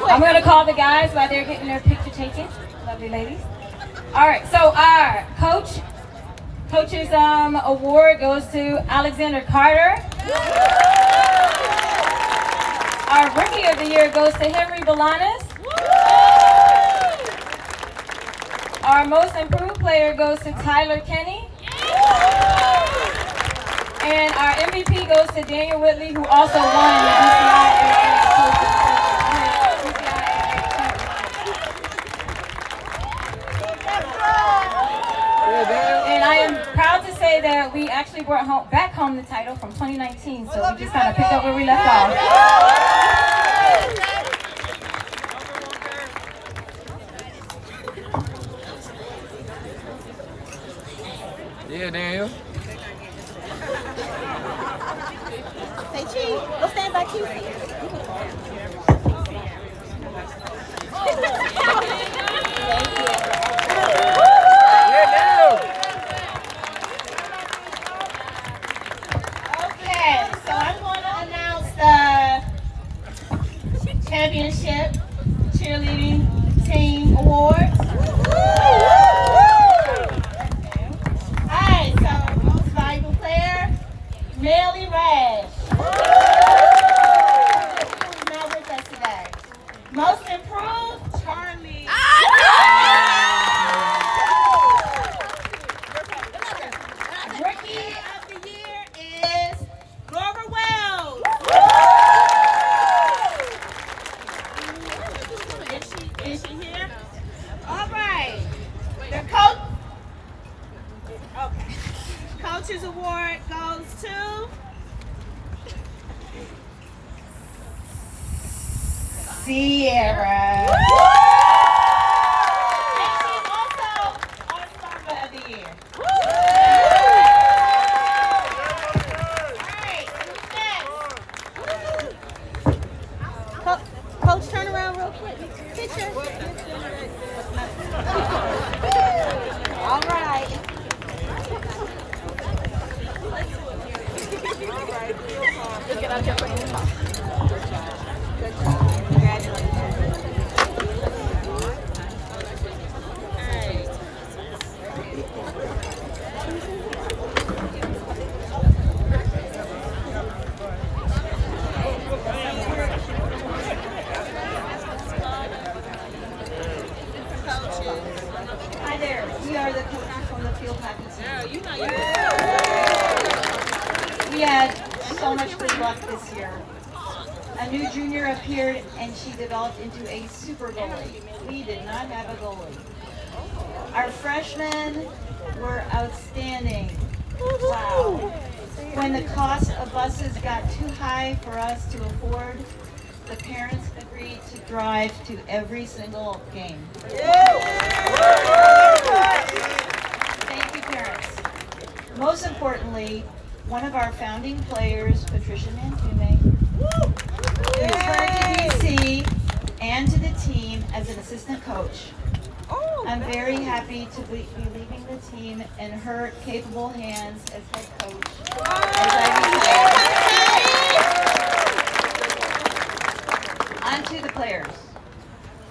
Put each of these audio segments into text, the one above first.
I'm going to call the guys while they're getting their picture taken. Lovely ladies. All right, so our coach's award goes to Alexander Carter. Our rookie of the year goes to Henry Balanas. Our most improved player goes to Tyler Kenny. And our MVP goes to Daniel Whitley, who also won the And I am proud to say that we actually brought back home the title from 2019, so we just kind of picked up where we left off. Yeah, Daniel. Say cheese. Go stand by QC. Okay, so I'm going to announce the championship cheerleading team awards. Alright, so most valuable player, Melly Rash. Who's not with us today. Most improved, Charlie. Rookie of the year is Laura Wells. Is she here? All right. The coach. Okay. Coach's award goes to Sierra. And she's also our Sparkler of the year. Alright, who's next? Coach, turn around real quick. Picture. All right. Let's get out your way. Good job. Congratulations. Hi there. We are the coaches from the field hockey team. We had so much good luck this year. A new junior appeared and she developed into a super goalie. We did not have a goalie. Our freshmen were outstanding. Wow. When the cost of buses got too high for us to afford, the parents agreed to drive to every single game. Thank you, parents. Most importantly, one of our founding players, Patricia Mantume, returned to DC and to the team as an assistant coach. I'm very happy to be leaving the team in her capable hands as head coach. As I retire. On to the players.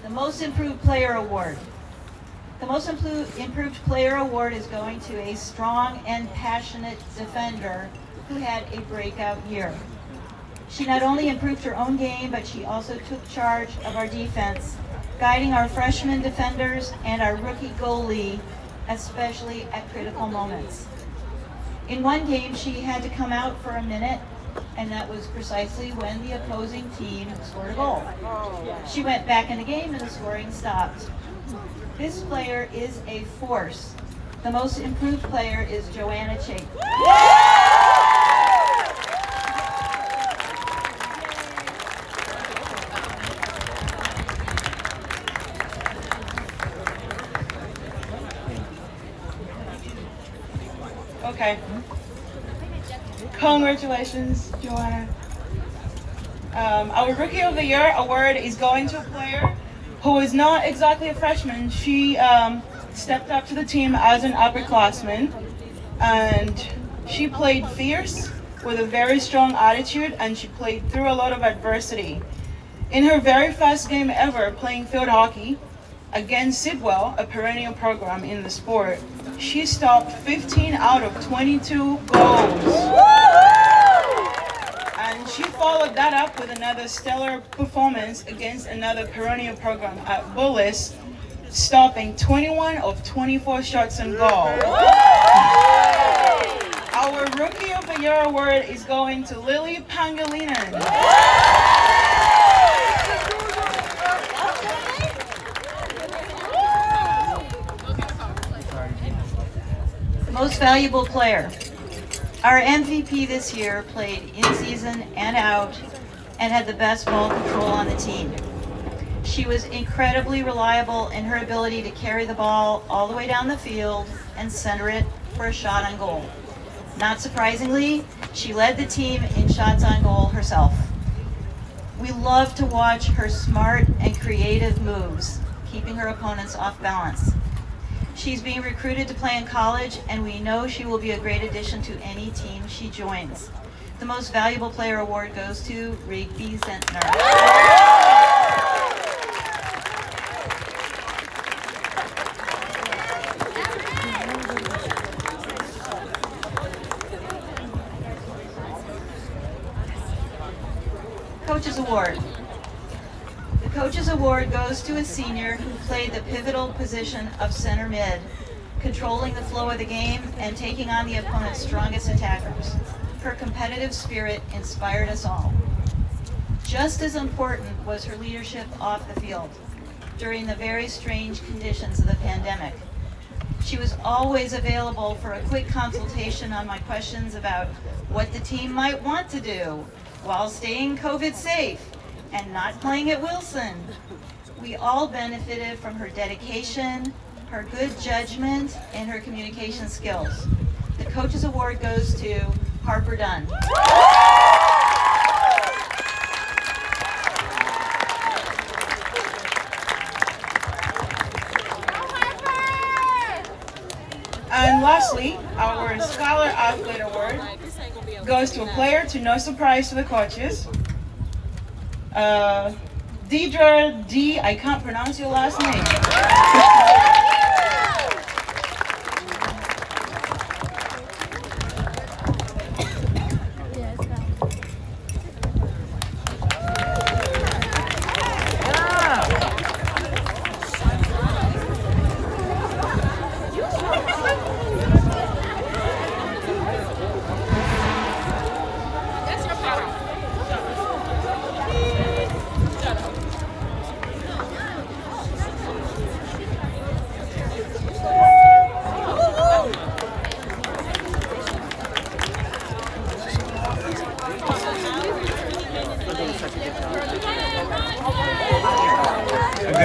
The Most Improved Player Award. The Most Improved Player Award is going to a strong and passionate defender who had a breakout year. She not only improved her own game, but she also took charge of our defense, guiding our freshman defenders and our rookie goalie, especially at critical moments. In one game, she had to come out for a minute, and that was precisely when the opposing team scored a goal. She went back in the game and the scoring stopped. This player is a force. The Most Improved Player is Joanna Chake. Okay. Congratulations, Joanna. Our Rookie of the Year award is going to a player who is not exactly a freshman. She stepped up to the team as an upperclassman, and she played fierce with a very strong attitude, and she played through a lot of adversity. In her very first game ever playing field hockey against Sidwell, a perennial program in the sport, she stopped 15 out of 22 goals. And she followed that up with another stellar performance against another perennial program at Bullis, stopping 21 of 24 shots on goal. Our Rookie of the Year award is going to Lily Pangilinan. Most valuable player. Our MVP this year played in season and out and had the best ball control on the team. She was incredibly reliable in her ability to carry the ball all the way down the field and center it for a shot on goal. Not surprisingly, she led the team in shots on goal herself. We love to watch her smart and creative moves, keeping her opponents off balance. She's being recruited to play in college, and we know she will be a great addition to any team she joins. The Most Valuable Player award goes to Rigby Zentner. Coaches Award. The Coaches Award goes to a senior who played the pivotal position of center mid, controlling the flow of the game and taking on the opponent's strongest attackers. Her competitive spirit inspired us all. Just as important was her leadership off the field during the very strange conditions of the pandemic. She was always available for a quick consultation on my questions about what the team might want to do while staying COVID safe and not playing at Wilson. We all benefited from her dedication, her good judgment, and her communication skills. The Coaches Award goes to Harper Dunn. And lastly, our Scholar Athlete Award goes to a player to no surprise to the coaches. Deidre D, I can't pronounce your last name.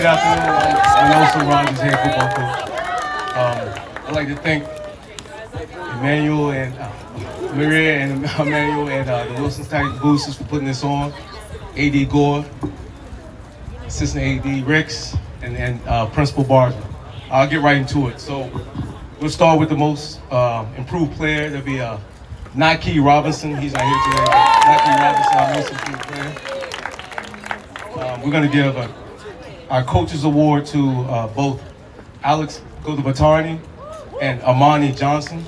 Good afternoon. I'm Nelson Rogers, head football coach. I'd like to thank Emmanuel and Maria and Emmanuel and the Wilson Titan Boosters for putting this on. AD Gore, Assistant AD Ricks, and Principal Barger. I'll get right into it. So we'll start with the most improved player. There'll be Nike Robinson. He's not here today. Nike Robinson, our most improved player. We're going to give our Coaches Award to both Alex Godabatarni and Amani Johnson.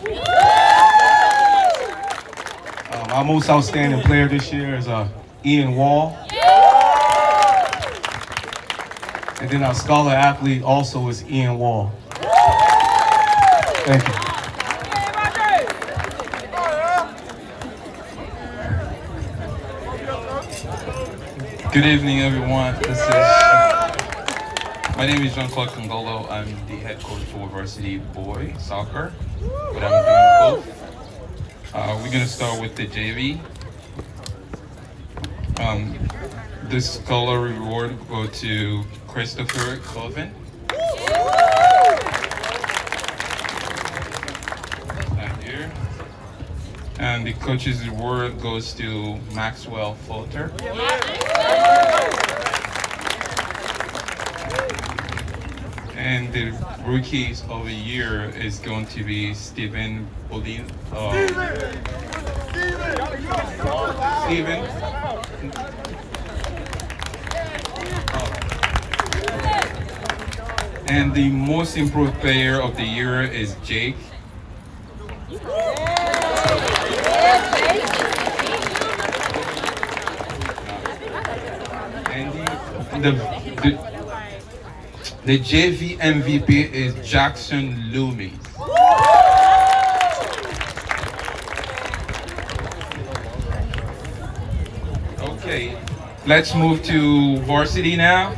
Our most outstanding player this year is Ian Wall. And then our Scholar Athlete also is Ian Wall. Thank you. Good evening, everyone. My name is Jean-Claude Congolo. I'm the head coach for Varsity Boy Soccer, but I'm doing both. We're going to start with the JV. This Scholar Reward will go to Christopher Colvin. Right here. And the Coach's Award goes to Maxwell Fulter. And the Rookies of the Year is going to be Steven Bolin. Steven. And the most improved player of the year is Jake. And the JV MVP is Jackson Loomis. Okay, let's move to varsity now.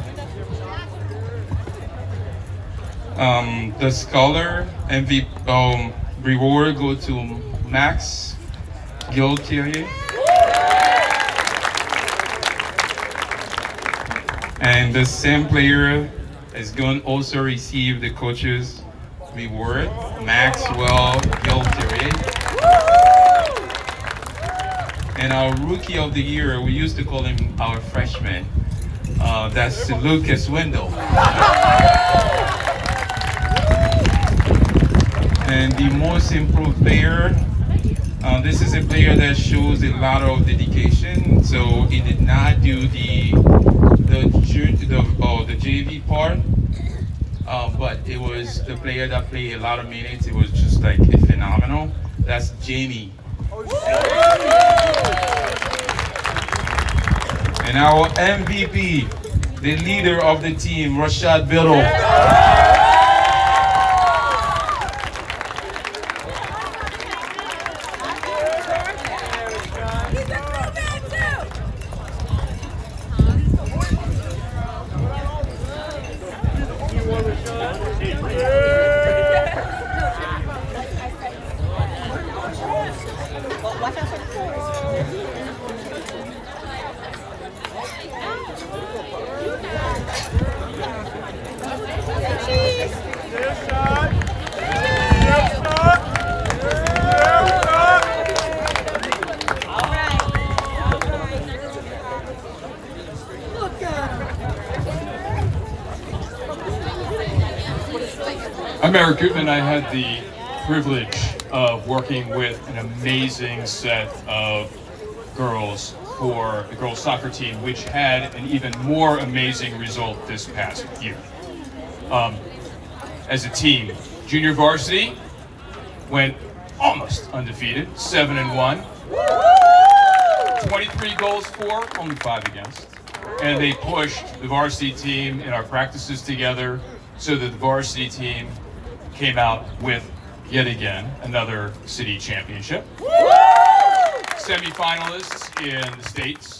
The scholar MVP reward go to Max Guiltier. And the same player is going to also receive the coach's reward, Maxwell Guiltier. And our rookie of the year, we used to call him our freshman. That's Lucas Wendell. And the most improved player, this is a player that shows a lot of dedication. So he did not do the JV part, but it was the player that played a lot of minutes. It was just like phenomenal. That's Jamie. And our MVP, the leader of the team, Rashad Biddle. I'm Eric Gutman. I had the privilege of working with an amazing set of girls for the girls soccer team, which had an even more amazing result this past year. As a team, junior varsity went almost undefeated, 7-1, 23 goals for, only 5 against. And they pushed the varsity team in our practices together so that the varsity team came out with, yet again, another city championship. Semi-finalists in the States.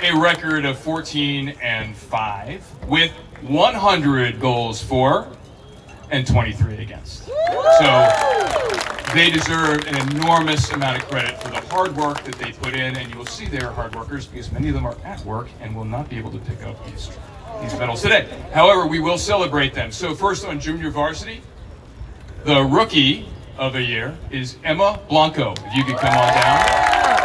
A record of 14-5 with 100 goals for and 23 against. So they deserve an enormous amount of credit for the hard work that they put in, and you will see they are hard workers because many of them are at work and will not be able to pick up these medals today. However, we will celebrate them. So first on junior varsity, the rookie of the year is Emma Blanco. If you could come on down,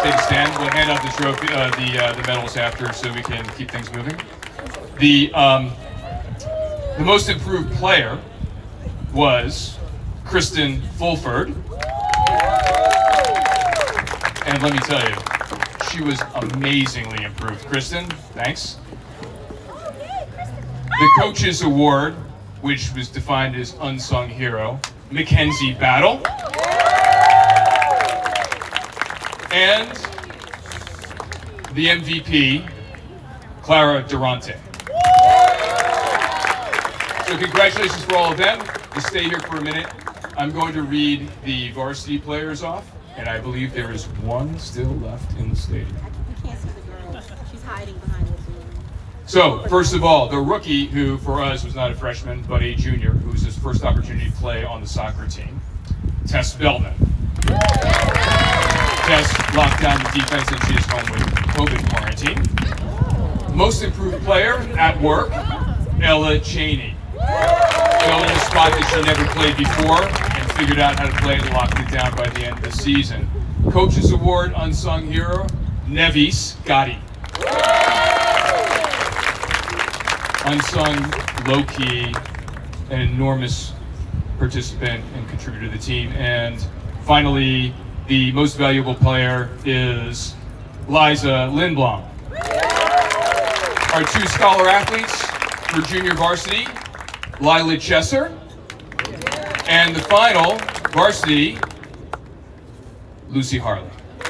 take a stand. We'll hand out the trophy, the medals after, so we can keep things moving. The most improved player was Kristen Fulford, and let me tell you, she was amazingly improved. Kristen, thanks. The Coaches Award, which was defined as Unsung Hero, Mackenzie Battle. And the MVP, Clara Durante. So congratulations for all of them. Just stay here for a minute. I'm going to read the varsity players off, and I believe there is one still left in the stadium. We can't see the girl. She's hiding behind the balloon. So, first of all, the rookie, who for us was not a freshman, but a junior, who was his first opportunity to play on the soccer team, Tess Beltman. Tess locked down the defense and she is home with COVID quarantine. Most improved player at work, Ella Cheney. Fell in a spot that she never played before and figured out how to play and locked it down by the end of the season. Coaches Award, Unsung Hero, Nevis Gotti. Unsung, low-key, an enormous participant and contributor to the team. And finally, the most valuable player is Liza Lindblom. Our two scholar athletes, for junior varsity, Lila Chesser. And the final, varsity, Lucy Harley. So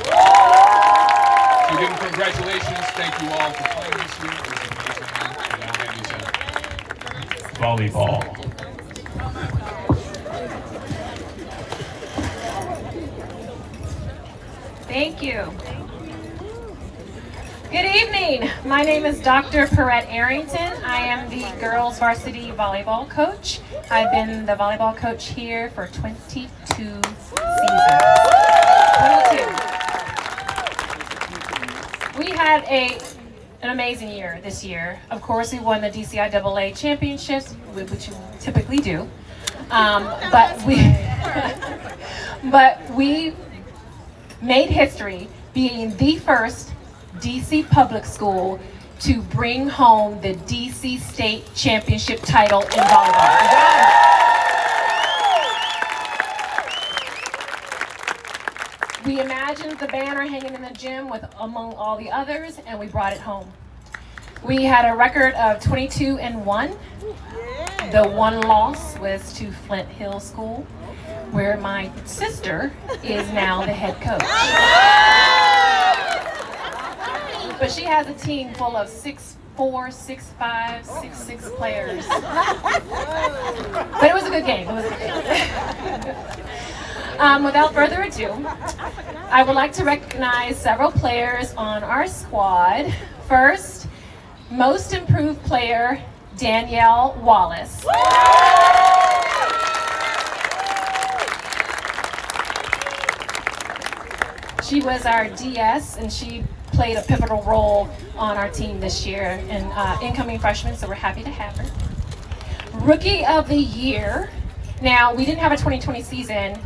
give them congratulations. Thank you all for playing this year. It was amazing. Volleyball. Thank you. Good evening. My name is Dr. Perrette Arrington. I am the girls varsity volleyball coach. I've been the volleyball coach here for 22 seasons. 22. We had an amazing year this year. Of course, we won the DCIAA championships, which we typically do. But we made history being the first DC public school to bring home the DC State Championship title in volleyball. We imagined the banner hanging in the gym with among all the others, and we brought it home. We had a record of 22-1. The one loss was to Flint Hill School, where my sister is now the head coach. But she has a team full of 6'4", 6'5", 6'6" players. But it was a good game. Without further ado, I would like to recognize several players on our squad. First, most improved player, Danielle Wallace. She was our DS, and she played a pivotal role on our team this year, and incoming freshman, so we're happy to have her. Rookie of the Year. Now, we didn't have a 2020 season,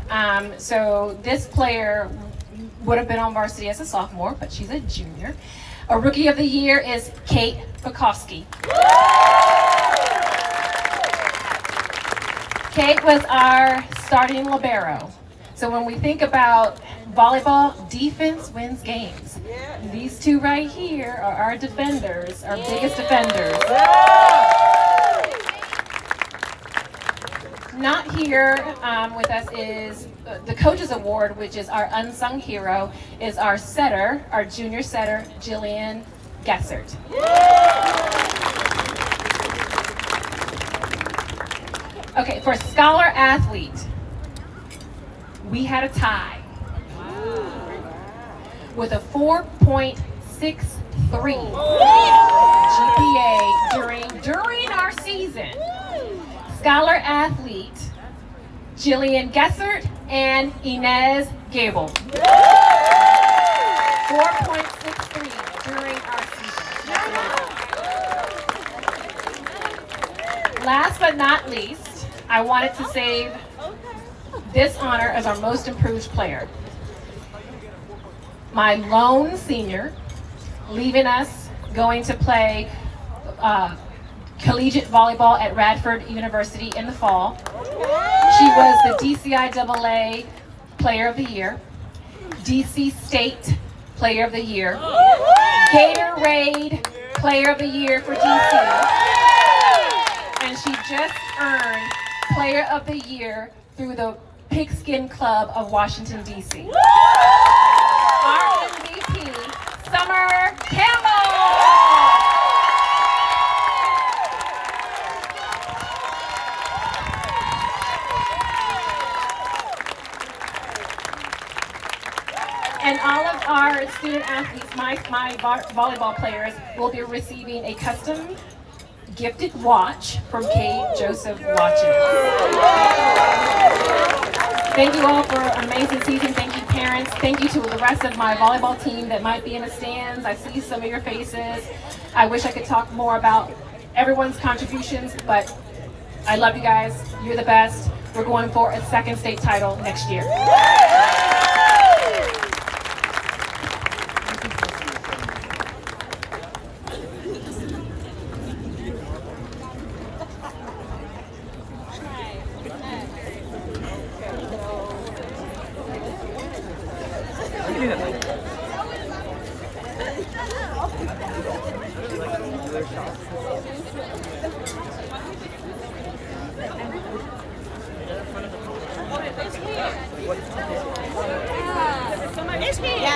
so this player would have been on varsity as a sophomore, but she's a junior. A Rookie of the Year is Kate Bukowski. Kate was our starting libero. So when we think about volleyball, defense wins games. These two right here are our defenders, our biggest defenders. Not here with us is the Coach's Award, which is our unsung hero, is our setter, our junior setter, Jillian Gessert. Okay, for Scholar Athlete, we had a tie with a 4.63 GPA during our season. Scholar Athlete, Jillian Gessert and Inez Gable. 4.63 during our season. Last but not least, I wanted to save this honor as our most improved player. My lone senior, leaving us, going to play collegiate volleyball at Radford University in the fall. She was the DCIAA Player of the Year, DC State Player of the Year, Gatorade Player of the Year for DC, and she just earned Player of the Year through the Pigskin Club of Washington, D.C. Our MVP, Summer Campbell. And all of our student athletes, my volleyball players, will be receiving a custom gifted watch from Kate Joseph Watches. Thank you all for an amazing season. Thank you, parents. Thank you to the rest of my volleyball team that might be in the stands. I see some of your faces. I wish I could talk more about everyone's contributions, but I love you guys. You're the best. We're going for a second state title next year.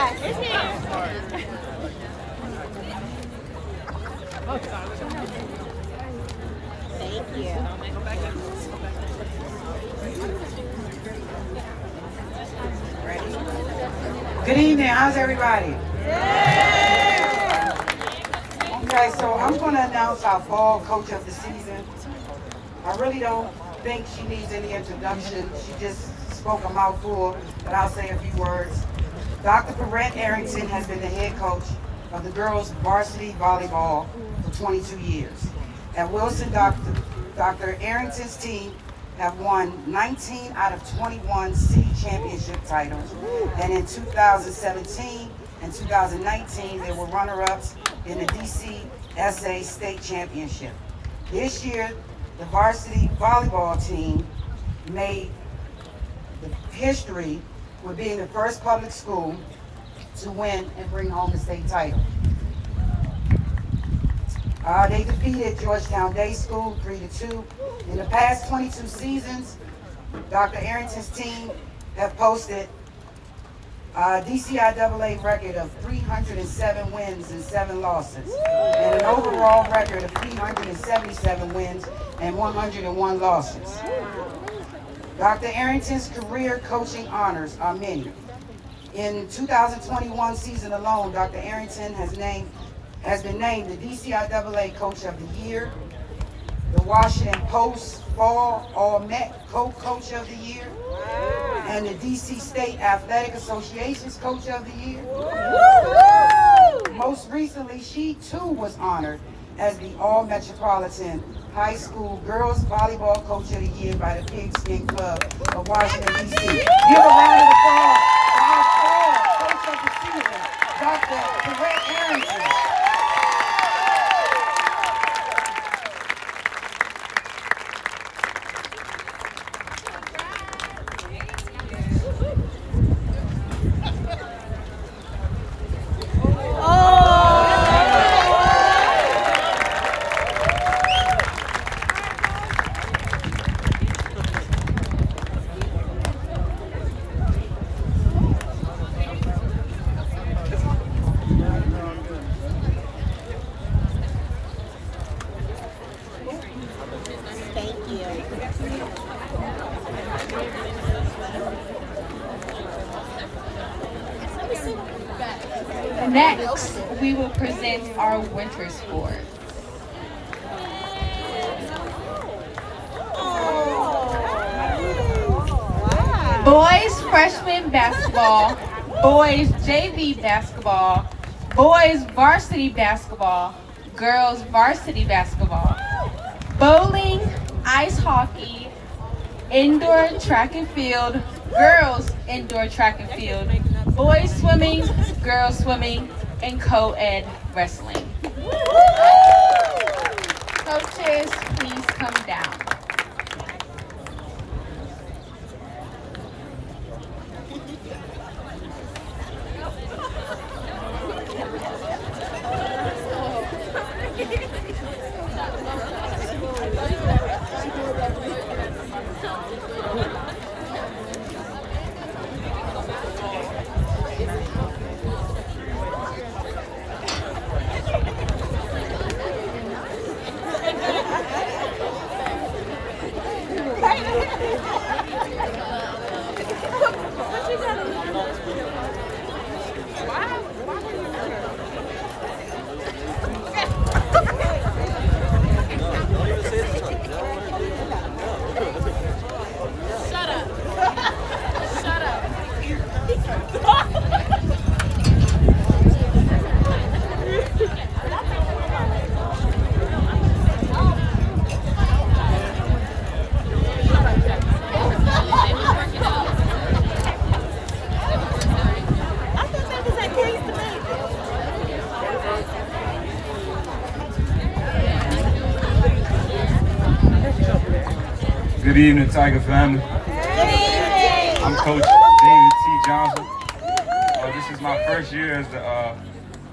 Thank you. Good evening, how's everybody? Okay, so I'm going to announce our fall coach of the season. I really don't think she needs any introduction. She just spoke a mouthful, but I'll say a few words. Dr. Perrette Arrington has been the head coach of the girls varsity volleyball for 22 years. At Wilson, Dr. Arrington's team have won 19 out of 21 city championship titles, and in 2017 and 2019 they were runner-ups in the DCSA state championship. This year, the varsity volleyball team made the history with being the first public school to win and bring home the state title. They defeated Georgetown Day School 3-2. In the past 22 seasons, Dr. Arrington's team have posted a DCIAA record of 307 wins and 7 losses, and an overall record of 377 wins and 101 losses. Dr. Arrington's career coaching honors are many. In 2021 season alone, Dr. Arrington has been named the DCIAA Coach of the Year, the Washington Post Fall All-Met Co-Coach of the Year, and the DC State Athletic Association's Coach of the Year. Most recently, she too was honored as the All-Metropolitan High School Girls Volleyball Coach of the Year by the Pigskin Club of Washington, D.C. Give a round of applause for our fall Coach of the Season, Dr. Perrette Arrington. Next, we will present our winter sports. Boys freshman basketball, boys JV basketball, boys varsity basketball, girls varsity basketball, bowling, ice hockey, indoor track and field, girls indoor track and field, boys swimming, girls swimming, and co-ed wrestling. Coaches, please come down. Good evening, Tiger family. I'm Coach David T. Johnson. This is my first year as the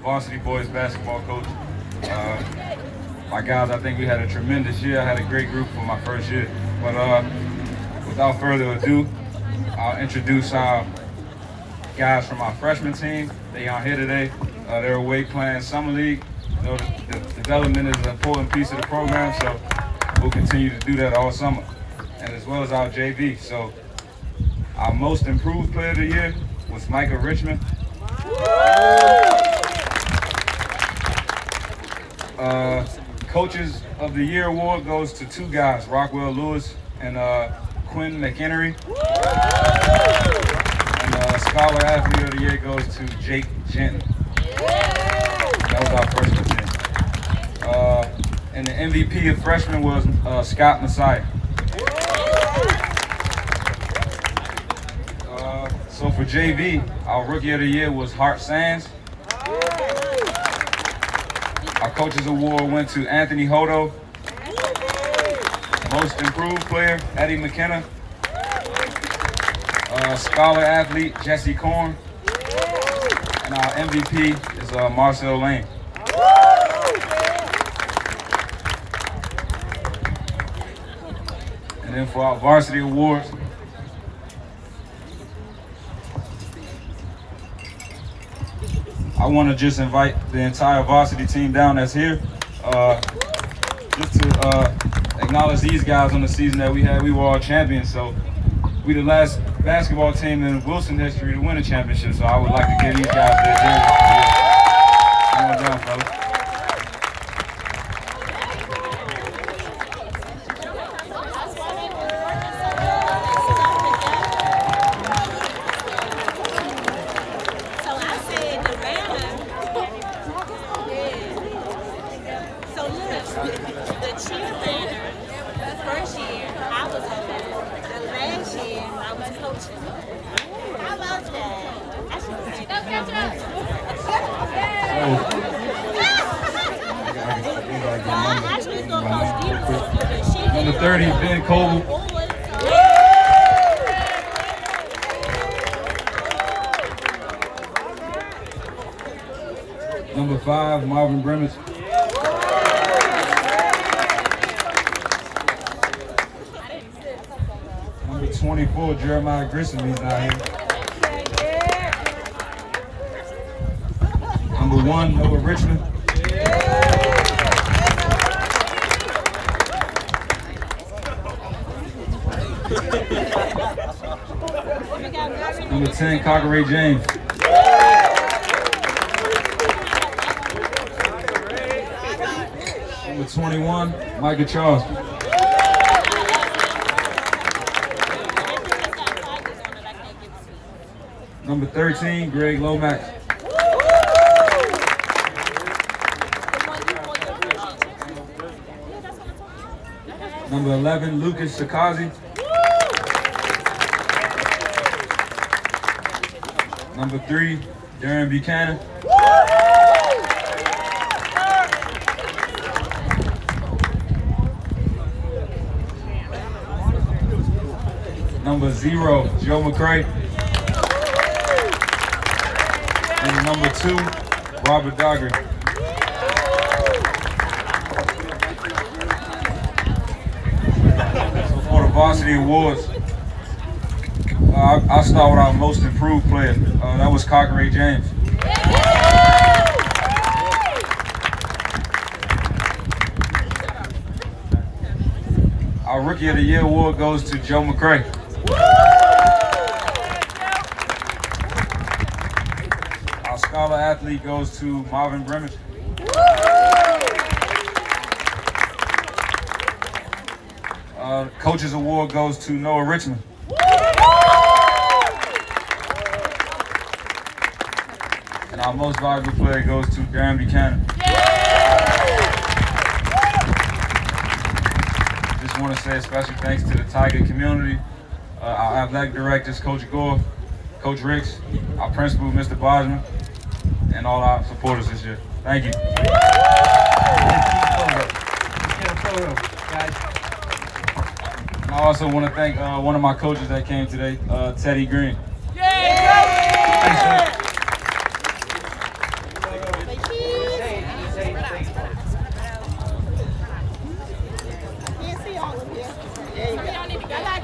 varsity boys basketball coach. My guys, I think we had a tremendous year. I had a great group for my first year. But without further ado, I'll introduce our guys from our freshman team. They aren't here today. They're away playing summer league. You know, the development is an important piece of the program, so we'll continue to do that all summer. And as well as our JV. So our most improved player of the year was Micah Richmond. Coaches of the Year award goes to two guys, Rockwell Lewis and Quinn McHenry. And Scholar Athlete of the Year goes to Jake Jenton. That was our freshman team. And the MVP of freshman was Scott Messiah. So for JV, our Rookie of the Year was Hart Sands. Our Coaches Award went to Anthony Hodo. Most Improved Player, Eddie McKenna. Scholar Athlete, Jesse Korn. And our MVP is Marcel Lane. And then for our Varsity Awards, I want to just invite the entire varsity team down that's here, just to acknowledge these guys on the season that we had. We were all champions, so we the last basketball team in Wilson history to win a championship. So I would like to give these guys their jerseys. Come on down, fellas. Number 30, Ben Coble. Number 5, Marvin Bremmett. Number 24, Jeremiah Grissom. He's not here. Number 1, Noah Richmond. Number 10, Cockeray James. Number 21, Micah Charles. Number 13, Greg Lomax. Number 11, Lucas Sakazi. Number 3, Darren Buchanan. Number 0, Joe McCray. And number 2, Robert Dogger. So for the Varsity Awards, I'll start with our most improved player. That was Cockeray James. Our Rookie of the Year award goes to Joe McCray. Our Scholar Athlete goes to Marvin Bremmett. Coaches Award goes to Noah Richmond. And our most valuable player goes to Darren Buchanan. Just want to say a special thanks to the Tiger community, our athletic directors, Coach Gore, Coach Ricks, our principal, Mr. Bosman, and all our supporters this year. Thank you. And I also want to thank one of my coaches that came today, Teddy Green. Thanks,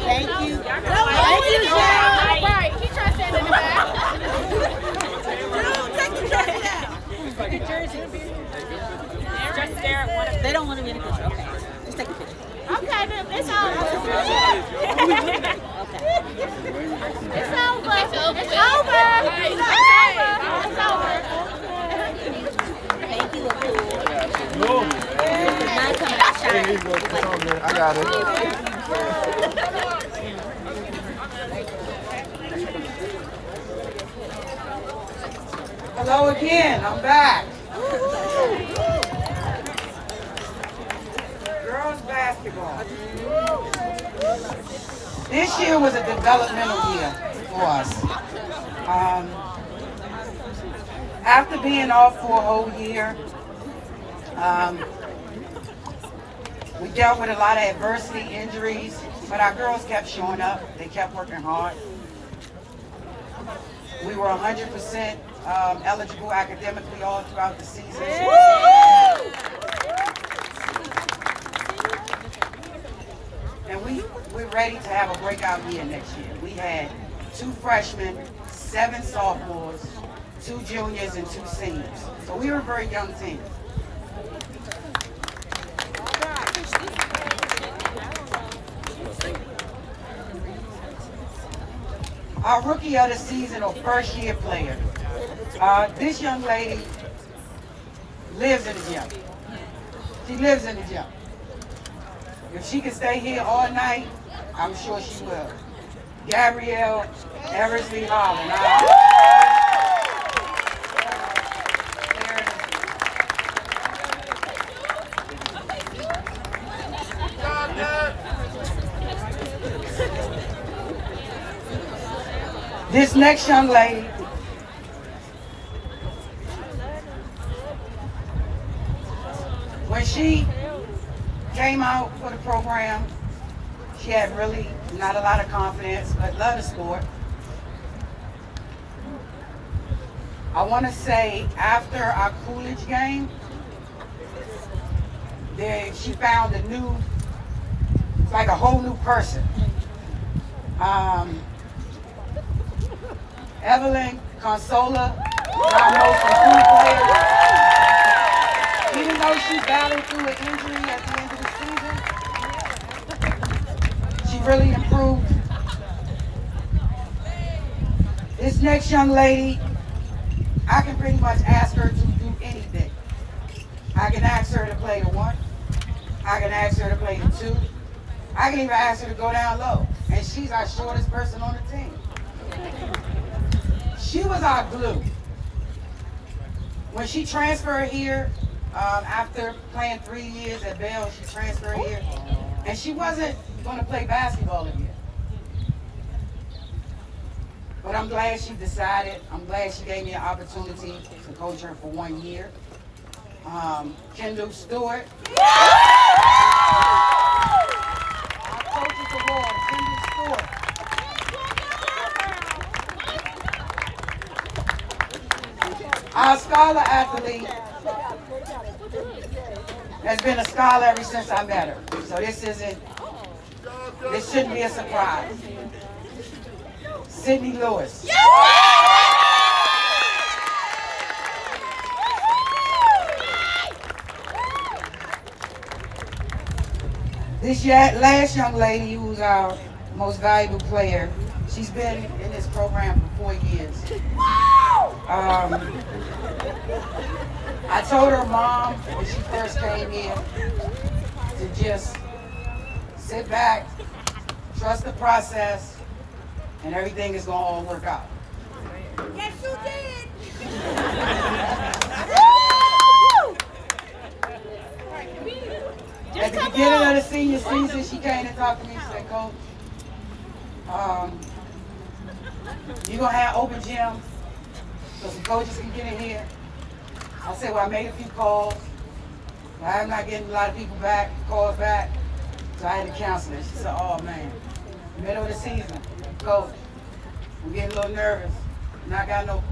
Thank you. Thank you, Shelly. All right, keep trying to stand in the back. It's over. It's over. It's over. It's over. Thank you, Abdul. I got it. Hello again, I'm back. Girls basketball. This year was a developmental year for us. After being off for a whole year, we dealt with a lot of adversity, injuries, but our girls kept showing up. They kept working hard. We were 100% eligible academically all throughout the season. And we're ready to have a breakout year next year. We had 2 freshmen, 7 sophomores, 2 juniors, and 2 seniors. So we were a very young team. Our rookie of the season or first year player. This young lady lives in the gym. She lives in the gym. If she can stay here all night, I'm sure she will. Gabrielle Eversley Holland. This next young lady, when she came out for the program, she had really not a lot of confidence, but loved the sport. I want to say after our Coolidge game, she found a new, like a whole new person. Evelyn Consola, our most improved player. Even though she battled through an injury at the end of the season, she really improved. This next young lady, I can pretty much ask her to do anything. I can ask her to play the 1. I can ask her to play the 2. I can even ask her to go down low. And she's our shortest person on the team. She was our glue. When she transferred here, after playing 3 years at Bell, she transferred here. And she wasn't going to play basketball again. But I'm glad she decided. I'm glad she gave me an opportunity to coach her for 1 year. Kendall Stewart. Our Coaches Award, Kendall Stewart. Our scholar athlete has been a scholar ever since I met her. So this shouldn't be a surprise. Sydney Lewis. This last young lady, who's our most valuable player, she's been in this program for 4 years. I told her mom when she first came here to just sit back, trust the process, and everything is going to all work out. Yes, you did. At the beginning of the senior season, she came and talked to me and said, Coach, you're going to have open gym so some coaches can get in here. I said, well, I made a few calls. But I'm not getting a lot of people calls back. So I had to cancel it. She said, oh man, middle of the season, Coach, we're getting a little nervous. Not got no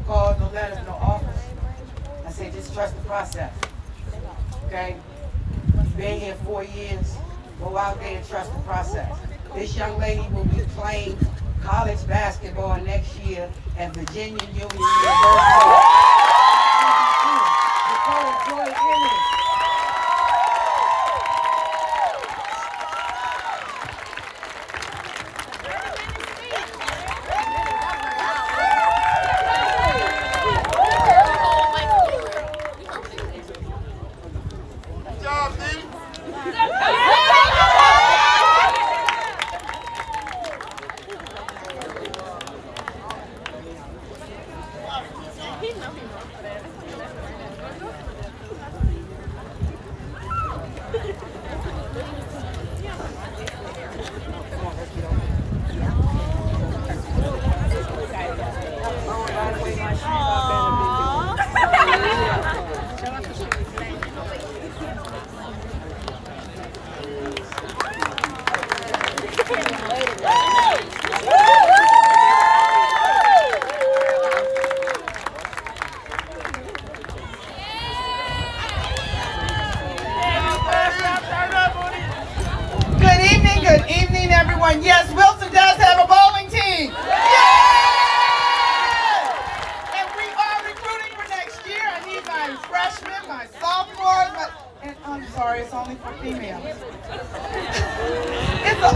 calls, no letters, no offers. I said, just trust the process. Okay? You've been here 4 years. Go out there and trust the process. This young lady will be playing college basketball next year at Virginia Union University.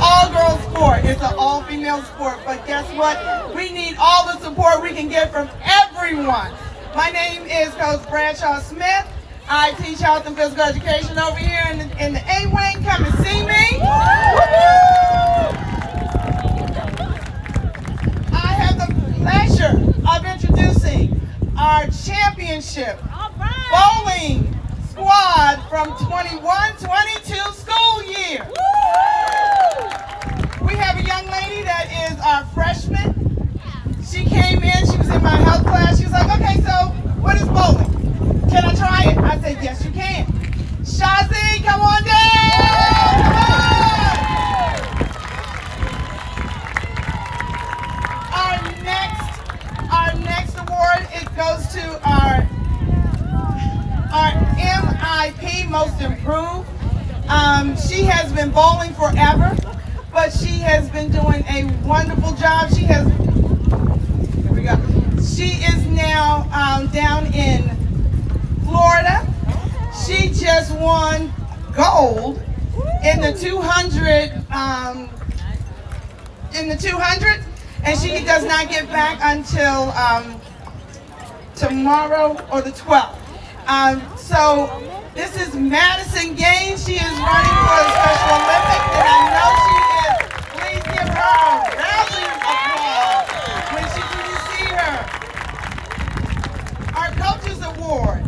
all-girl sport. It's an all-female sport. But guess what? We need all the support we can get from everyone. My name is Coach Bradshaw Smith. I teach health and physical education over here in the A wing. Come and see me. I have the pleasure of introducing our championship bowling squad from 21-22 school year. We have a young lady that is our freshman. She came in, she was in my health class. She was like, okay, so what is bowling? Can I try it? I said, yes, you can. Shazi, come on down! Come on! Our next award, it goes to our MIP, Most Improved. She has been bowling forever, but she has been doing a wonderful job. She is now down in Florida. She just won gold in the 200, and she does not get back until tomorrow or the 12th. So this is Madison Gaines. She is running for the Special Olympics, and I know she is. Please give her a rousing applause when you see her. Our Coaches Award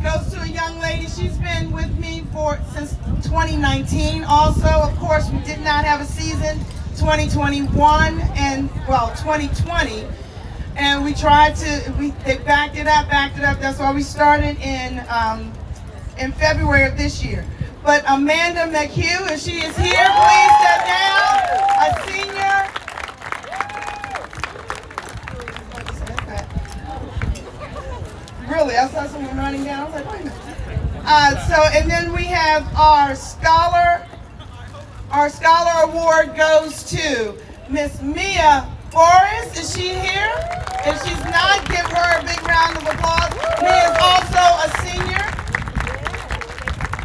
goes to a young lady. She's been with me since 2019 also. Of course, we did not have a season 2021 and, well, 2020. And we tried to, they backed it up. That's why we started in February of this year. But Amanda McHugh, if she is here, please step down. A senior. Really, I saw someone running down. I was like, wait a minute. And then we have our scholar. Our scholar award goes to Miss Mia Horace. Is she here? If she's not, give her a big round of applause. Mia is also a senior.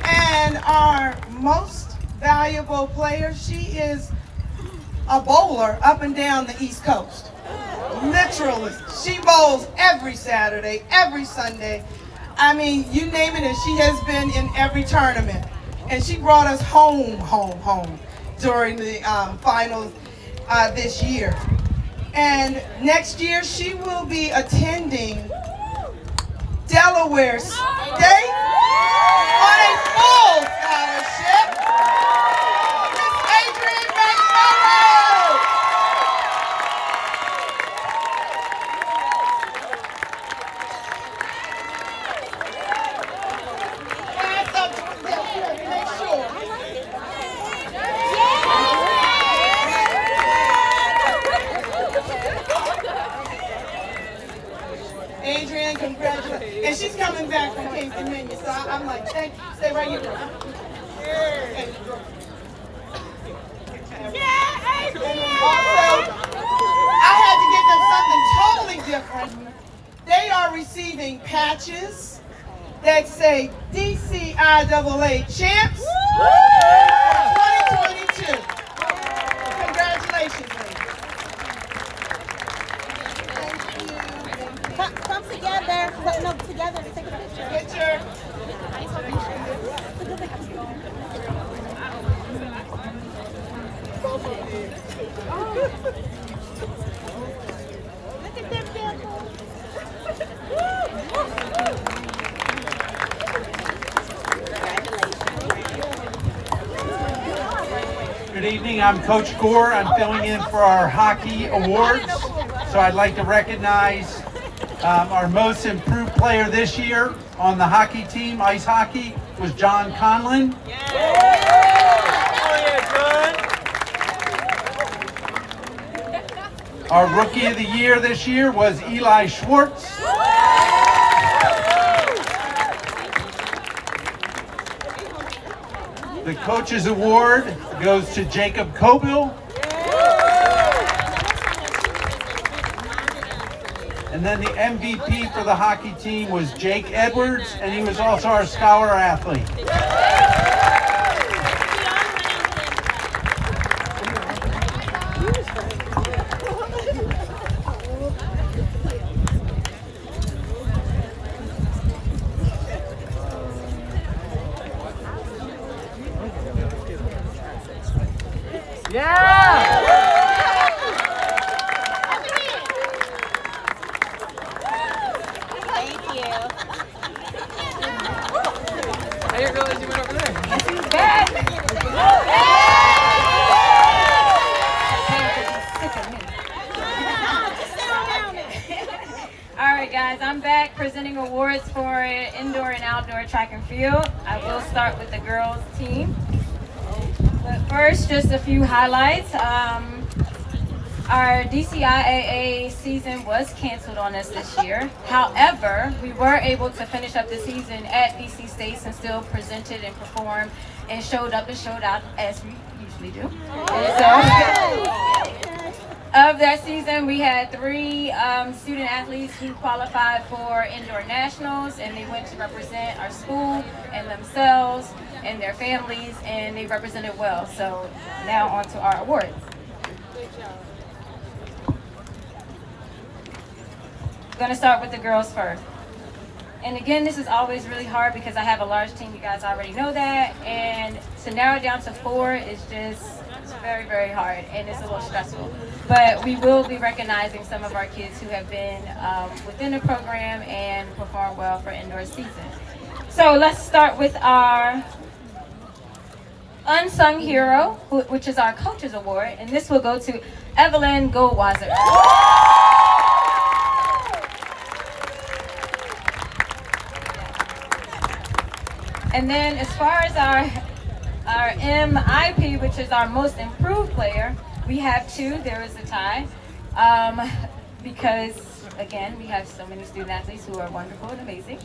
And our most valuable player, she is a bowler up and down the East Coast. Literally. She bowls every Saturday, every Sunday. I mean, you name it, and she has been in every tournament. And she brought us home during the finals this year. And next year, she will be attending Delaware State on a full scholarship. Miss Adrienne McMurray. Pass up to them, make sure. Adrienne, congratulations. And she's coming back from King's Dominion, so I'm like, thank you. Stay right here. Yeah, Adrienne! Also, I had to get them something totally different. They are receiving patches that say DCIAA Champs for 2022. Congratulations, ladies. Come together. No, together to take a picture. Picture. Look at them dimples. Good evening, I'm Coach Gore. I'm filling in for our hockey awards. So I'd like to recognize our most improved player this year on the hockey team, ice hockey, was John Conlon. Our rookie of the year this year was Eli Schwartz. The coach's award goes to Jacob Cobill. And then the MVP for the hockey team was Jake Edwards, and he was also our scholar athlete. All right, guys, I'm back presenting awards for indoor and outdoor track and field. I will start with the girls team. But first, just a few highlights. Our DCIAA season was canceled on us this year. However, we were able to finish up the season at BC States and still presented and performed and showed up and showed out as we usually do. And so, of that season, we had 3 student athletes who qualified for indoor nationals, and they went to represent our school and themselves and their families, and they represented well. So now on to our awards. I'm going to start with the girls first. And again, this is always really hard because I have a large team. You guys already know that. And to narrow it down to 4 is just very, very hard, and it's a little stressful. But we will be recognizing some of our kids who have been within the program and performed well for indoor season. So let's start with our unsung hero, which is our coaches award, and this will go to Evelyn Goldwasser. And then as far as our MIP, which is our most improved player, we have 2. There is a tie because, again, we have so many student athletes who are wonderful and amazing.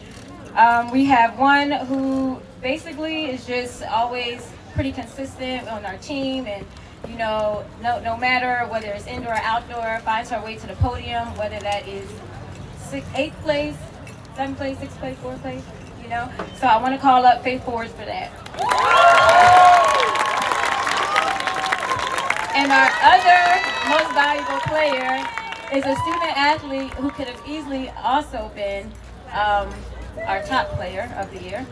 We have one who basically is just always pretty consistent on our team, and you know, no matter whether it's indoor or outdoor, finds her way to the podium, whether that is 8th place, 7th place, 6th place, 4th place. You know, so I want to call up Faith Forwards for that. And our other most valuable player is a student athlete who could have easily also been our top player of the year,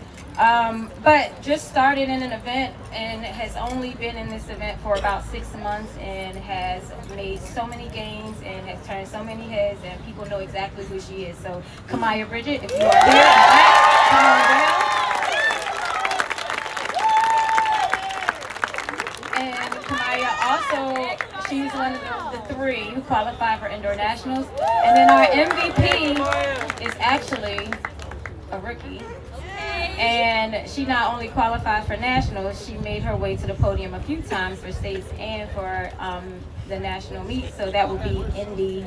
but just started in an event and has only been in this event for about 6 months and has made so many gains and has turned so many heads, and people know exactly who she is. So Kamaya Bridget, if you are here, come on down. And Kamaya also, she was one of the 3 who qualified for indoor nationals. And then our MVP is actually a rookie. And she not only qualified for nationals, she made her way to the podium a few times for states and for the national meet. So that would be Indy.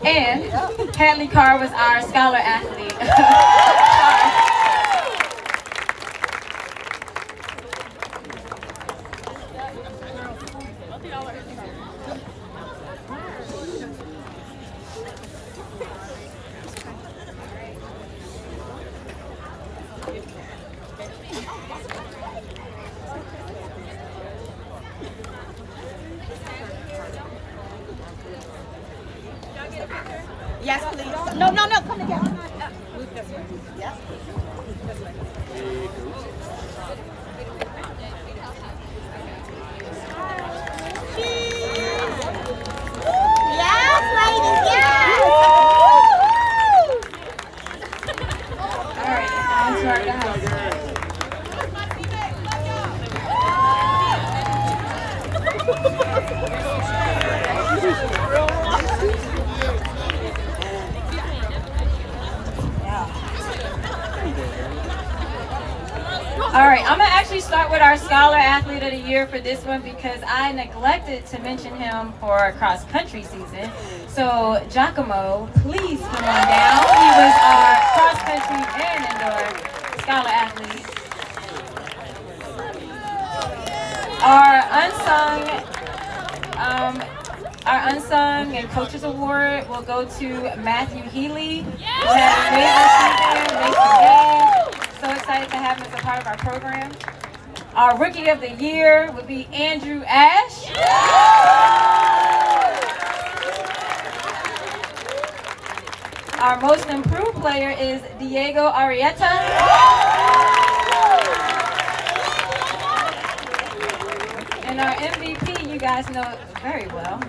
And Hadley Carr was our scholar athlete. Yes, please. No, come together. Yes. Yes, ladies, yes. All right, on to our guys. All right, I'm gonna actually start with our Scholar Athlete of the Year for this one because I neglected to mention him for cross country season. So Giacomo, please come on down. He was our cross country and indoor Scholar Athlete. Our unsung and coaches award will go to Matthew Healy, who had an amazing season, made some games. So excited to have him as a part of our program. Our rookie of the year would be Andrew Ash. Our most improved player is Diego Arrieta. And our MVP, you guys know very well.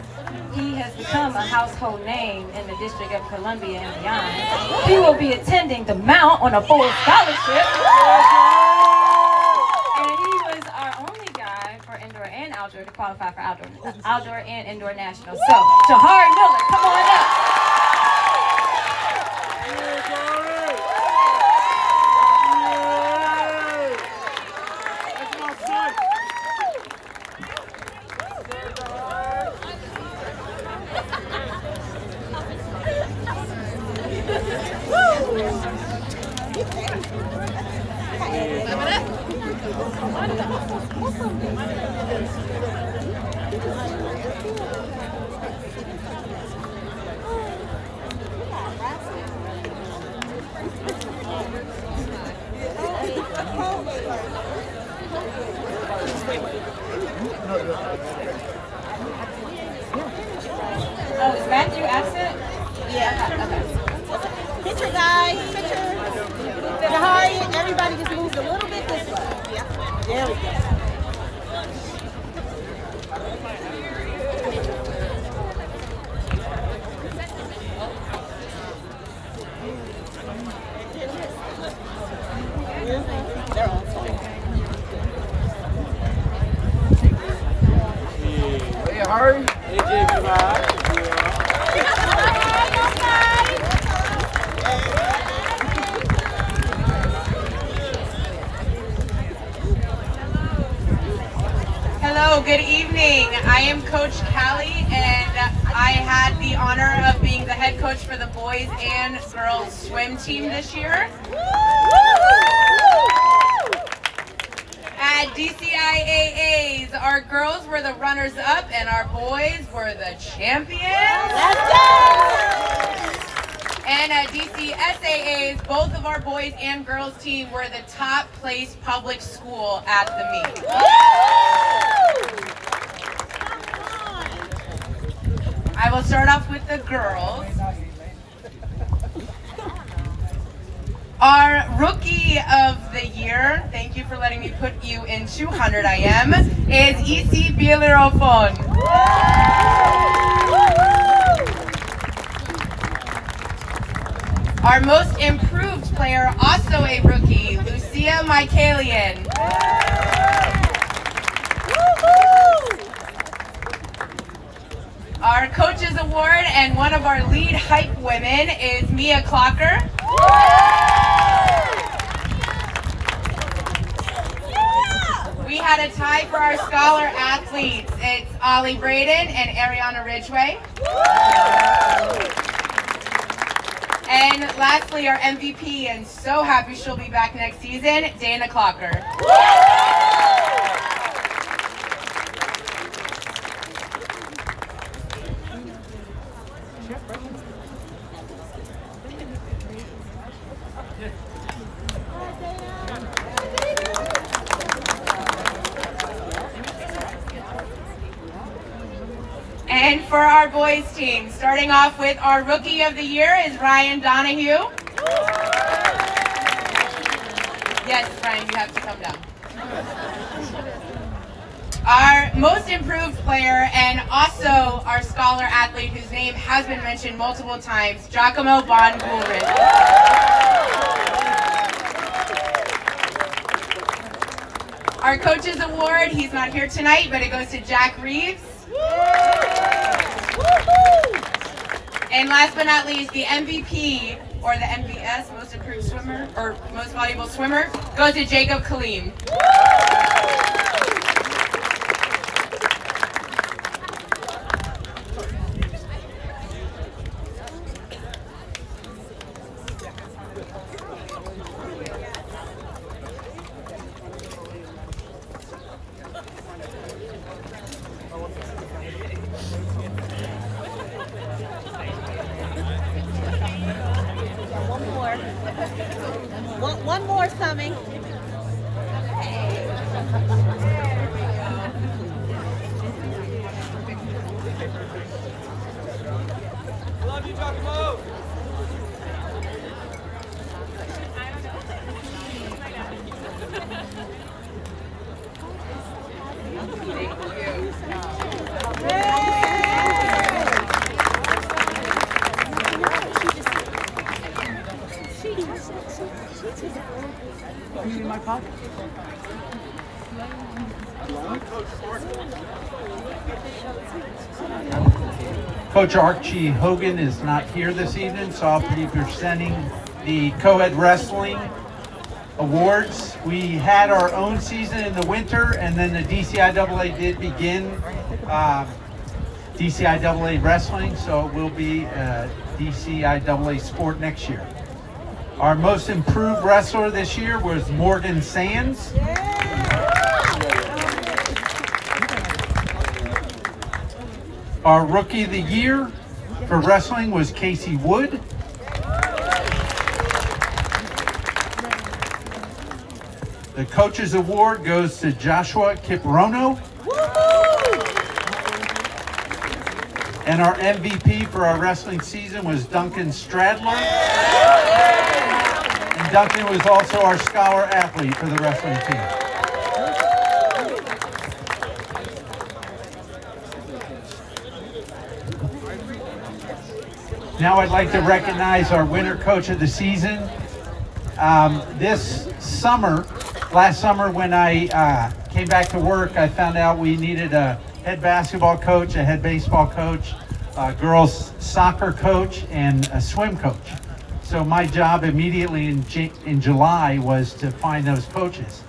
He has become a household name in the District of Columbia and beyond. He will be attending the Mount on a full scholarship. And he was our only guy for indoor and outdoor to qualify for outdoor and indoor nationals. So, Jahari Miller, come on up. Oh, is Matthew absent? Yeah. Okay. Picture, guys. Picture. Jahari, everybody just moves a little bit this way. Yeah. There we go. They're on fire. Hey, Harry. Hey, JB. Hello, good evening. I am Coach Callie, and I had the honor of being the head coach for the boys and girls swim team this year. At DCIAAs, our girls were the runners-up and our boys were the champions. Let's go! And at DCSAAs, both of our boys and girls team were the top placed public school at the meet. I will start off with the girls. Our rookie of the year, thank you for letting me put you in 200 I am, is EC Bielerofon. Our most improved player, also a rookie, Lucia Michaelian. Our Coaches Award and one of our lead hype women is Mia Clocker. We had a tie for our scholar athletes. It's Ollie Braden and Ariana Ridgway. And lastly, our MVP, and so happy she'll be back next season, Dana Clocker. And for our boys team, starting off with our rookie of the year is Ryan Donahue. Yes, Ryan, you have to come down. Our most improved player and also our scholar athlete whose name has been mentioned multiple times, Giacomo Bongoulrid. Our Coaches Award, he's not here tonight, but it goes to Jack Reeves. And last but not least, the MVP, or the MVS, most improved swimmer, or most valuable swimmer, goes to Jacob Kaleem. One more coming. Love you, Giacomo. In my pocket. Coach Archie Hogan is not here this evening, so I'll be presenting the co-ed wrestling awards. We had our own season in the winter, and then the DCIAA did begin DCIAA wrestling, so it will be a DCIAA sport next year. Our most improved wrestler this year was Morgan Sands. Our Rookie of the Year for wrestling was Casey Wood. The Coaches Award goes to Joshua Kiprono. And our MVP for our wrestling season was Duncan Stradler. And Duncan was also our scholar athlete for the wrestling team. Now I'd like to recognize our winter coach of the season. This summer, last summer when I came back to work, I found out we needed a head basketball coach, a head baseball coach, a girls soccer coach, and a swim coach. So my job immediately in July was to find those coaches.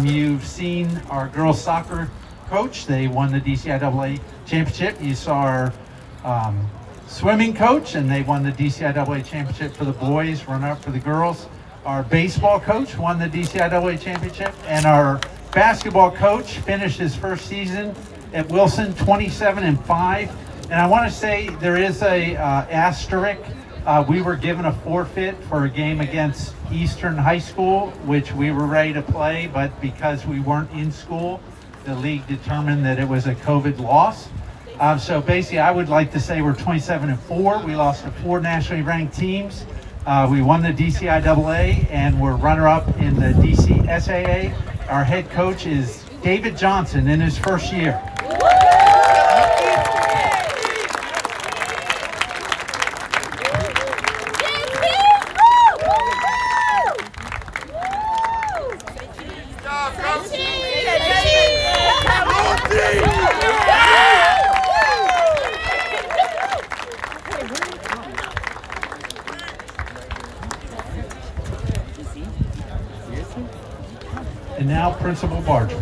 You've seen our girls soccer coach. They won the DCIAA championship. You saw our swimming coach, and they won the DCIAA championship for the boys, runner-up for the girls. Our baseball coach won the DCIAA championship, and our basketball coach finished his first season at Wilson 27-5. And I want to say there is a asterisk. We were given a forfeit for a game against Eastern High School, which we were ready to play, but because we weren't in school, the league determined that it was a COVID loss. So basically, I would like to say we're 27-4. We lost to 4 nationally ranked teams. We won the DCIAA, and we're runner-up in the DCSAA. Our head coach is David Johnson in his first year. And now Principal Barger.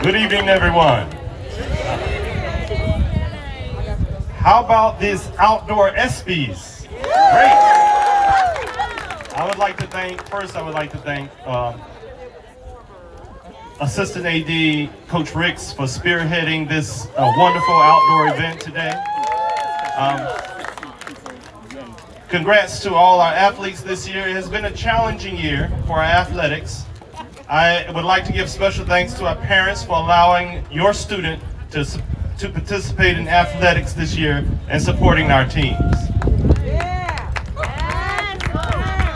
Good evening, everyone. How about these outdoor ESPYs? Great. I would like to thank Assistant AD Coach Ricks for spearheading this wonderful outdoor event today. Congrats to all our athletes this year. It has been a challenging year for our athletics. I would like to give special thanks to our parents for allowing your student to participate in athletics this year and supporting our teams.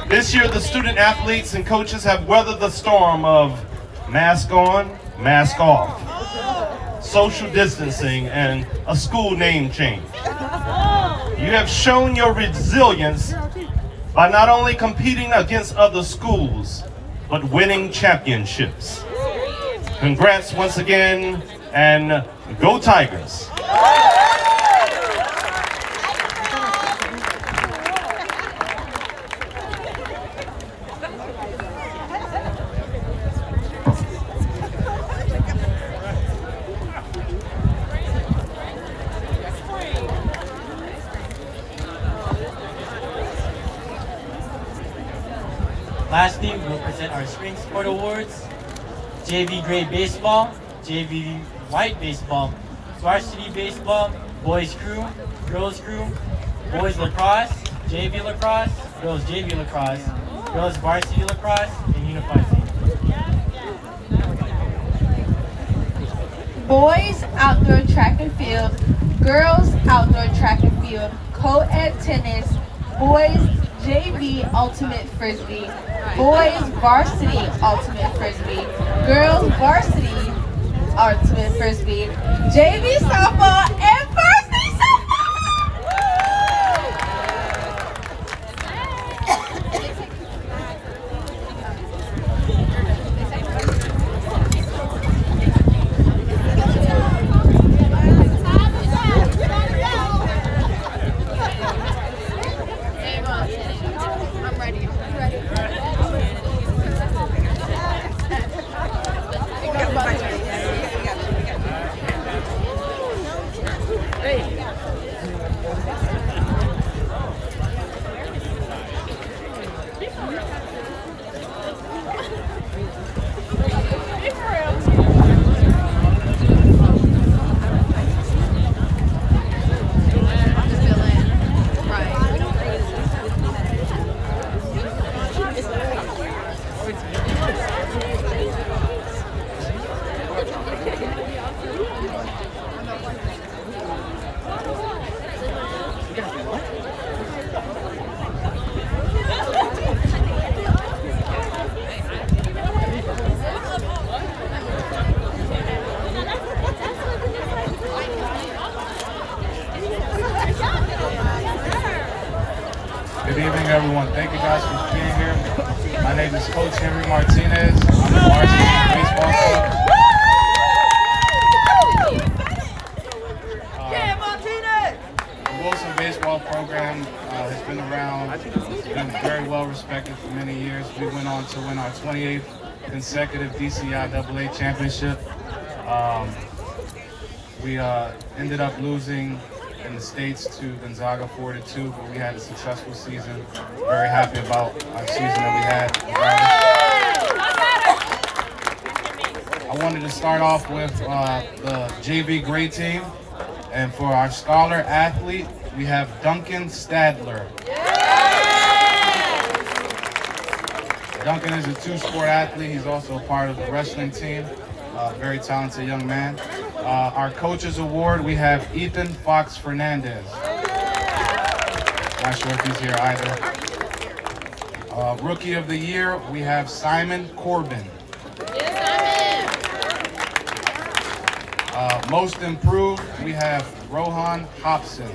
This year, the student athletes and coaches have weathered the storm of mask on, mask off, social distancing, and a school name change. You have shown your resilience by not only competing against other schools, but winning championships. Congrats once again, and go Tigers! Lastly, we'll present our Spring Sport Awards. JV Gray Baseball, JV White Baseball, Varsity Baseball, Boys Crew, Girls Crew, Boys Lacrosse, JV Lacrosse, Girls JV Lacrosse, Girls Varsity Lacrosse, and Unified Team. Boys Outdoor Track and Field, Girls Outdoor Track and Field, Co-ed Tennis, Boys JV Ultimate Frisbee, Boys Varsity Ultimate Frisbee, Girls Varsity Ultimate Frisbee, JV Softball, and Varsity Softball! Good evening, everyone. Thank you guys for being here. My name is Coach Henry Martinez. I'm the varsity baseball coach. The Wilson baseball program has been around, been very well respected for many years. We went on to win our 28th consecutive DCIAA championship. We ended up losing in the States to Gonzaga 4-2, but we had a successful season. Very happy about our season that we had. I wanted to start off with the JV grade team. And for our scholar athlete, we have Duncan Stadler. Duncan is a two-sport athlete. He's also a part of the wrestling team. Very talented young man. Our coaches award, we have Ethan Fox Fernandez. Not sure if he's here either. Rookie of the year, we have Simon Corbin. Most improved, we have Rohan Hobson.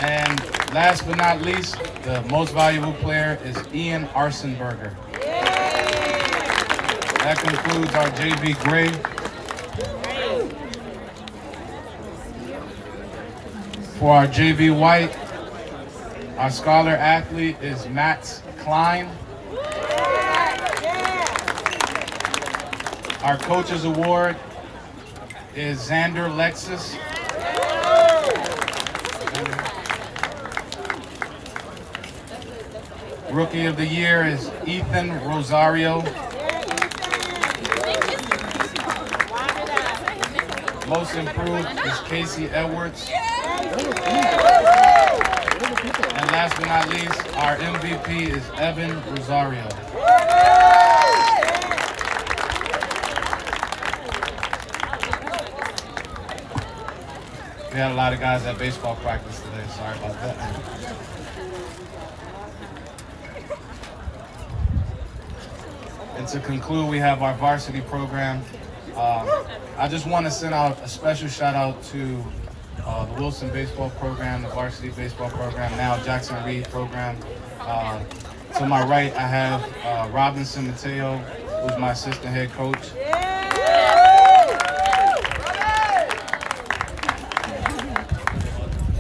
And last but not least, the most valuable player is Ian Arsenberger. That concludes our JV grade. For our JV white, our scholar athlete is Matt Klein. Our coaches award is Xander Lexus. Rookie of the year is Ethan Rosario. Most improved is Casey Edwards. And last but not least, our MVP is Evan Rosario. We had a lot of guys at baseball practice today, sorry about that. And to conclude, we have our varsity program. I just want to send out a special shout out to the Wilson baseball program, the varsity baseball program, now Jackson Reed program. To my right, I have Robinson Mateo, who's my assistant head coach.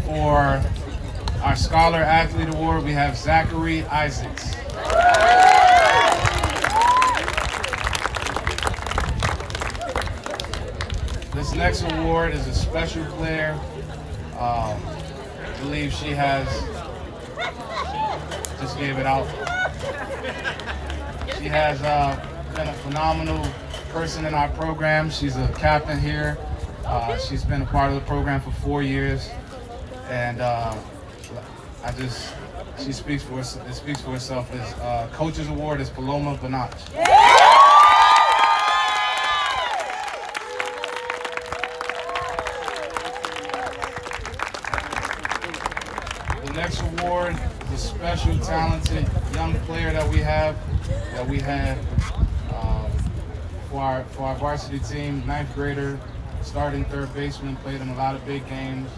For our Scholar Athlete Award, we have Zachary Isaacs. This next award is a special player. I believe she has, just gave it out. She has been a phenomenal person in our program. She's a captain here. She's been a part of the program for 4 years. And she speaks for herself. This coach's award is Paloma Banach. The next award is a special talented young player that we had for our varsity team, 9th grader, starting third baseman, played in a lot of big games.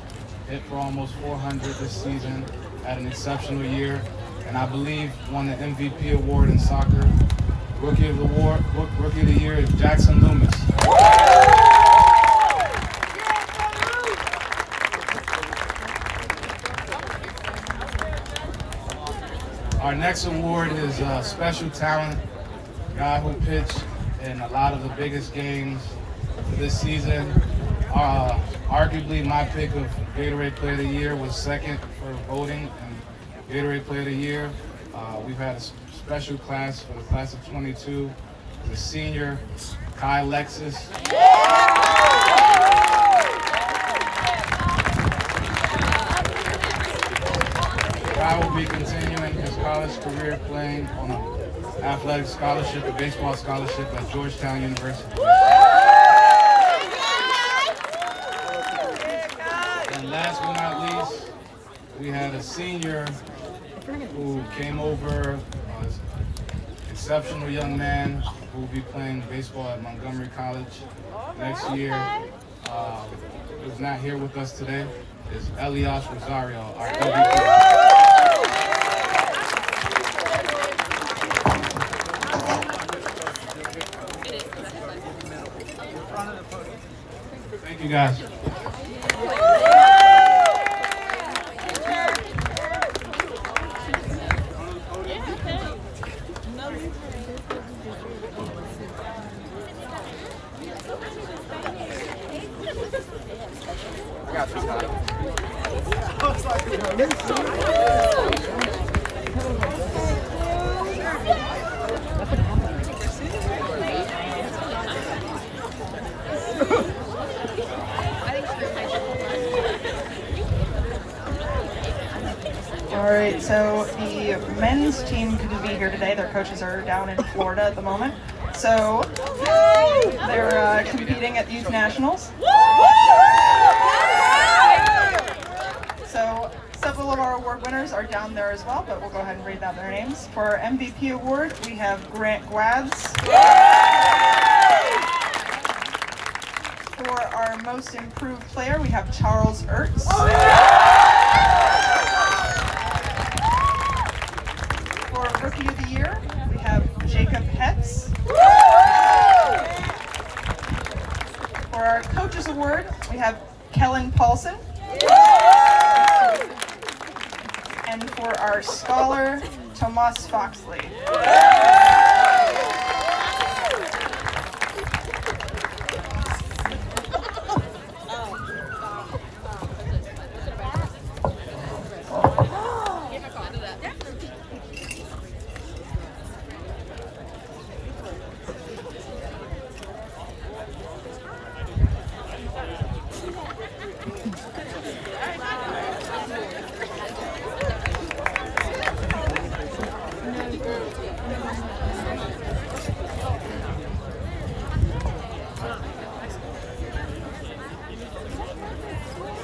Hit for almost 400 this season, had an exceptional year, and I believe won the MVP award in soccer. Rookie of the year is Jackson Loomis. Our next award is special talent, guy who pitched in a lot of the biggest games this season. Arguably, my pick of Gatorade Player of the Year was second for voting and Gatorade Player of the Year. We've had a special class for the class of 22. The senior, Kai Lexus. Kai will be continuing his college career playing on an athletic scholarship, a baseball scholarship at Georgetown University. And last but not least, we had a senior who came over, exceptional young man who will be playing baseball at Montgomery College next year. Who's not here with us today is Elias Rosario, our MVP. Thank you, guys. I got this guy. All right, so the men's team couldn't be here today. Their coaches are down in Florida at the moment. So they're competing at Youth Nationals. So several of our award winners are down there as well, but we'll go ahead and read out their names. For our MVP award, we have Grant Gwads. For our most improved player, we have Charles Ertz. For Rookie of the Year, we have Jacob Hetz. For our Coaches Award, we have Kellen Paulson. And for our Scholar, Tomas Foxley.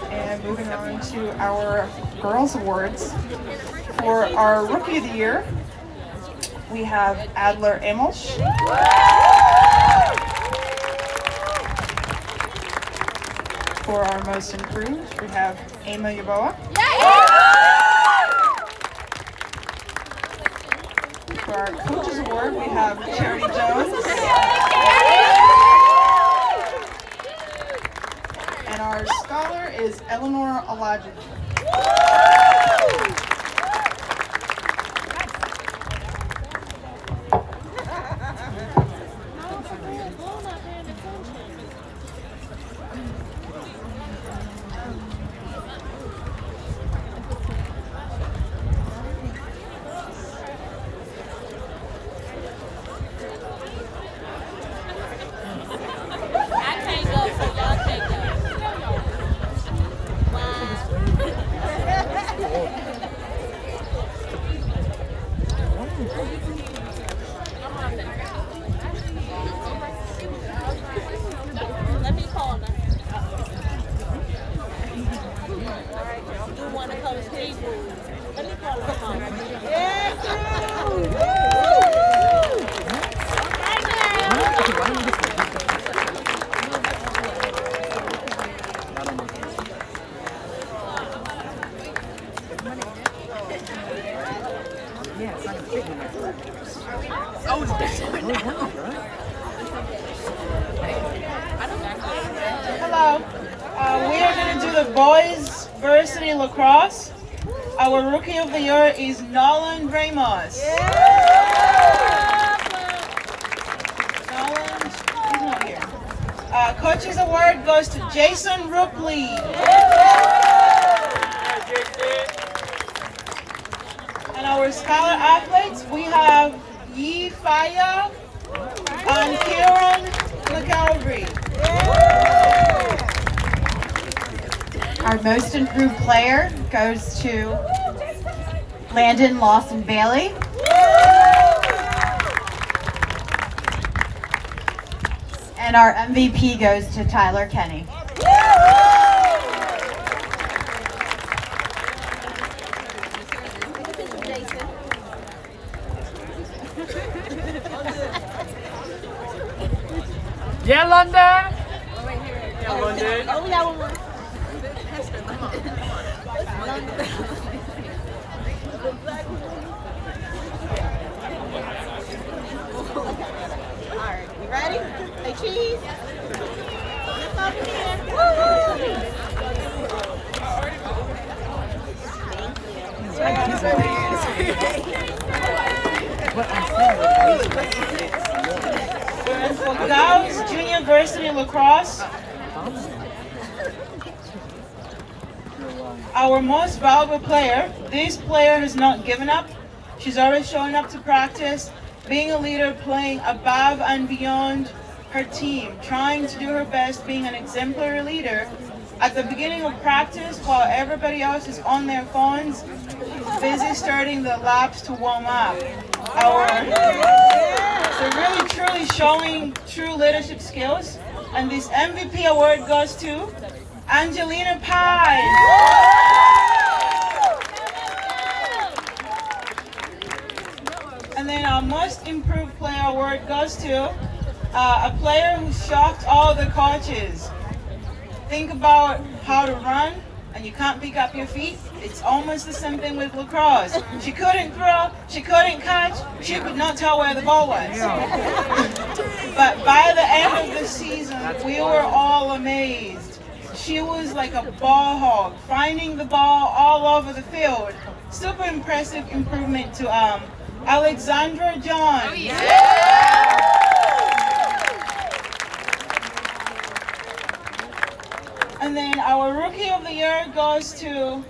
And moving on to our Girls Awards. For our Rookie of the Year, we have Adler Emilsch. For our Most Improved, we have Emma Yaboa. For our Coaches Award, we have Charity Jones. And our Scholar is Eleanor Alaji. Hello. We are going to do the boys Varsity lacrosse. Our Rookie of the Year is Nolan Ramos. Nolan, he's not here. Coach's Award goes to Jason Rupley. And our Scholar Athletes, we have Yi Faya and Kieran McAlvey. Our Most Improved Player goes to Landon Lawson Bailey. And our MVP goes to Tyler Kenny. Yeah, London. Oh, we got one more. All right, you ready? Hey, cheese. Lift up here. And for girls, junior varsity lacrosse, our most valuable player, this player has not given up. She's always showing up to practice, being a leader, playing above and beyond her team, trying to do her best, being an exemplary leader. At the beginning of practice, while everybody else is on their phones, busy starting the laps to warm up. So really truly showing true leadership skills. And this MVP award goes to Angelina Pye. And then our most improved player award goes to a player who shocked all the coaches. Think about how to run and you can't pick up your feet. It's almost the same thing with lacrosse. She couldn't throw, she couldn't catch, she could not tell where the ball was. But by the end of the season, we were all amazed. She was like a ball hog, finding the ball all over the field. Super impressive improvement to Alexandra John. Oh, yeah. And then our Rookie of the Year goes to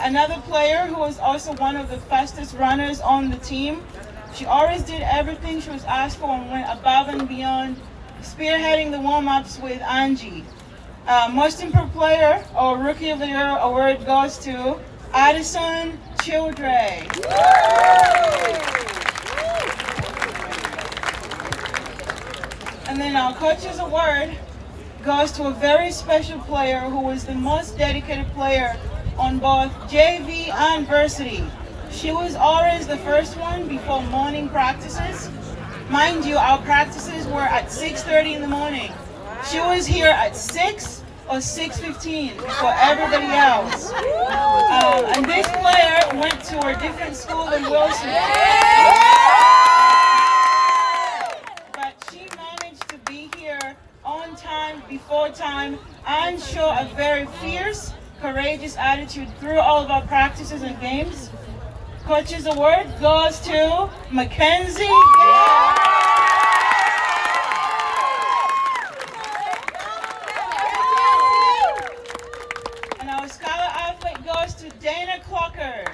another player who was also one of the fastest runners on the team. She always did everything she was asked for and went above and beyond, spearheading the warm-ups with Angie. Most improved player or Rookie of the Year award goes to Addison Childre. And then our Coach's Award goes to a very special player who was the most dedicated player on both JV and Varsity. She was always the first one before morning practices. Mind you, our practices were at 6:30 in the morning. She was here at 6 or 6:15 before everybody else. And this player went to a different school than Wilson. But she managed to be here on time, before time, and show a very fierce, courageous attitude through all of our practices and games. Coach's Award goes to Mackenzie. And our Scholar Athlete goes to Dana Clocker.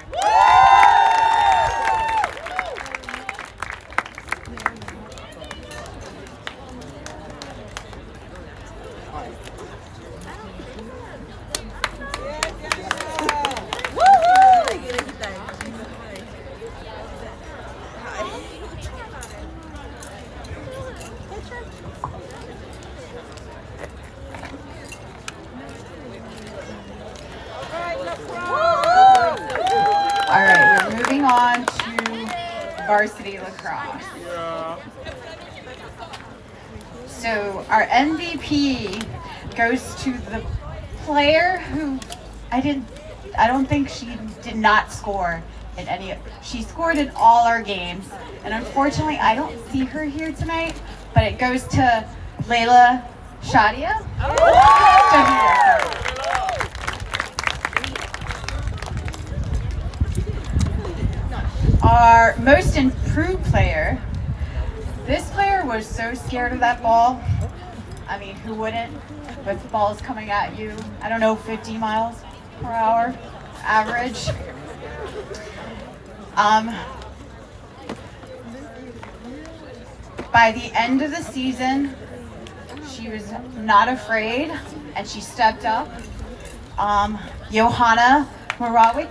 All right, we're moving on to varsity lacrosse. So our MVP goes to the player who I don't think she did not score in any. She scored in all our games, and unfortunately, I don't see her here tonight. But it goes to Layla Shadia. Our most improved player. This player was so scared of that ball. I mean, who wouldn't? With balls coming at you, I don't know, 50 miles per hour average. By the end of the season, she was not afraid and she stepped up. Johanna Morawick.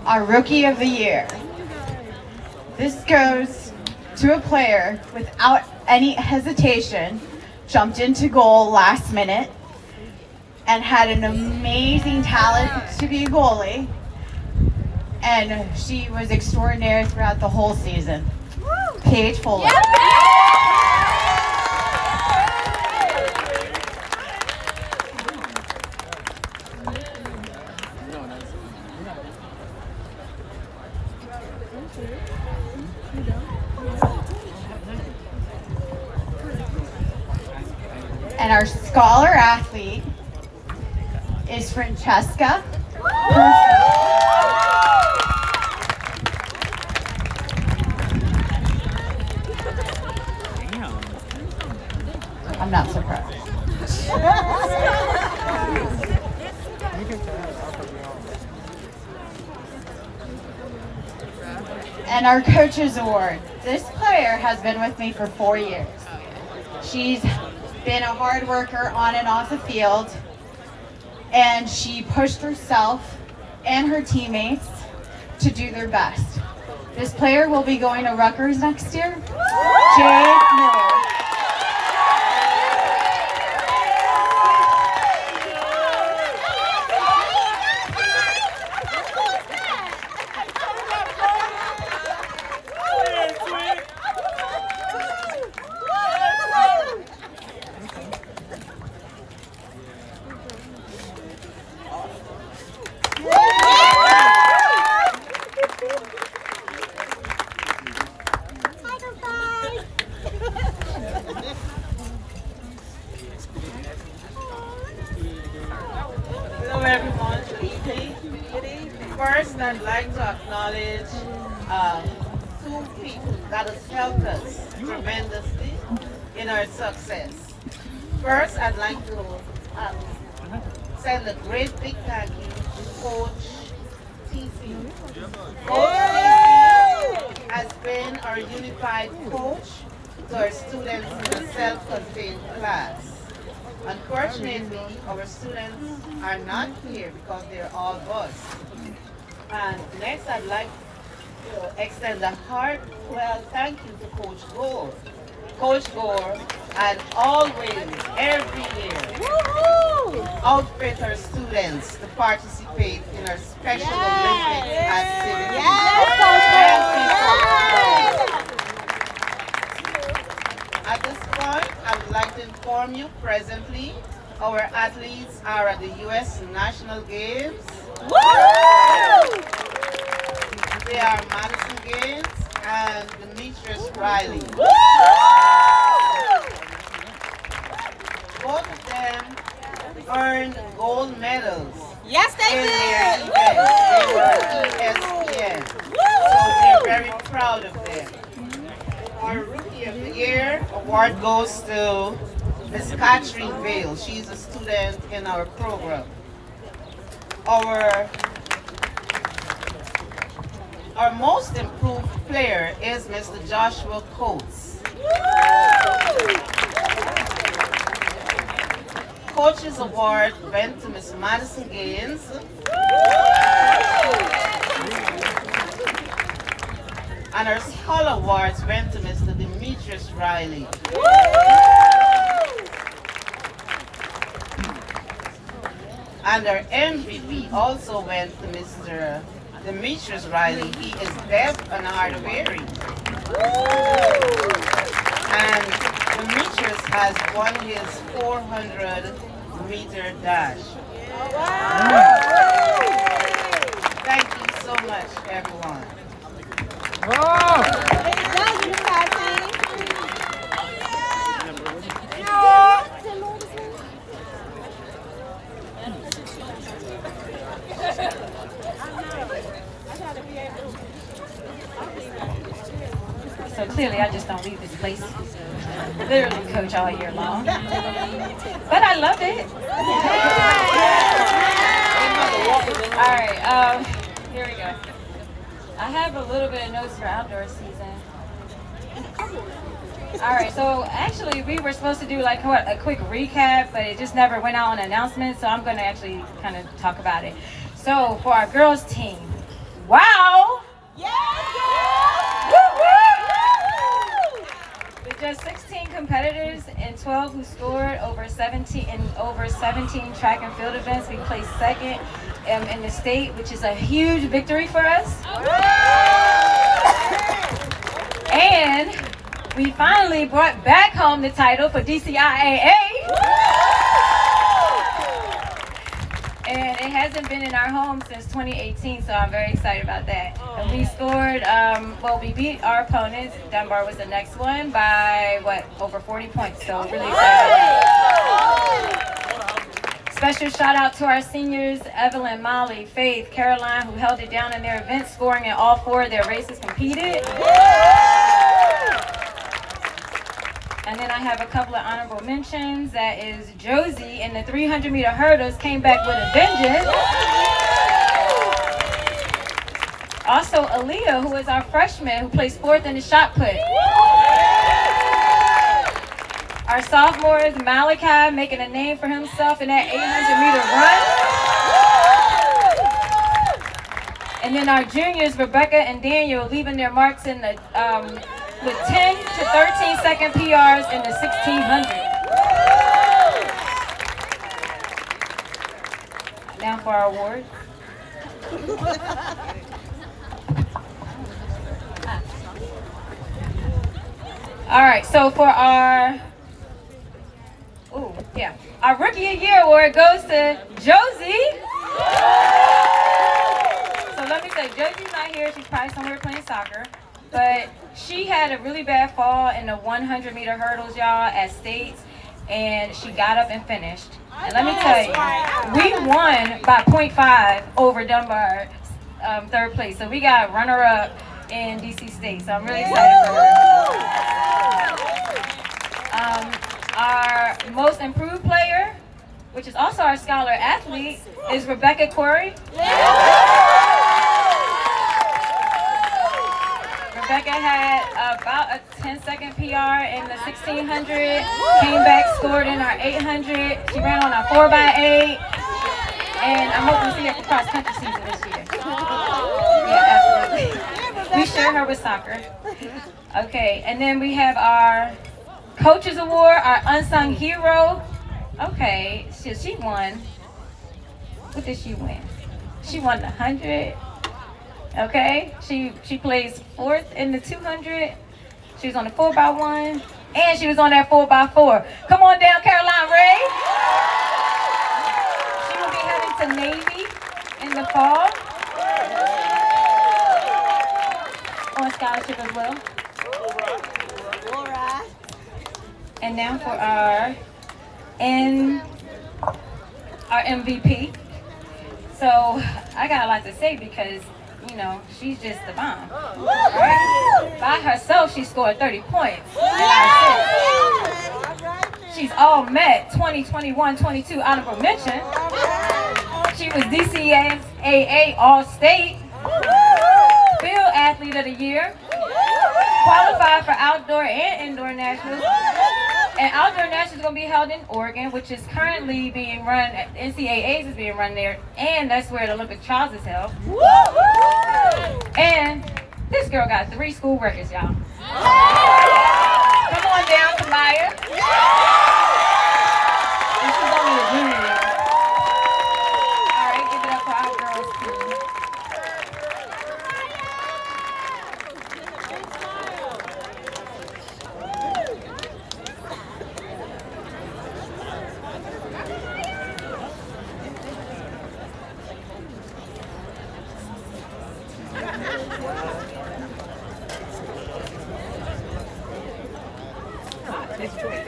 our Rookie of the Year. This goes to a player without any hesitation, jumped into goal last minute, and had an amazing talent to be a goalie. And she was extraordinary throughout the whole season. Paige Fuller. Yep. And our scholar athlete is Francesca. I'm not surprised. And our Coaches Award. This player has been with me for 4 years. She's been a hard worker on and off the field, and she pushed herself and her teammates to do their best. This player will be going to Rutgers next year. Jade Miller. Hello everyone, good evening. First, I'd like to acknowledge two people that has helped us tremendously in our success. First, I'd like to send a great big thank you to Coach TC. Coach TC has been our unified coach to our students in a self-contained class. Unfortunately, our students are not here because they're all boys. And next, I'd like to extend a heartfelt thank you to Coach Gore. Coach Gore had always, every year, outfit her students to participate in our Special Olympics activities. At this point, I would like to inform you presently, our athletes are at the U.S. National Games. They are Madison Gaines and Demetrius Riley. Both of them earned gold medals. Yes, they in did. their events. They were ESPN. So we're very proud of them. Our Rookie of the Year award goes to Miss Catherine Vale. She's a student in our program. Our most improved player is Mr. Joshua Coates. Coach's award went to Miss Madison Gaines. And our scholar awards went to Mr. Demetrius Riley. And our MVP also went to Mr. Demetrius Riley. He is deaf and hard of hearing. And Demetrius has won his 400-meter dash. Thank you so much, everyone. So clearly I just don't leave this place. Literally coach all year long. But I love it. Alright, here we go. I have a little bit of notes for outdoor season. Alright, so actually we were supposed to do like a quick recap, but it just never went out on announcements, so I'm going to actually kind of talk about it. So for our girls team, Wow! With just 16 competitors and 12 who scored over 17 track and field events, we placed second in the state, which is a huge victory for us. And we finally brought back home the title for DCIAA. And it hasn't been in our home since 2018, so I'm very excited about that. And we scored, we beat our opponents. Dunbar was the next one by, over 40 points, so really excited about that. Special shout out to our seniors, Evelyn, Molly, Faith, Caroline, who held it down in their event, scoring in all 4 of their races competed. And then I have a couple of honorable mentions. That is Josie in the 300-meter hurdles came back with a vengeance. Also Aaliyah, who is our freshman, who placed 4th in the shot put. Our sophomores, Malachi, making a name for himself in that 800-meter run. And then our juniors, Rebecca and Daniel, leaving their marks in the with 10 to 13 second PRs in the 1600. Now for our award. All right, so for our Rookie of the Year award goes to Josie. So let me say, Josie's not here. She's probably somewhere playing soccer. But she had a really bad fall in the 100-meter hurdles, y'all, at States, and she got up and finished. And let me tell you, we won by 0.5 over Dunbar, 3rd place. So we got runner-up in DC State. So I'm really excited for her. Our most improved player, which is also our scholar athlete, is Rebecca Corey. Rebecca had about a 10-second PR in the 1600, came back, scored in our 800. She ran on our 4x8, and I'm hoping to see her for cross-country season this year. Yeah, absolutely. We share her with soccer. Okay, and then we have our Coaches Award, our unsung hero. Okay, so she won. What did she win? She won the 100. Okay, she plays 4th in the 200. She was on the 4x1, and she was on that 4x4. Come on down, Caroline Ray. She will be heading to Navy in the fall on scholarship as well. All right. And now for our MVP. So I got a lot to say because, you know, she's just the bomb. Right? By herself, she scored 30 points. She's all met 20, 21, 22 honorable mention. She was DCAA All-State, Field Athlete of the Year, qualified for outdoor and indoor nationals. And outdoor nationals is going to be held in Oregon, which is currently being run, NCAAs is being run there, and that's where the Olympic trials is held. And this girl got 3 school records, y'all. Come on down to Maya. And she's only a junior, y'all. All right, give it up for our girls, too.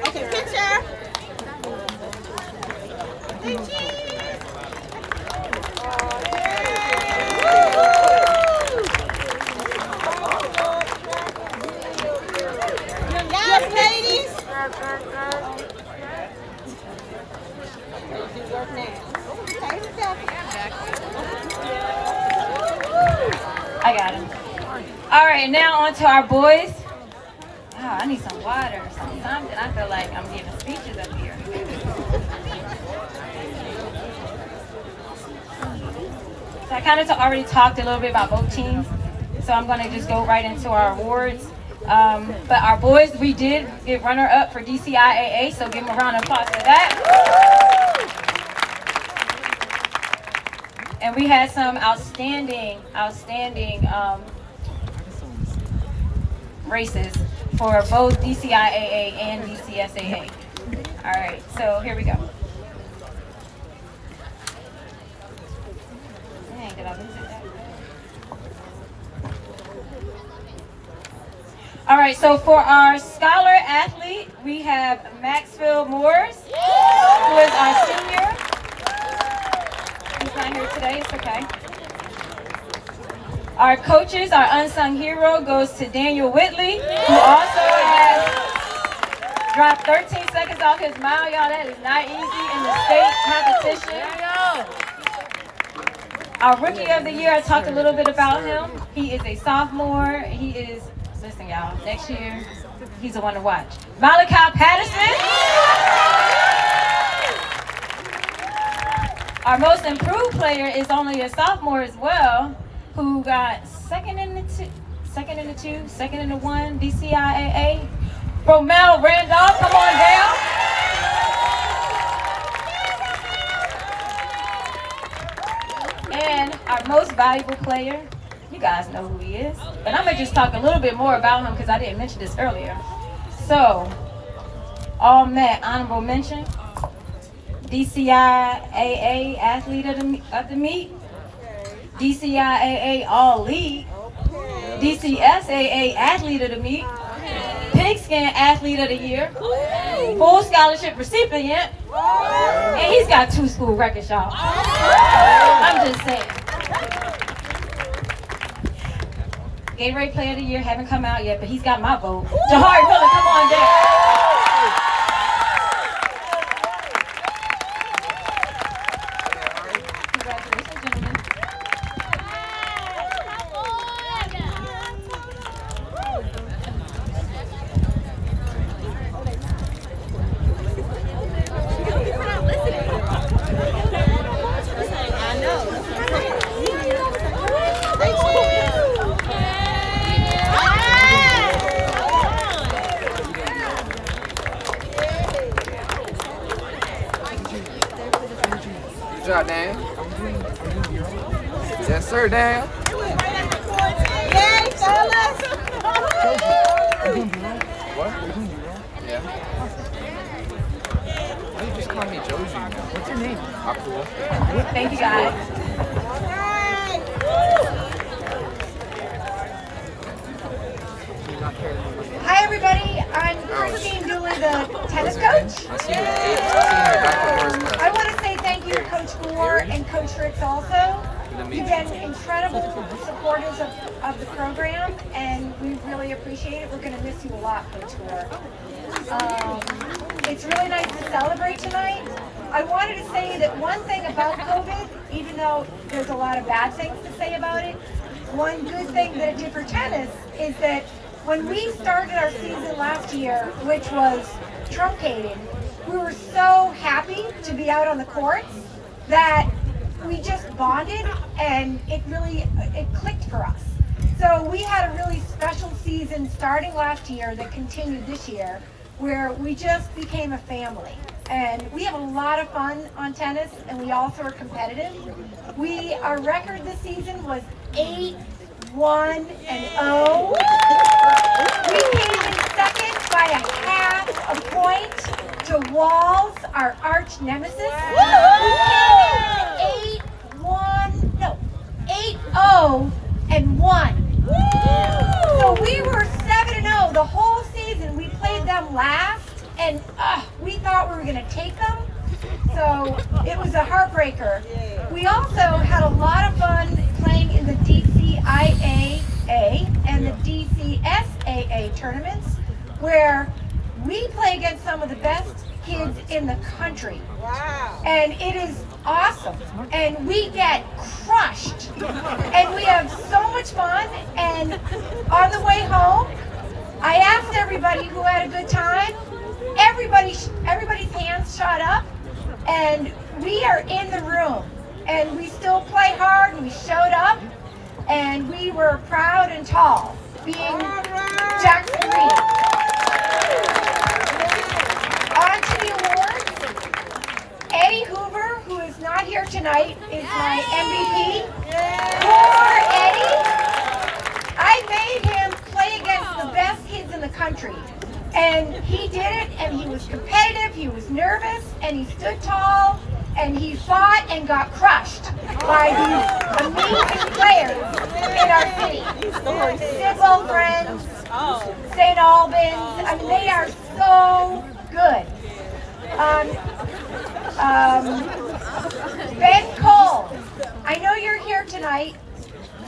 Okay, picture. Yes, ladies. I got him. All right, now on to our boys. Oh, I need some water or something. I feel like I'm giving speeches up here. So I kind of already talked a little bit about both teams, so I'm going to just go right into our awards. But our boys, we did get runner-up for DCIAA, so give them a round of applause for that. And we had some outstanding races for both DCIAA and DCSAA. All right, so here we go. Dang, did I lose it? All right, so for our scholar athlete, we have Maxfield Moores, who is our senior. He's not here today, it's okay. Our coaches, our unsung hero goes to Daniel Whitley, who also has dropped 13 seconds off his mile. Y'all, that is not easy in the state competition. Our rookie of the year, I talked a little bit about him. He is a sophomore. He is, listen y'all, next year, he's the one to watch. Malachi Patterson. Our most improved player is only a sophomore as well, who got second in the one, DCIAA. Romel Randolph, come on down. And our most valuable player, you guys know who he is, but I'm gonna just talk a little bit more about him because I didn't mention this earlier. So, all met honorable mention, DCIAA athlete of the meet, DCIAA all league, DCSAA athlete of the meet, pigskin athlete of the year, full scholarship recipient, and he's got 2 school records, y'all. I'm just saying. Gatorade player of the year haven't come out yet, but he's got my vote. Jahari Miller, come on down. Good job, Dan. Yes, sir, Dan. Yay, fellas! What? Yeah. Why you just call me Joji? What's your name? Akua. Thank you, guys. Hi, everybody. I'm Christine Dooley, the tennis coach. I want to say thank you to Coach Gore and Coach Ricks also. You've been incredible supporters of the program, and we really appreciate it. We're going to miss you a lot, Coach Gore. It's really nice to celebrate tonight. I wanted to say that one thing about COVID, even though there's a lot of bad things to say about it, one good thing that it did for tennis is that when we started our season last year, which was truncated, we were so happy to be out on the courts that we just bonded, and it clicked for us. So we had a really special season starting last year that continued this year, where we just became a family. And we have a lot of fun on tennis, and we also are competitive. Our record this season was 8-1-0. We came in second by a half a point to Walls, our arch nemesis. We came in 8-0-1. So we were 7-0 the whole season. We played them last, and we thought we were going to take them. So it was a heartbreaker. We also had a lot of fun playing in the DCIAA and the DCSAA tournaments, where we play against some of the best kids in the country. Wow. And it is awesome. And we get crushed. And we have so much fun. And on the way home, I asked everybody who had a good time. Everybody's hands shot up. And we are in the room and we still play hard, and we showed up, and we were proud and tall, being Jackson Green. On to the awards. Eddie Hoover, who is not here tonight, is my MVP. Poor Eddie. I made him play against the best kids in the country. And he did it, and he was competitive, he was nervous, and he stood tall, and he fought and got crushed by these amazing players in our city. Sidwell Friends, St. Albans, I mean, they are so good. Ben Cole, I know you're here tonight.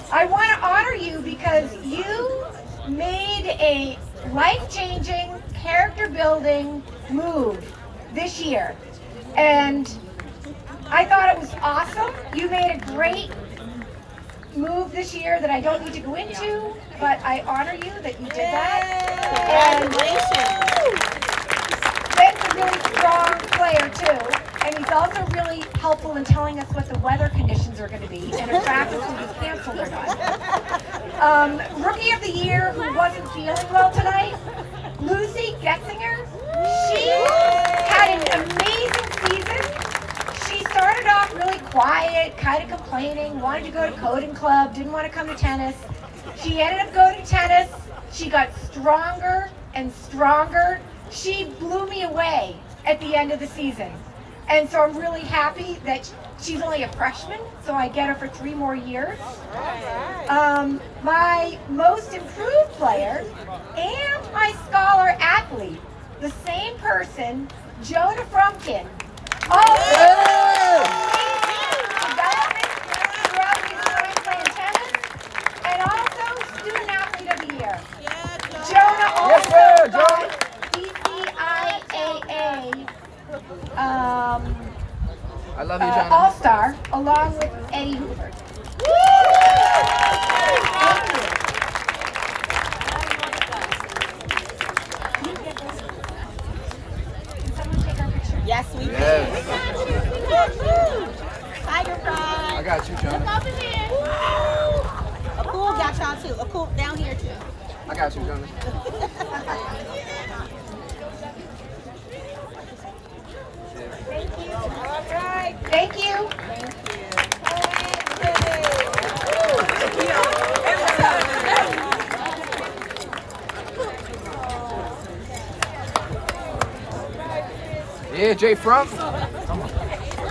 I want to honor you because you made a life-changing, character-building move this year. And I thought it was awesome. You made a great move this year that I don't need to go into, but I honor you that you did that. And Ben's a really strong player too. And he's also really helpful in telling us what the weather conditions are going to be and if practice will be canceled or not. Rookie of the Year who wasn't feeling well tonight, Lucy Getzinger. She had an amazing season. She started off really quiet, kind of complaining, wanted to go to coding club, didn't want to come to tennis. She ended up going to tennis. She got stronger and stronger. She blew me away at the end of the season. And so I'm really happy that she's only a freshman, so I get her for 3 more years. My most improved player and my scholar athlete, the same person, Jonah Frumkin. Development throughout his time playing tennis, and also student athlete of the year. Jonah also got DCIAA I love you, Jonah. All-Star, along with Eddie Hoover. Yes, we Yes. did. Tiger Pride. I got you, Jonah. Look over here. A pool got y'all too. A pool down here too. I got you, Jonah. Thank you. All right. Thank you. Yeah, Jay Frump.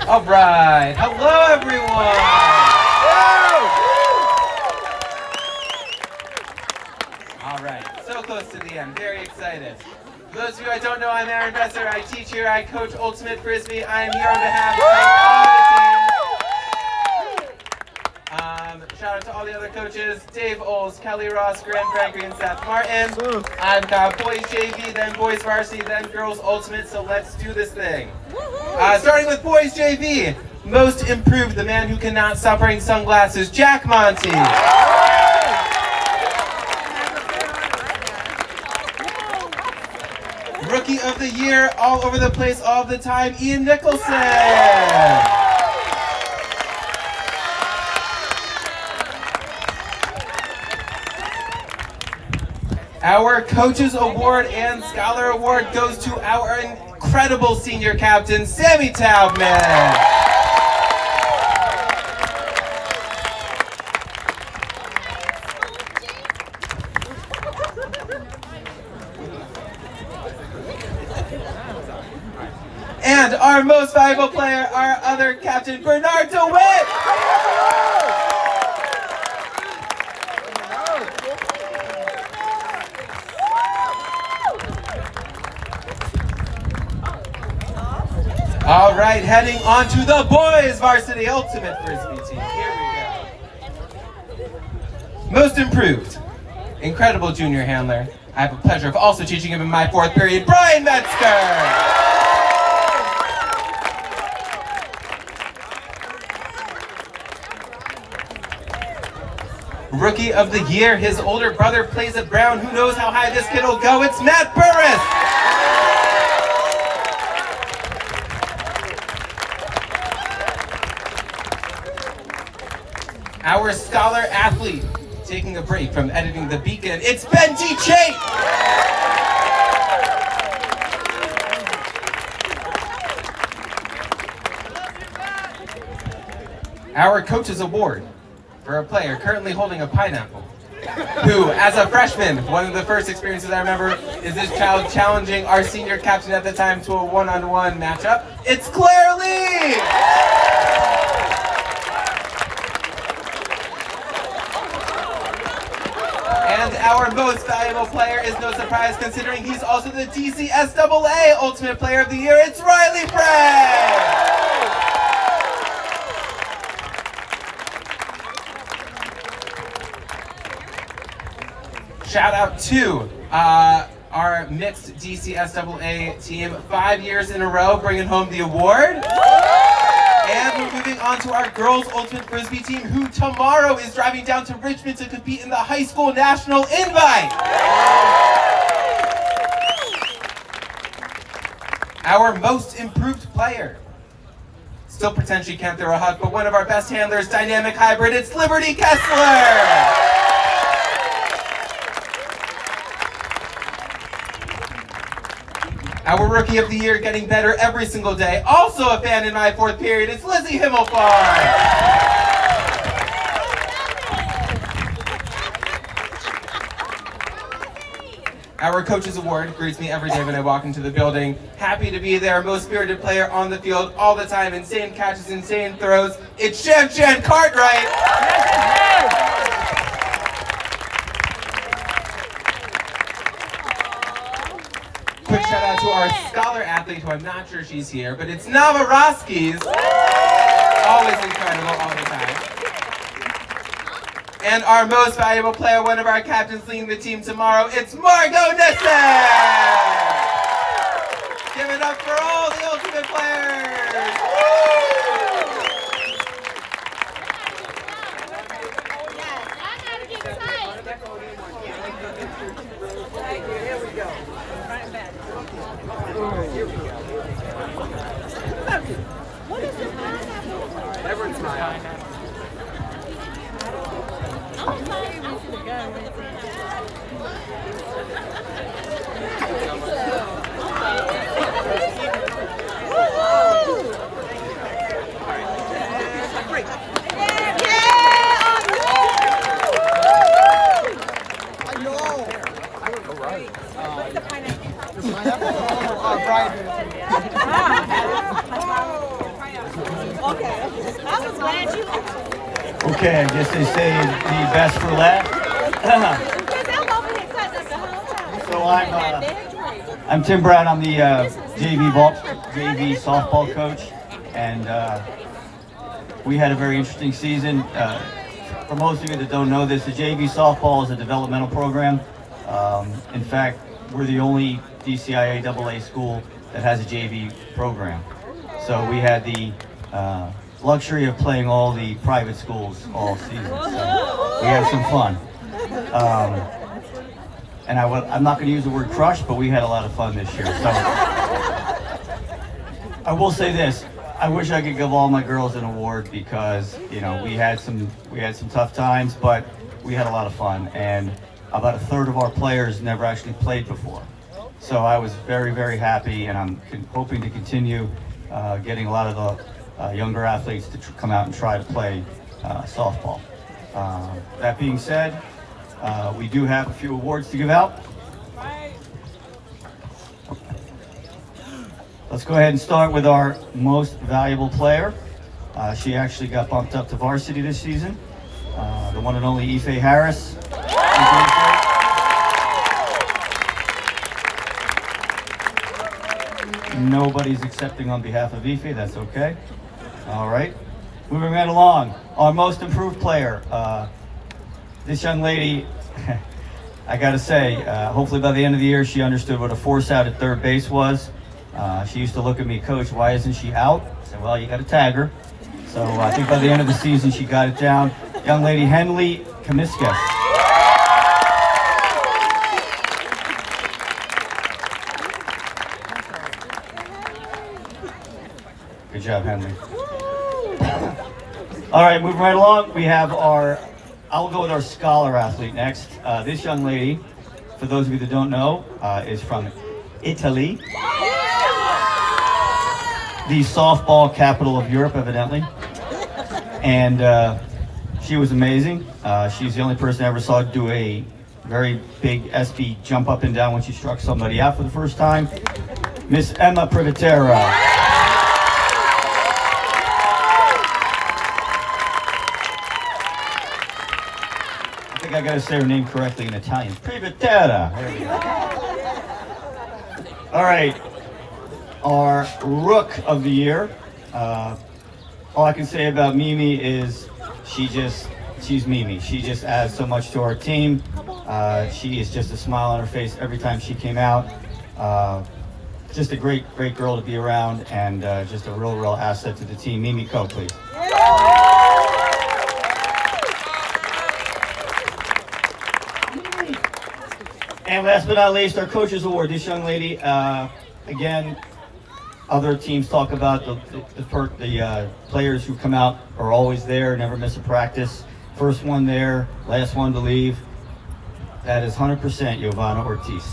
All right. Hello, everyone. All right. So close to the end. Very excited. For those of you I don't know, I'm Aaron Besser. I teach here. I coach Ultimate Frisbee. I am here on behalf of all the teams. Shout out to all the other coaches, Dave Oles, Kelly Ross, Graham Gregory, and Seth Martin. I've got boys JV, then boys varsity, then girls ultimate, so let's do this thing. Starting with boys JV, most improved, the man who cannot stop wearing sunglasses, Jack Monty. Rookie of the Year, all over the place, all the time, Ian Nicholson. Our Coaches Award and Scholar Award goes to our incredible senior captain, Sammy Taubman. And our most valuable player, our other captain, Bernard DeWitt. All right, heading on to the boys varsity ultimate frisbee team. Here we go. Most improved, incredible junior handler. I have the pleasure of also teaching him in my 4th period, Brian Metzger. Rookie of the Year, his older brother plays at Brown. Who knows how high this kid will go? It's Matt Burris. Our scholar athlete, taking a break from editing the Beacon, it's Benji Chait! Our coach's award for a player currently holding a pineapple, who, as a freshman, one of the first experiences I remember is this child challenging our senior captain at the time to a one-on-one matchup. It's Claire Lee! And our most valuable player is no surprise considering he's also the DCSAA Ultimate Player of the Year. It's Riley Frey! Shout out to our mixed DCSAA team, 5 years in a row, bringing home the award. And we're moving on to our girls ultimate frisbee team, who tomorrow is driving down to Richmond to compete in the high school national invite. Our most improved player. Still pretend she can't throw a hug, but one of our best handlers, dynamic hybrid, it's Liberty Kessler. Our Rookie of the Year, getting better every single day. Also a fan in my fourth period, it's Lizzie Himmelfarb. Our Coach's Award greets me every day when I walk into the building. Happy to be there, most spirited player on the field all the time. Insane catches, insane throws. It's Shan Cartwright. Quick shout out to our scholar athlete, who I'm not sure she's here, but it's Nava Roskies. Always incredible all the time. And our most valuable player, one of our captains leading the team tomorrow, it's Margot Nissen! Give it up for all the ultimate players! Here we go. What is the pineapple? Everyone's smile. Okay, I guess they say the best for last. So I'm Tim Brown. I'm the JV softball coach, and we had a very interesting season. For most of you that don't know this, the JV softball is a developmental program. In fact, we're the only DCIA AA school that has a JV program. So we had the luxury of playing all the private schools all season. So we had some fun. And I'm not going to use the word crush, but we had a lot of fun this year. So I will say this: I wish I could give all my girls an award because we had some tough times, but we had a lot of fun. And about a third of our players never actually played before. So I was very, very happy, and I'm hoping to continue getting a lot of the younger athletes to come out and try to play softball. That being said, we do have a few awards to give out. Let's go ahead and start with our most valuable player. She actually got bumped up to varsity this season. The one and only Ife Harris. Nobody's accepting on behalf of Ife, that's okay. All right, moving right along. Our most improved player. This young lady, I gotta say, hopefully by the end of the year she understood what a force out at third base was. She used to look at me, Coach, why isn't she out? I said, well, you gotta tag her. So I think by the end of the season she got it down. Young lady Henley Kamiskas. Good job, Henley. All right, moving right along, we have I'll go with our scholar athlete next. This young lady, for those of you that don't know, is from Italy. The softball capital of Europe, evidently. And she was amazing. She's the only person I ever saw do a very big ESPY jump up and down when she struck somebody out for the first time. Miss Emma Privatera. I think I gotta say her name correctly in Italian. Privatera. There we go. All right, our Rook of the Year. All I can say about Mimi is she's Mimi. She just adds so much to our team. She is just a smile on her face every time she came out. Just a great girl to be around, and just a real asset to the team. Mimi Ko, please. And last but not least, our Coaches Award. This young lady, again, other teams talk about the players who come out are always there, never miss a practice. First one there, last one to leave. That is 100% Giovanna Ortiz.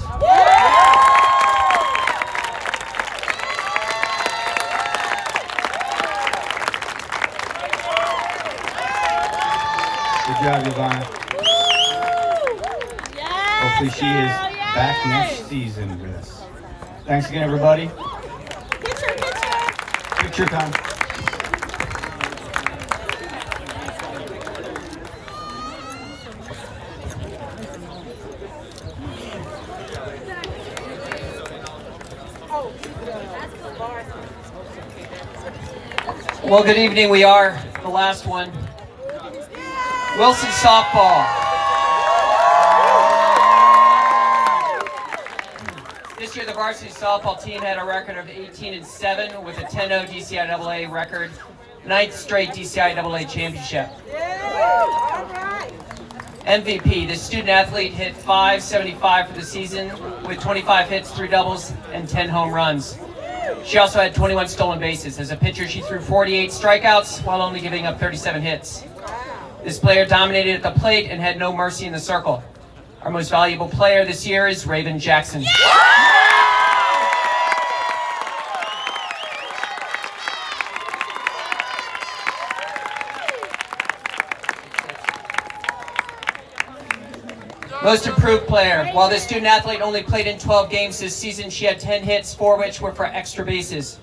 Good job, Giovanna. Hopefully she is back next season with us. Thanks again, everybody. Picture time. Well, good evening. We are the last one. Wilson softball. This year, the varsity softball team had a record of 18-7 with a 10-0 DCIAA record, 9th straight DCIAA championship. MVP, the student athlete hit .575 for the season with 25 hits, 3 doubles, and 10 home runs. She also had 21 stolen bases. As a pitcher, she threw 48 strikeouts while only giving up 37 hits. This player dominated at the plate and had no mercy in the circle. Our most valuable player this year is Raven Jackson. Most improved player. While this student athlete only played in 12 games this season, she had 10 hits, 4 of which were for extra bases.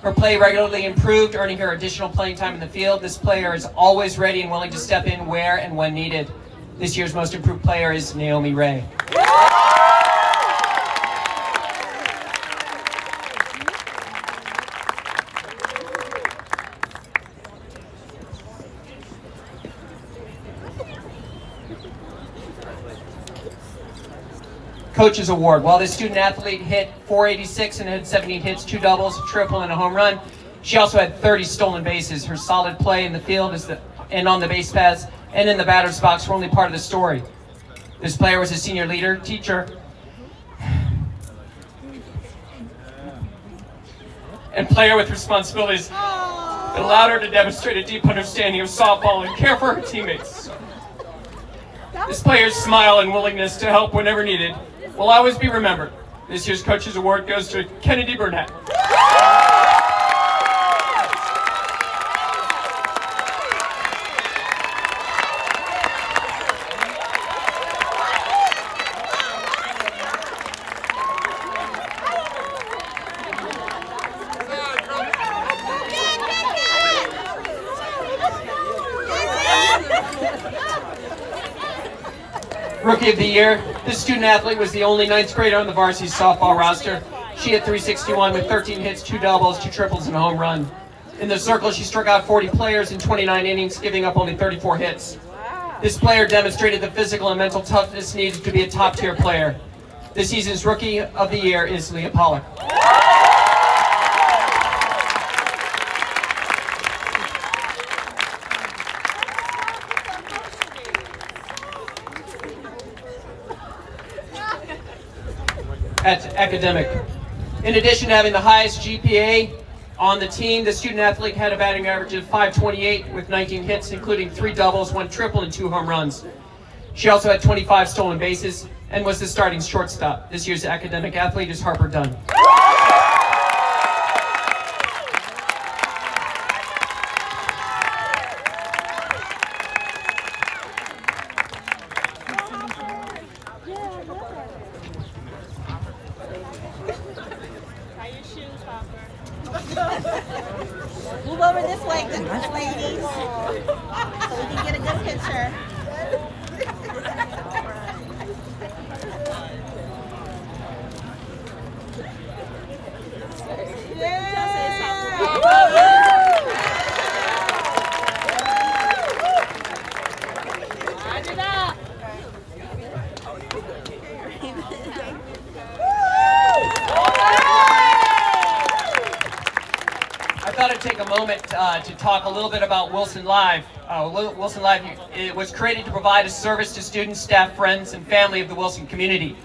Her play regularly improved, earning her additional playing time in the field. This player is always ready and willing to step in where and when needed. This year's most improved player is Naomi Ray. Coaches Award. While this student athlete hit .486 and had 17 hits, 2 doubles, a triple, and a home run, she also had 30 stolen bases. Her solid play in the field and on the base paths and in the batter's box were only part of the story. This player was a senior leader, teacher, and player with responsibilities that allowed her to demonstrate a deep understanding of softball and care for her teammates. This player's smile and willingness to help whenever needed will always be remembered. This year's Coaches Award goes to Kennedy Burnett. Rookie of the Year. This student athlete was the only 9th grader on the varsity softball roster. She hit .361 with 13 hits, 2 doubles, 2 triples, and a home run. In the circle, she struck out 40 players in 29 innings, giving up only 34 hits. This player demonstrated the physical and mental toughness needed to be a top-tier player. This season's Rookie of the Year is Leah Pollack. At academic. In addition to having the highest GPA On the team, the student athlete had a batting average of .528 with 19 hits, including 3 doubles, 1 triple, and 2 home runs. She also had 25 stolen bases and was the starting shortstop. This year's academic athlete is Harper Dunn. Move over this way, good ladies, so we can get a good picture. I thought I'd take a moment to talk a little bit about Wilson Live. Wilson Live it was created to provide a service to students, staff, friends, and family of the Wilson community.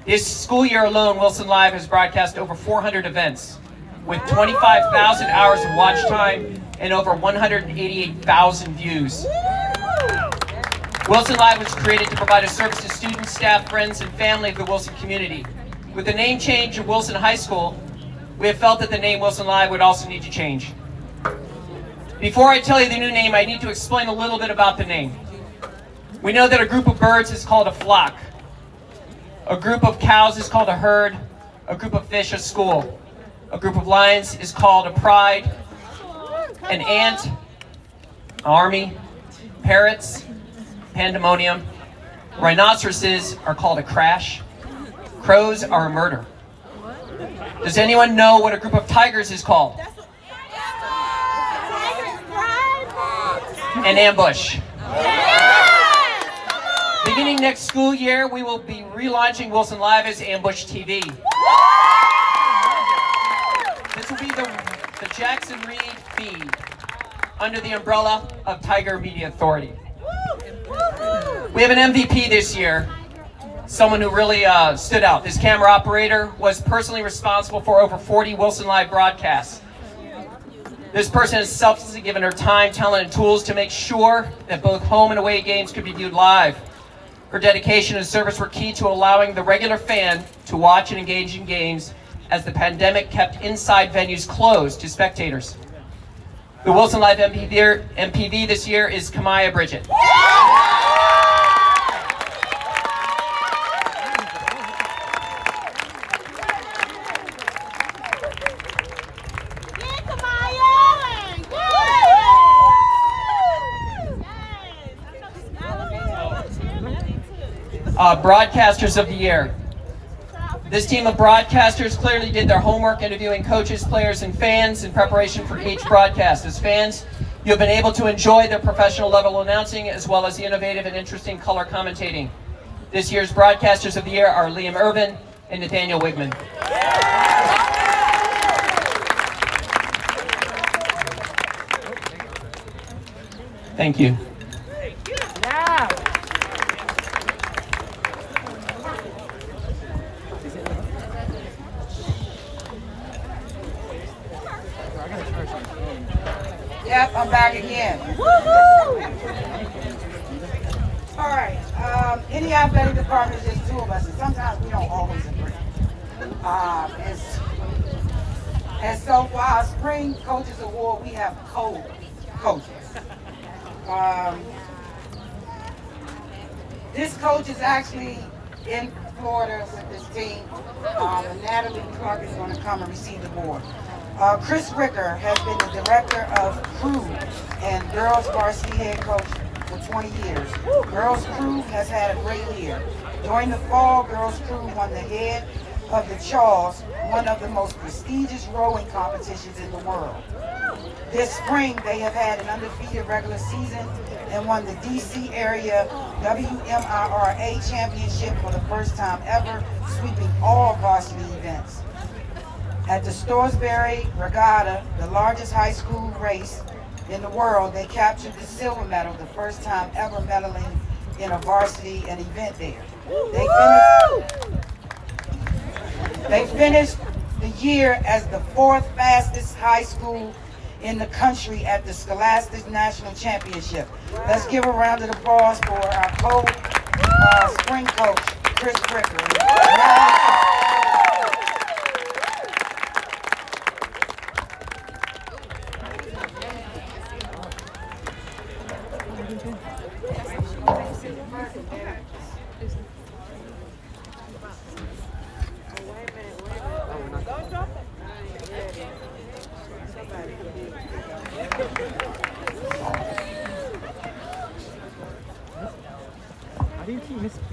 This school year alone, Wilson Live has broadcast over 400 events with 25,000 hours of watch time and over 188,000 views. Wilson Live was created to provide a service to students, staff, friends, and family of the Wilson community. With the name change of Wilson High School, we have felt that the name Wilson Live would also need to change. Before I tell you the new name, I need to explain a little bit about the name. We know that a group of birds is called a flock. A group of cows is called a herd. A group of fish a school. A group of lions is called a pride. An ant, army, parrots, pandemonium. Rhinoceroses are called a crash. Crows are a murder. Does anyone know what a group of tigers is called? An ambush. Beginning next school year, we will be relaunching Wilson Live as Ambush TV. This will be the Jackson Reed feed under the umbrella of Tiger Media Authority. We have an MVP this year, someone who really stood out. This camera operator was personally responsible for over 40 Wilson Live broadcasts. This person has selflessly given her time, talent, and tools to make sure that both home and away games could be viewed live. Her dedication and service were key to allowing the regular fan to watch and engage in games as the pandemic kept inside venues closed to spectators. The Wilson Live MPV this year is Kamaya Bridget. Broadcasters of the Year. This team of broadcasters clearly did their homework interviewing coaches, players, and fans in preparation for each broadcast. As fans, you have been able to enjoy their professional level announcing as well as the innovative and interesting color commentating. This year's Broadcasters of the Year are Liam Irvin and Nathaniel Wigman. Thank you. Yep, I'm back again. All right. Any athletic department is just two of us, and sometimes we don't always agree. And so for our Spring Coaches Award, we have co-coaches. This coach is actually in Florida with this team. And Natalie Clark is going to come and receive the award. Chris Ricker has been the director of crew and girls varsity head coach for 20 years. Girls crew has had a great year. During the fall, girls crew won the head of the Charles, one of the most prestigious rowing competitions in the world. This spring, they have had an undefeated regular season and won the DC area WMIRA championship for the first time ever, sweeping all varsity events. At the Storesbury Regatta, the largest high school race in the world, they captured the silver medal, the first time ever medaling in a varsity event there. They finished the year as the 4th fastest high school in the country at the Scholastic National Championship. Let's give a round of applause for our spring coach, Chris Bricker.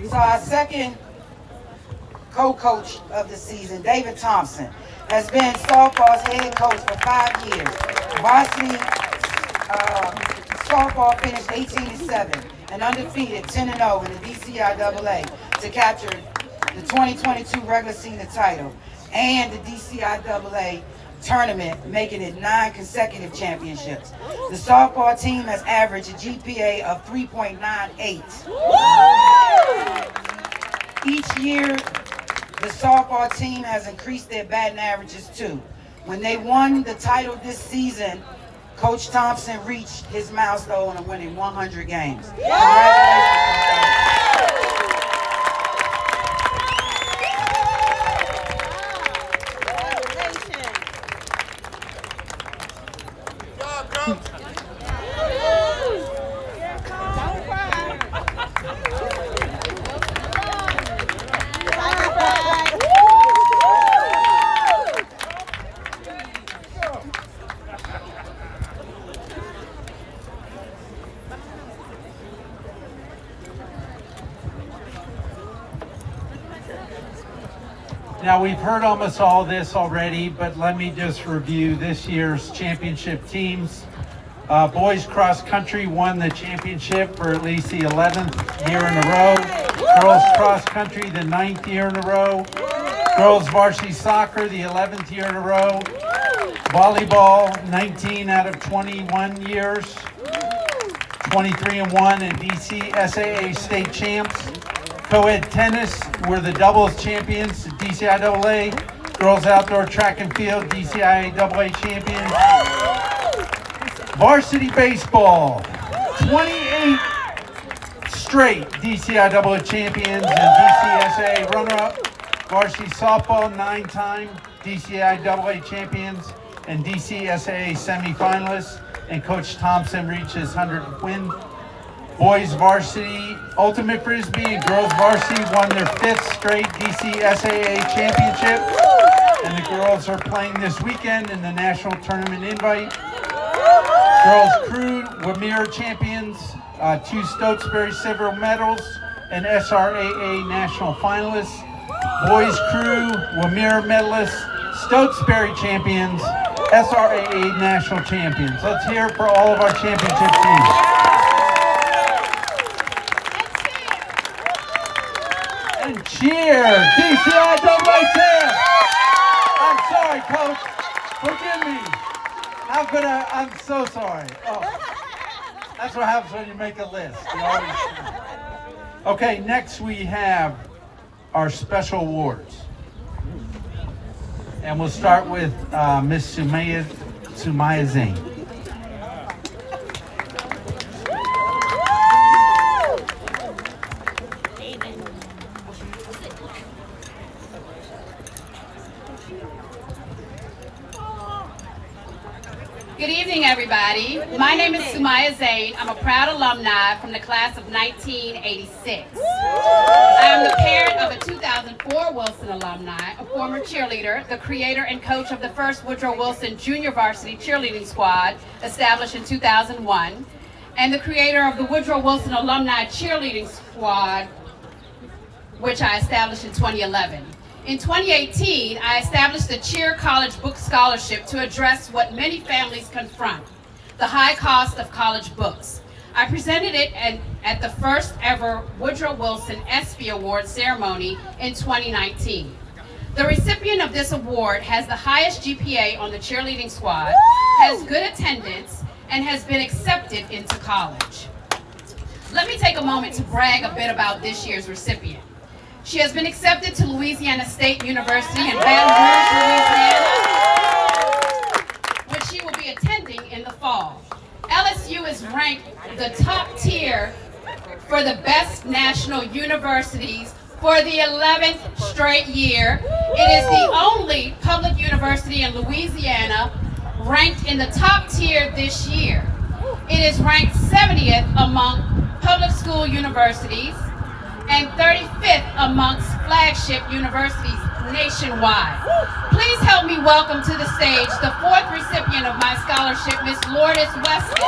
So our second co-coach of the season, David Thompson, has been softball's head coach for 5 years. Varsity softball finished 18-7 and undefeated 10-0 in the DCIAA to capture the 2022 regular season title and the DCIAA tournament, making it 9 consecutive championships. The softball team has averaged a GPA of 3.98. Each year, the softball team has increased their batting averages too. When they won the title this season, Coach Thompson reached his milestone of winning 100 games. Congratulations, Now, we've heard almost all this already, but let me just review this year's championship teams. Boys cross country won the championship for at least the 11th year in a row. Girls cross country the 9th year in a row. Girls varsity soccer the 11th year in a row. Volleyball 19 out of 21 years. 23-1 and DCSAA state champs. Co-ed tennis were the doubles champions, DCIAA. Girls outdoor track and field, DCIAA champions. Varsity baseball, 28 straight DCIAA champions and DCSAA runner-up. Varsity softball, 9-time DCIAA champions and DCSAA semifinalists. And Coach Thompson reached his 100th win. Boys varsity ultimate frisbee and girls varsity won their 5th straight DCSAA championship. And the girls are playing this weekend in the national tournament invite. Girls crew were mirror champions, 2 Stokesbury silver medals, and SRAA national finalists. Boys crew were mirror medalists, Stokesbury champions, SRAA national champions. Let's hear it for all of our championship teams. And cheer, DCIAA champ! I'm sorry, Coach. Forgive me. How could I'm so sorry. Oh, that's what happens when you make a list. You always... Okay, next we have our special awards. And we'll start with Miss Sumaya Zain. Good evening, everybody. My name is Sumaya Zain. I'm a proud alumni from the class of 1986. I am the parent of a 2004 Wilson alumni, a former cheerleader, the creator and coach of the first Woodrow Wilson Junior Varsity cheerleading squad established in 2001, and the creator of the Woodrow Wilson Alumni Cheerleading Squad, which I established in 2011. In 2018, I established the Cheer College Book Scholarship to address what many families confront, the high cost of college books. I presented it at the first ever Woodrow Wilson ESPY Award ceremony in 2019. The recipient of this award has the highest GPA on the cheerleading squad, has good attendance, and has been accepted into college. Let me take a moment to brag a bit about this year's recipient. She has been accepted to Louisiana State University in Baton Rouge, Louisiana, which she will be attending in the fall. LSU is ranked the top tier for the best national universities for the 11th straight year. It is the only public university in Louisiana ranked in the top tier this year. It is ranked 70th among public school universities and 35th amongst flagship universities nationwide. Please help me welcome to the stage the fourth recipient of my scholarship, Miss Lourdes Weston.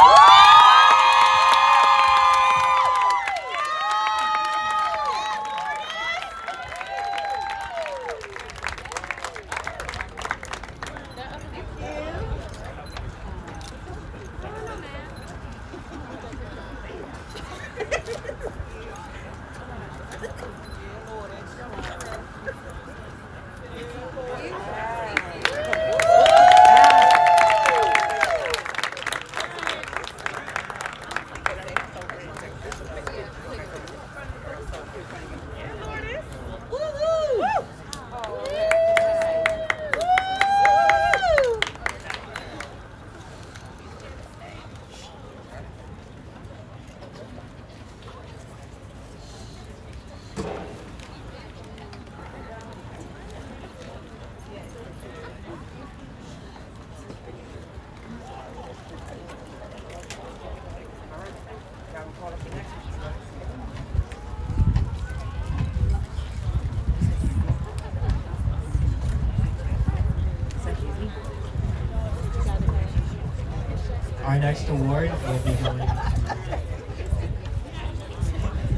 Our next award will be going to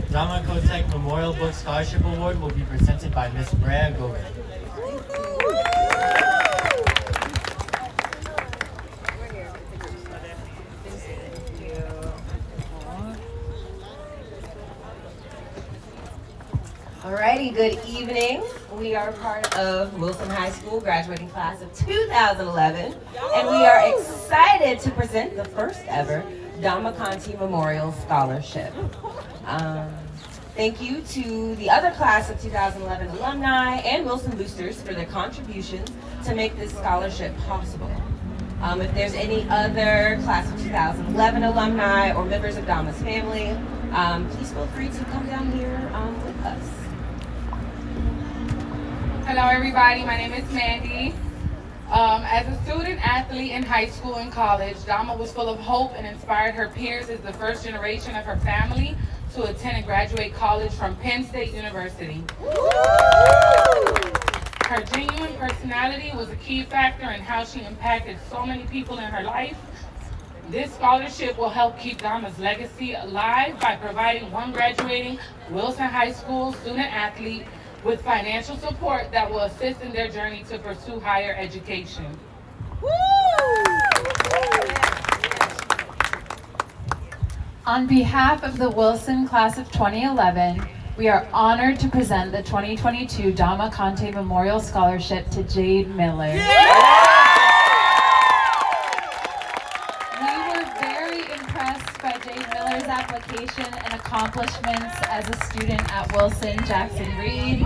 Drama Kotek Memorial Book Scholarship Award will be presented by Miss Brea Gogan. Alrighty, good evening. We are part of Wilson High School graduating class of 2011, and we are excited to present the first ever Dama Conti Memorial Scholarship. Thank you to the other class of 2011 alumni and Wilson boosters for their contributions to make this scholarship possible. If there's any other class of 2011 alumni or members of Dama's family, please feel free to come down here with us. Hello everybody, my name is Mandy. As a student athlete in high school and college, Dama was full of hope and inspired her peers as the first generation of her family to attend and graduate college from Penn State University. Her genuine personality was a key factor in how she impacted so many people in her life. This scholarship will help keep Dama's legacy alive by providing one graduating Wilson High School student athlete with financial support that will assist in their journey to pursue higher education. On behalf of the Wilson class of 2011, we are honored to present the 2022 Dama Conte Memorial Scholarship to Jade Miller. We were very impressed by Jade Miller's application and accomplishments as a student at Wilson Jackson Reed.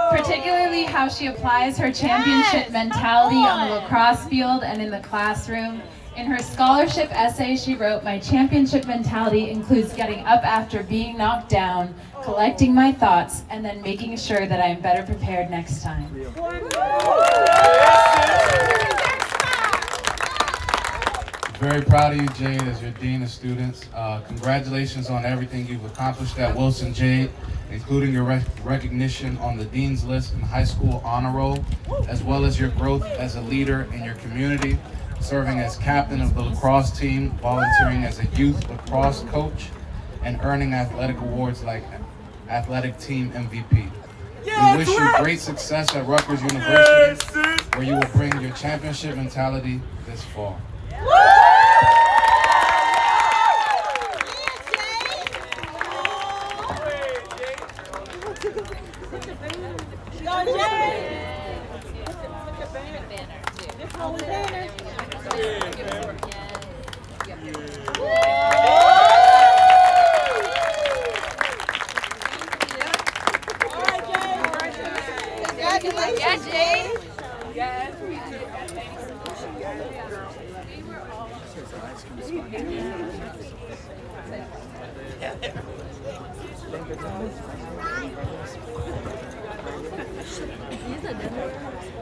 Particularly how she applies her championship mentality on the lacrosse field and in the classroom. In her scholarship essay, she wrote, "My championship mentality includes getting up after being knocked down, collecting my thoughts, and then making sure that I am better prepared next time." Very proud of you, Jade, as your Dean of Students. Congratulations on everything you've accomplished at Wilson, Jade, including your recognition on the Dean's List and High School Honor Roll, as well as your growth as a leader in your community, serving as captain of the lacrosse team, volunteering as a youth lacrosse coach, and earning athletic awards like Athletic Team MVP. We wish you great success at Rutgers University, where you will bring your championship mentality this fall.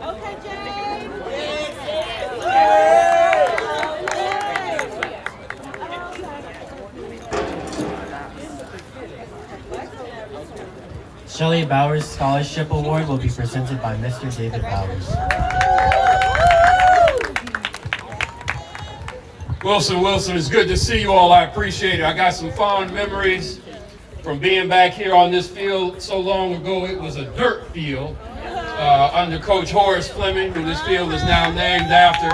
Okay, Jay. Shelly Bowers Scholarship Award will be presented by Mr. David Bowers. Wilson, it's good to see you all. I appreciate it. I got some fond memories from being back here on this field so long ago. It was a dirt field under Coach Horace Fleming, who this field is now named after.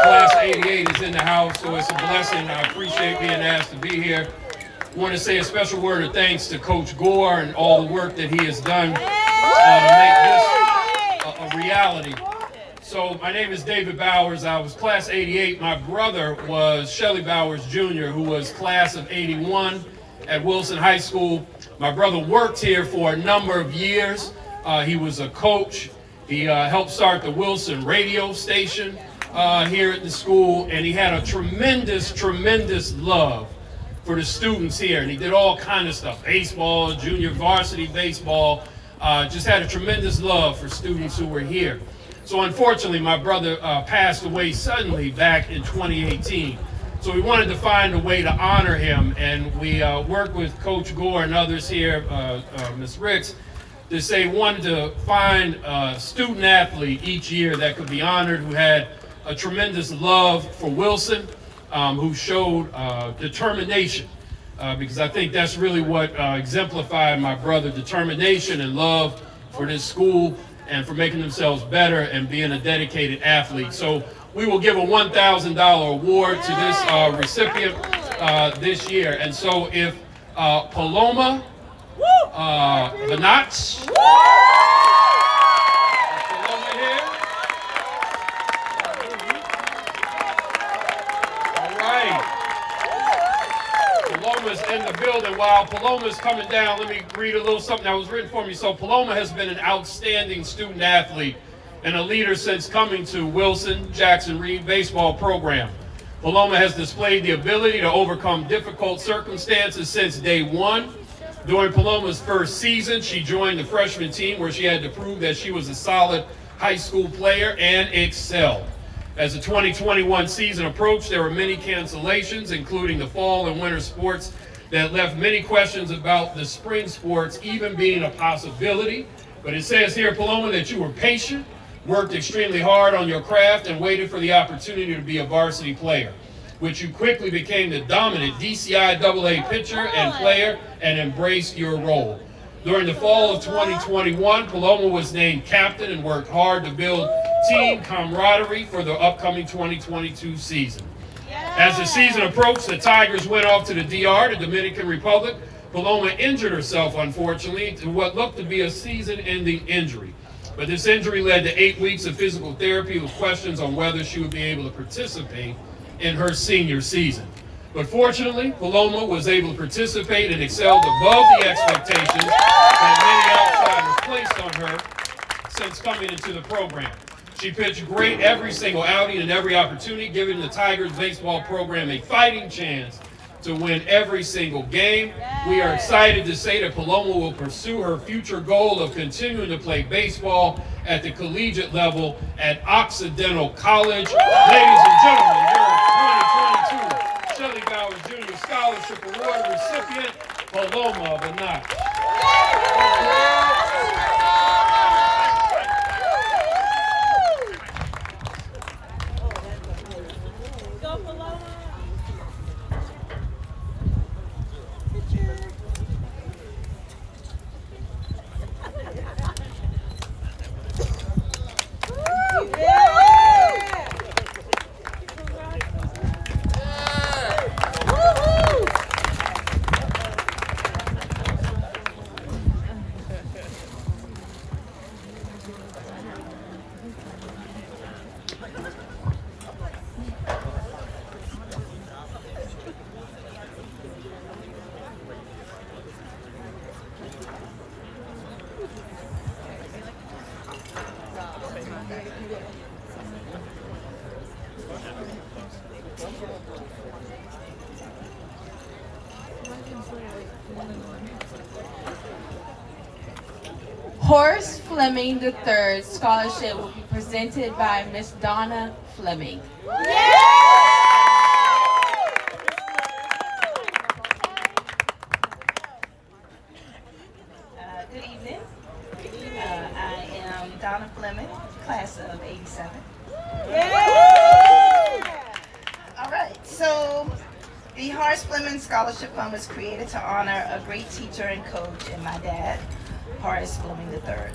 Class 88 is in the house, so it's a blessing. I appreciate being asked to be here. I want to say a special word of thanks to Coach Gore and all the work that he has done to make this a reality. So my name is David Bowers. I was class 88. My brother was Shelly Bowers Jr., who was class of 81 at Wilson High School. My brother worked here for a number of years. He was a coach. He helped start the Wilson radio station here at the school, and he had a tremendous love for the students here, and he did all kind of stuff, baseball, junior varsity baseball, just had a tremendous love for students who were here. So unfortunately, my brother passed away suddenly back in 2018. So we wanted to find a way to honor him, and we worked with Coach Gore and others here, Ms. Ricks, to say wanted to find a student athlete each year that could be honored, who had a tremendous love for Wilson, who showed determination, because I think that's really what exemplified my brother, determination and love for this school and for making themselves better and being a dedicated athlete. So we will give a $1,000 award to this recipient this year. And so if Paloma Benach, Paloma here. All right. Paloma's in the building. While Paloma's coming down, let me read a little something that was written for me. So Paloma has been an outstanding student athlete and a leader since coming to Wilson Jackson Reed baseball program. Paloma has displayed the ability to overcome difficult circumstances since day one. During Paloma's first season, she joined the freshman team where she had to prove that she was a solid high school player and excelled. As the 2021 season approached, there were many cancellations, including the fall and winter sports, that left many questions about the spring sports even being a possibility. But it says here, Paloma, that you were patient, worked extremely hard on your craft, and waited for the opportunity to be a varsity player, which you quickly became the dominant DCI AA pitcher and player and embraced your role. During the fall of 2021, Paloma was named captain and worked hard to build team camaraderie for the upcoming 2022 season. As the season approached, the Tigers went off to the DR, the Dominican Republic. Paloma injured herself, unfortunately, to what looked to be a season-ending injury. But this injury led to 8 weeks of physical therapy with questions on whether she would be able to participate in her senior season. But fortunately, Paloma was able to participate and excelled above the expectations that many outsiders placed on her since coming into the program. She pitched great every single outing and every opportunity, giving the Tigers baseball program a fighting chance to win every single game. We are excited to say that Paloma will pursue her future goal of continuing to play baseball at the collegiate level at Occidental College. Ladies and gentlemen, your 2022 Shelly Bowers Jr. Scholarship Award recipient, Paloma Benach. Horace Fleming III scholarship will be presented by Miss Donna Fleming. Good evening. I am Donna Fleming, class of '87. All right, so the Horace Fleming Scholarship Fund was created to honor a great teacher and coach and my dad, Horace Fleming III.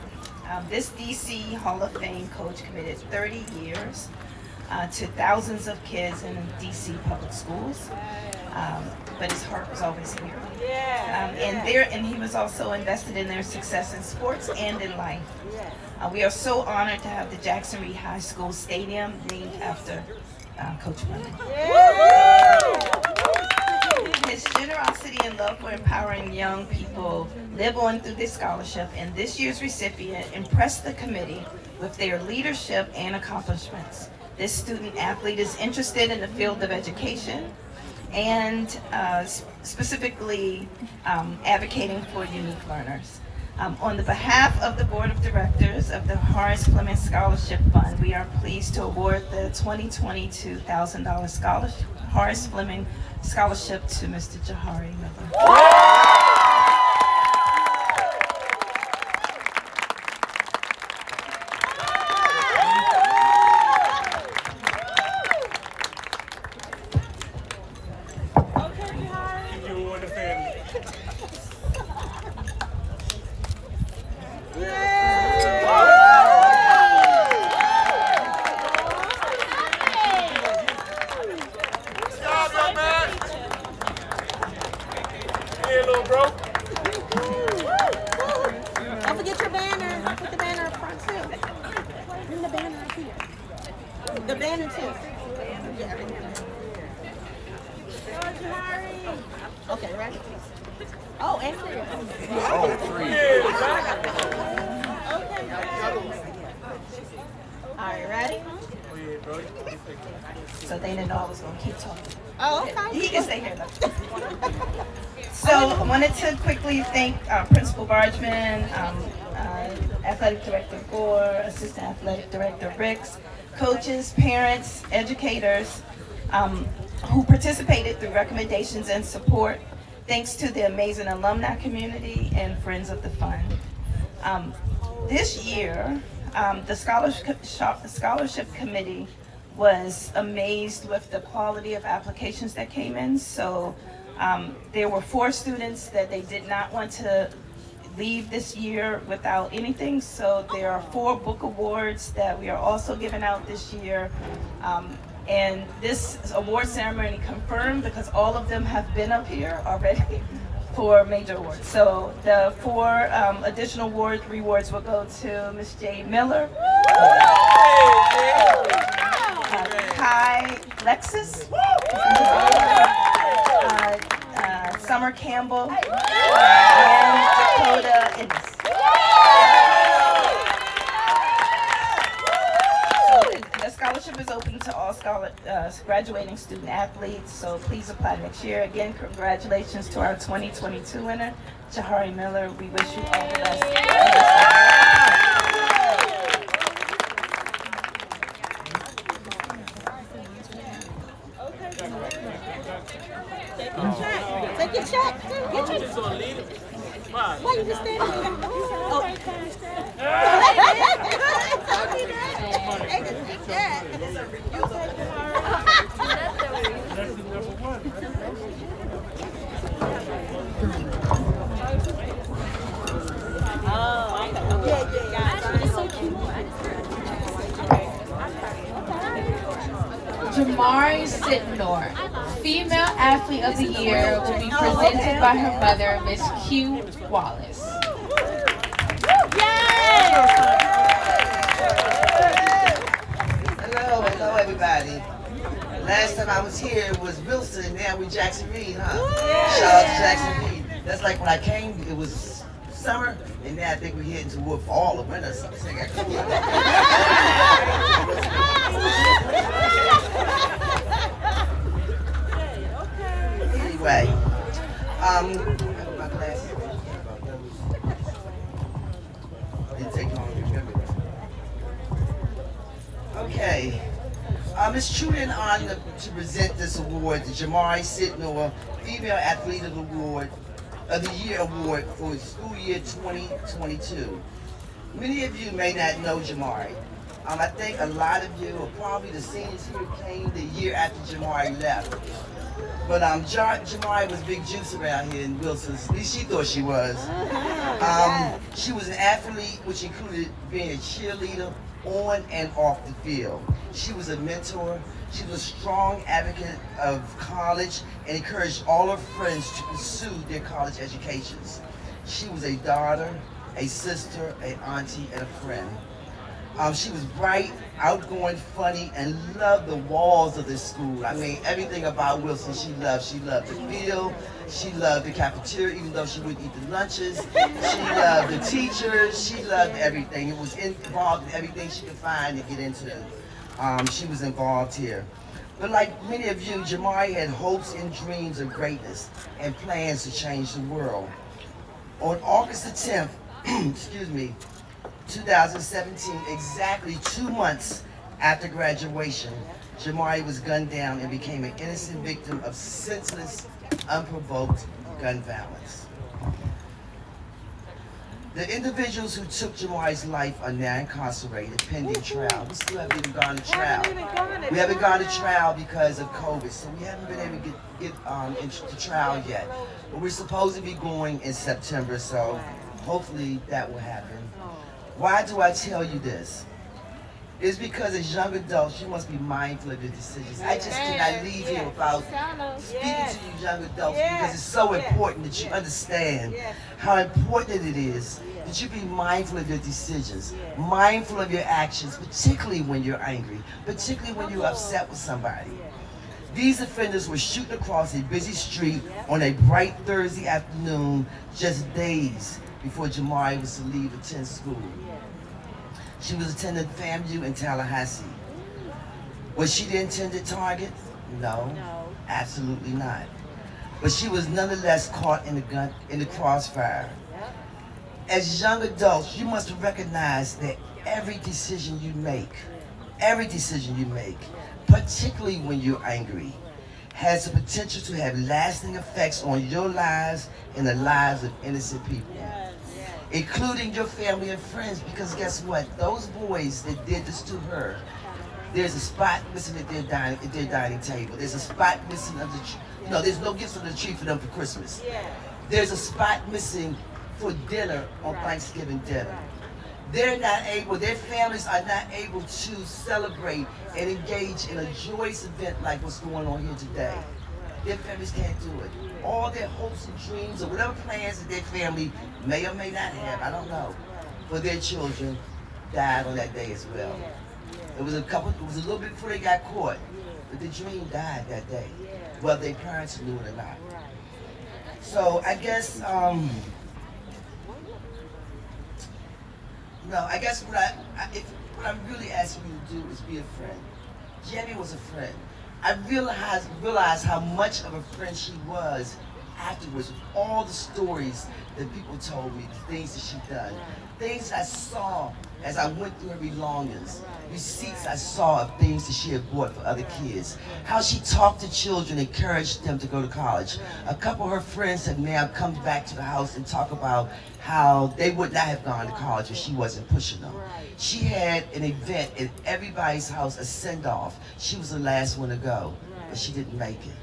This DC Hall of Fame coach committed 30 years to thousands of kids in DC public schools, but his heart was always here. And he was also invested in their success in sports and in life. We are so honored to have the Jackson Reed High School Stadium named after Coach Fleming. His generosity and love for empowering young people live on through this scholarship, and this year's recipient impressed the committee with their leadership and accomplishments. This student athlete is interested in the field of education and specifically advocating for unique learners. On the behalf of the Board of Directors of the Horace Fleming Scholarship Fund, we are pleased to award the 2022 $1,000 scholarship, Horace Fleming Scholarship to Mr. Jahari Miller. Don't forget your banner. Put the banner up front too. Bring the banner up here. The banner too. Okay, ready? Oh, and three. Oh, All right, ready? So they didn't know I was going to keep talking. Oh, okay. He can stay here though. So I wanted to quickly thank Principal Bargeman, Athletic Director Gore, Assistant Athletic Director Ricks, coaches, parents, educators who participated through recommendations and support. Thanks to the amazing alumni community and friends of the fund. This year, the scholarship committee was amazed with the quality of applications that came in. So there were 4 students that they did not want to leave this year without anything. So there are 4 book awards that we are also giving out this year. And this award ceremony confirmed because all of them have been up here already for major awards. So the 4 additional rewards will go to Ms. Jade Miller, Kai Lexus, Summer Campbell, and Dakota Ennis. The scholarship is open to all graduating student athletes, so please apply next year. Again, congratulations to our 2022 winner, Jahari Miller. We wish you all the best. Take your check. Get your why you just standing there? Jamari Sitnor, Female Athlete of the Year, will be presented by her mother, Miss Q Wallace. Hello everybody. Last time I was here was Wilson, now we Jackson Reed, huh? Shout out to Jackson Reed. That's like when I came, it was summer, and now I think we're heading toward fall or winter or something. Anyway, I have my glasses. Didn't take long to remember that. Okay. It's truly an honor to present this award, the Jamari Sitnor Female Athlete of the Year Award for school year 2022. Many of you may not know Jamari. I think a lot of you, or probably the seniors who came the year after Jamari left. But Jamari was big juice around here in Wilson. At least she thought she was. She was an athlete, which included being a cheerleader on and off the field. She was a mentor. She was a strong advocate of college and encouraged all her friends to pursue their college educations. She was a daughter, a sister, an auntie, and a friend. She was bright, outgoing, funny, and loved the walls of this school. I mean, everything about Wilson she loved. She loved the field. She loved the cafeteria, even though she wouldn't eat the lunches. She loved the teachers. She loved everything. It was involved in everything she could find to get into. She was involved here. But like many of you, Jamari had hopes and dreams of greatness and plans to change the world. On August the 10th, excuse me, 2017, exactly 2 months after graduation, Jamari was gunned down and became an innocent victim of senseless, unprovoked gun violence. The individuals who took Jamari's life are now incarcerated pending trial. We still haven't even gone to trial. We haven't gone to trial because of COVID, so we haven't been able to get into trial yet. But we're supposed to be going in September, so hopefully that will happen. Why do I tell you this? It's because as young adults, you must be mindful of your decisions. I just cannot leave here without speaking to you young adults because it's so important that you understand how important it is that you be mindful of your decisions, mindful of your actions, particularly when you're angry, particularly when you're upset with somebody. These offenders were shooting across a busy street on a bright Thursday afternoon, just days before Jamari was to leave attend school. She was attending FAMU in Tallahassee. Was she the intended target? No, absolutely not. But she was nonetheless caught in the crossfire. As young adults, you must recognize that every decision you make, particularly when you're angry, has the potential to have lasting effects on your lives and the lives of innocent people, including your family and friends, because guess what? Those boys that did this to her, there's a spot missing at their dining table. There's a spot missing of the there's no gifts on the tree for them for Christmas. There's a spot missing for dinner on Thanksgiving dinner. They're not able, their families are not able to celebrate and engage in a joyous event like what's going on here today. Their families can't do it. All their hopes and dreams or whatever plans that their family may or may not have, I don't know, for their children died on that day as well. It was a little bit before they got caught, but the dream died that day, whether their parents knew it or not. So I guess, I guess what I'm really asking you to do is be a friend. Jenny was a friend. I realized how much of a friend she was afterwards with all the stories that people told me, the things that she'd done, things I saw as I went through her belongings, receipts I saw of things that she had bought for other kids, how she talked to children, encouraged them to go to college. A couple of her friends have now come back to the house and talk about how they would not have gone to college if she wasn't pushing them. She had an event at everybody's house, a send-off. She was the last one to go, but she didn't make it.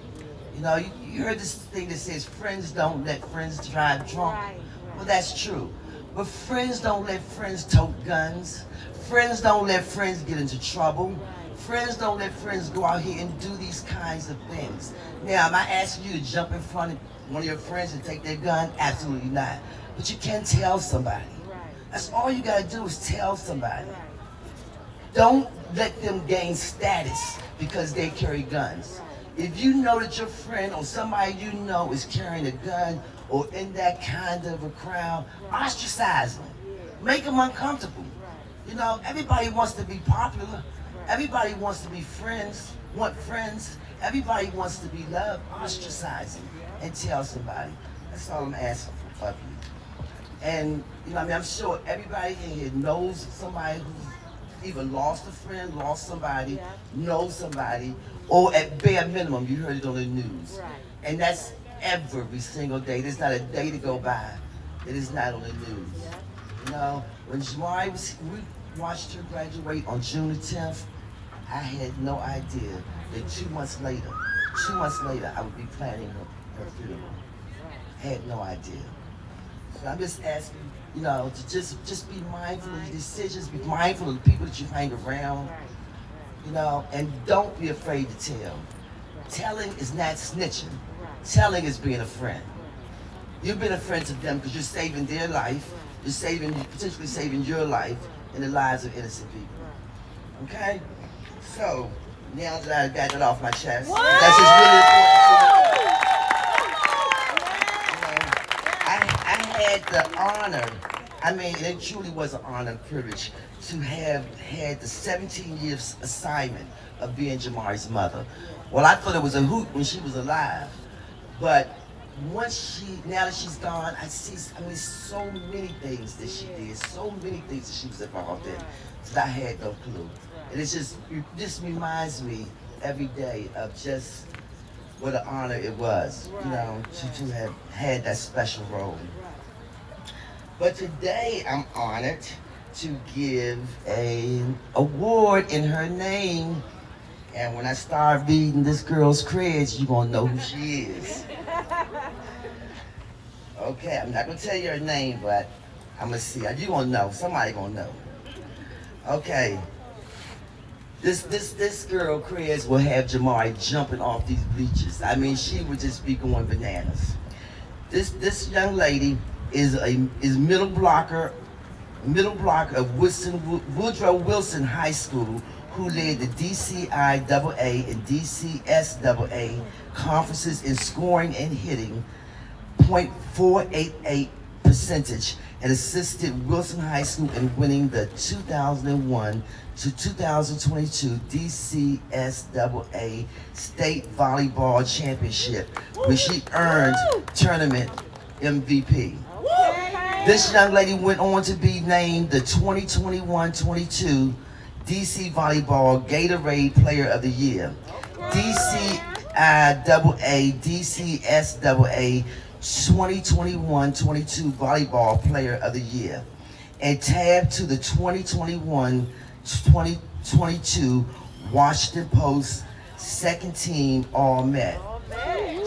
You heard this thing that says friends don't let friends drive drunk. Well, that's true. But friends don't let friends tote guns. Friends don't let friends get into trouble. Friends don't let friends go out here and do these kinds of things. Now, am I asking you to jump in front of one of your friends and take their gun? Absolutely not. But you can tell somebody. That's all you gotta do is tell somebody. Don't let them gain status because they carry guns. If you know that your friend or somebody you know is carrying a gun or in that kind of a crowd, ostracize them. Make them uncomfortable. Everybody wants to be popular. Everybody wants to be friends, want friends. Everybody wants to be loved. Ostracize them and tell somebody. That's all I'm asking of you. And, you know, I mean, I'm sure everybody in here knows somebody who either lost a friend, lost somebody, knows somebody, or at bare minimum, you heard it on the news. Right. And that's every single day. There's not a day to go by that is not on the news. You know, when Jamari we watched her graduate on June the 10th, I had no idea that 2 months later, I would be planning her funeral. I had no idea. So I'm just asking, you know, to just be mindful of your decisions, be mindful of the people that you hang around, you know, and don't be afraid to tell. Telling is not snitching. Telling is being a friend. You've been a friend to them because you're saving their life, you're potentially saving your life and the lives of innocent people. Okay? So, now that I got that off my chest, that's just really important to me. I had the honor, I mean, it truly was an honor and privilege to have had the 17 years assignment of being Jamari's mother. Well, I thought it was a hoot when she was alive, but now that she's gone, I see, so many things that she did, so many things that she was involved in, that I had no clue. And it just reminds me every day of just what an honor it was, you know, to have had that special role. But today I'm honored to give an award in her name. And when I start reading this girl's creds, you're gonna know who she is. Okay, I'm not gonna tell you her name, but I'm gonna see. You gonna know, somebody gonna know. Okay. This girl, creds, will have Jamari jumping off these bleachers. I mean, she would just be going bananas. This young lady is middle blocker of Woodrow Wilson High School, who led the DCIAA and DCSAA conferences in scoring and hitting, .488 percentage, and assisted Wilson High School in winning the 2001 to 2022 DCSAA State Volleyball Championship, where she earned tournament MVP. This young lady went on to be named the 2021-22 DC Volleyball Gatorade Player of the Year, DCIAA, DCSAA 2021-22 Volleyball Player of the Year, and tabbed to the 2021-2022 Washington Post Second Team All-Met.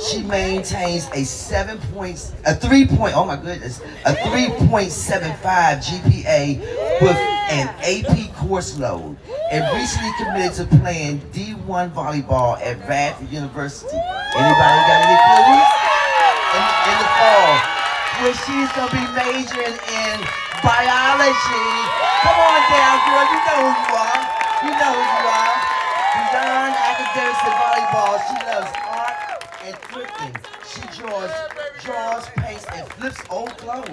She maintains a 3.75 GPA with an AP course load, and recently committed to playing D1 volleyball at Radford University. Anybody got any clues? In the fall, where she's gonna be majoring in biology. Come on down, girl. You know who you are. You know who you are. Beyond academics and volleyball, she loves art and thrifting. She draws, paints, and flips old clothes.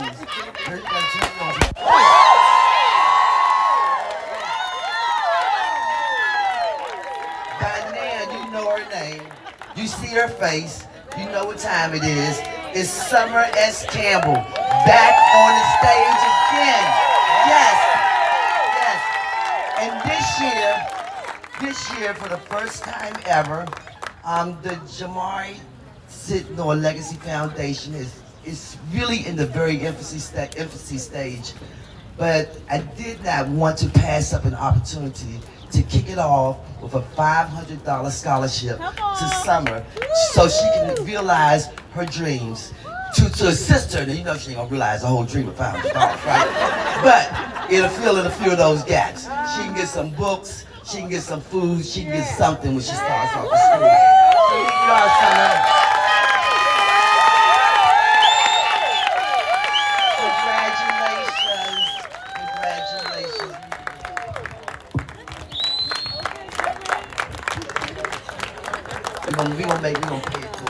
By now, you know her name. You see her face. You know what time it is. It's Summer S. Campbell back on the stage again. Yes. And this year, for the first time ever, the Jamari Sidnor Legacy Foundation is really in the very infancy stage. But I did not want to pass up an opportunity to kick it off with a $500 scholarship to Summer, so she can realize her dreams. To assist her, and you know she ain't gonna realize the whole dream of $500, right? But it'll fill in a few of those gaps. She can get some books, she can get some food, she can get something when she starts off at school. So here you are, Summer. We're gonna pay it for it.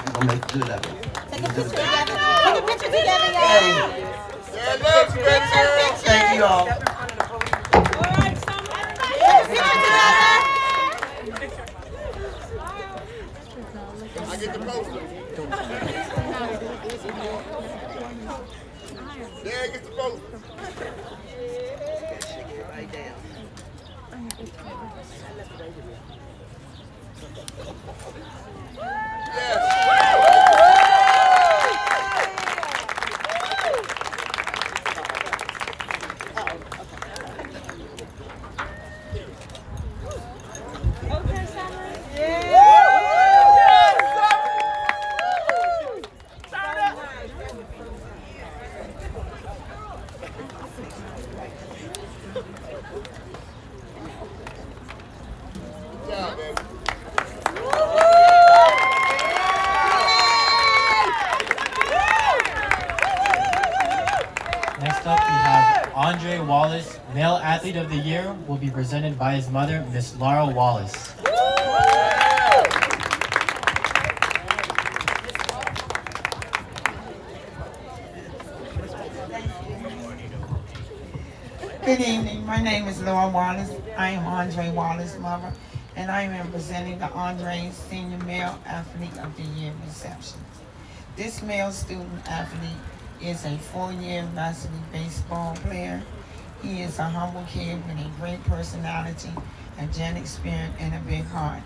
We're gonna make good of it. Take a picture together. Take a picture together, y'all. Thank you all. Take a picture together. I get the poster. Right down. Next up, we have Andre Wallace, Male Athlete of the Year, will be presented by his mother, Miss Laura Wallace. Good evening. My name is Laura Wallace. I am Andre Wallace's mother, and I am presenting the Andre Senior Male Athlete of the Year reception. This male student athlete is a 4-year varsity baseball player. He is a humble kid with a great personality, a genetic spirit, and a big heart.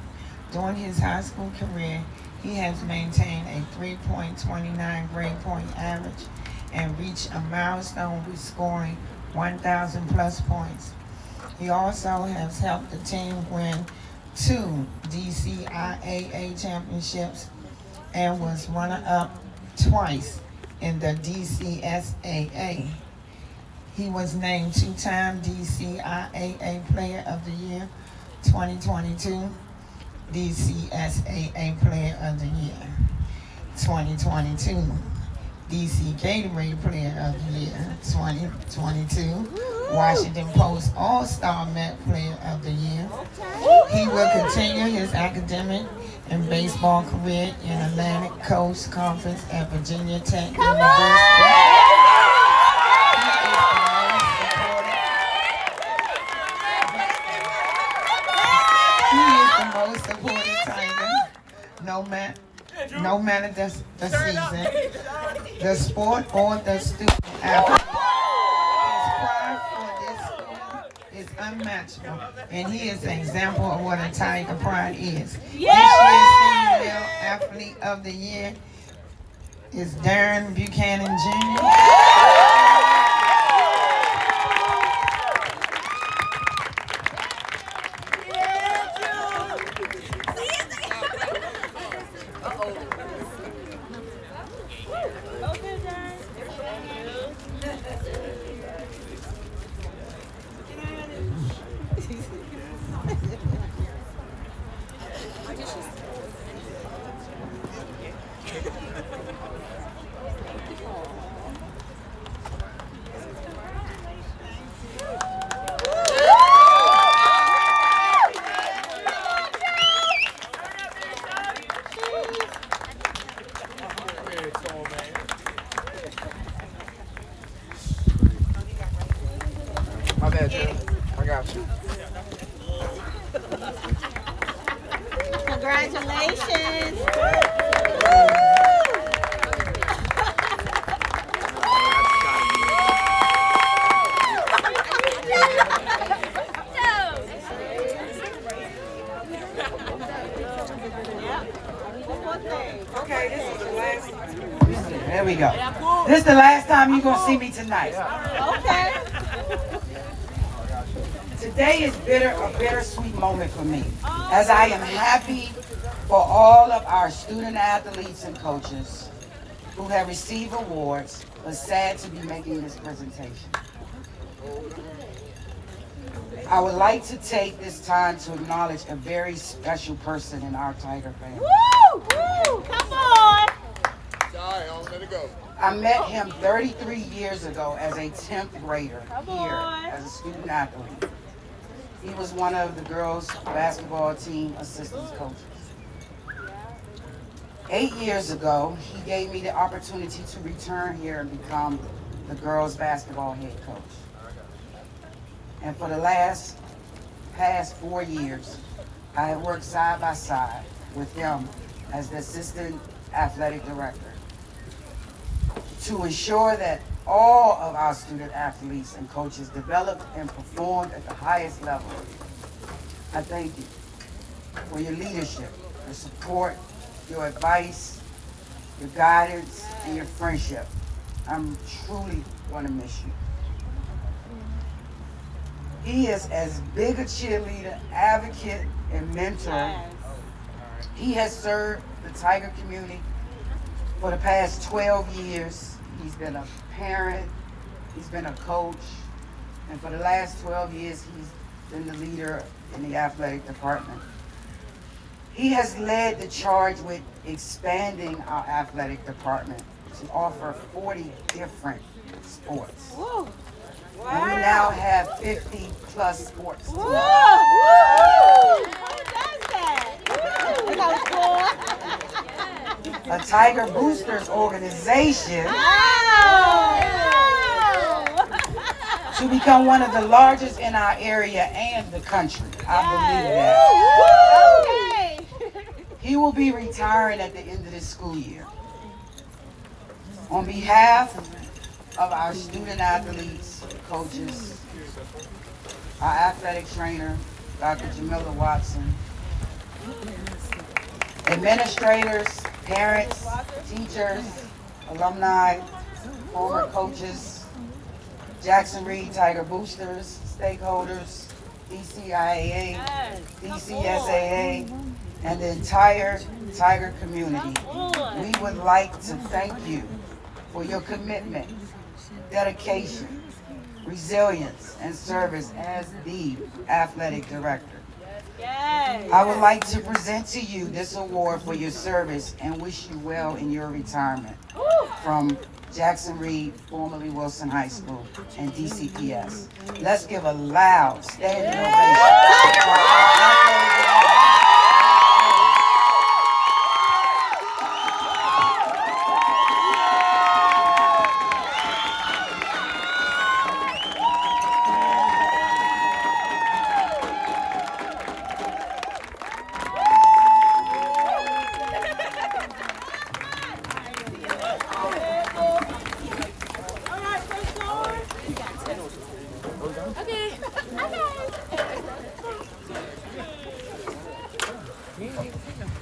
During his high school career, he has maintained a 3.29 grade point average and reached a milestone with scoring 1,000 plus points. He also has helped the team win 2 DCIAA championships and was runner-up twice in the DCSAA. He was named 2-time DCIAA Player of the Year, 2022 DCSAA Player of the Year, 2022 DC Gatorade Player of the Year, 2022 Washington Post All-Star Met Player of the Year. He will continue his academic and baseball career in Atlantic Coast Conference at Virginia Tech University. He is the most supported Tiger, no matter the season, the sport, or the student athlete. His pride for this school is unmatchable, and he is an example of what a Tiger pride is. This year's Senior Male Athlete of the Year is Darren Buchanan Jr. My bad, Joe. I got you. Congratulations. Okay, this is the last time. There we go. This is the last time you're going to see me tonight. Okay. Today is a bittersweet moment for me, as I am happy for all of our student athletes and coaches who have received awards, but sad to be making this presentation. I would like to take this time to acknowledge a very special person in our Tiger family. Woo! Woo! Come on! Sorry, I'm gonna go. I met him 33 years ago as a 10th grader here as a student athlete. He was one of the girls' basketball team assistant coaches. 8 years ago, he gave me the opportunity to return here and become the girls' basketball head coach. And for the past 4 years, I have worked side by side with him as the assistant athletic director to ensure that all of our student athletes and coaches developed and performed at the highest level. I thank you for your leadership, your support, your advice, your guidance, and your friendship. I'm truly going to miss you. He is as big a cheerleader, advocate, and mentor. He has served the Tiger community for the past 12 years. He's been a parent, he's been a coach, and for the last 12 years, he's been the leader in the athletic department. He has led the charge with expanding our athletic department to offer 40 different sports. Whoa. Wow. And we now have 50 plus sports. Whoa. Whoa. Who does that? A Tiger Boosters organization to become one of the largest in our area and the country. I believe that. He will be retiring at the end of this school year. On behalf of our student athletes, coaches, our athletic trainer, Dr. Jamila Watson, administrators, parents, teachers, alumni, former coaches, Jackson Reed Tiger Boosters, stakeholders, DCIAA, DCSAA, and the entire Tiger community, we would like to thank you for your commitment, dedication, resilience, and service as the athletic director. I would like to present to you this award for your service and wish you well in your retirement from Jackson Reed, formerly Wilson High School, and DCPS. Let's give a loud standing ovation for our athletic director.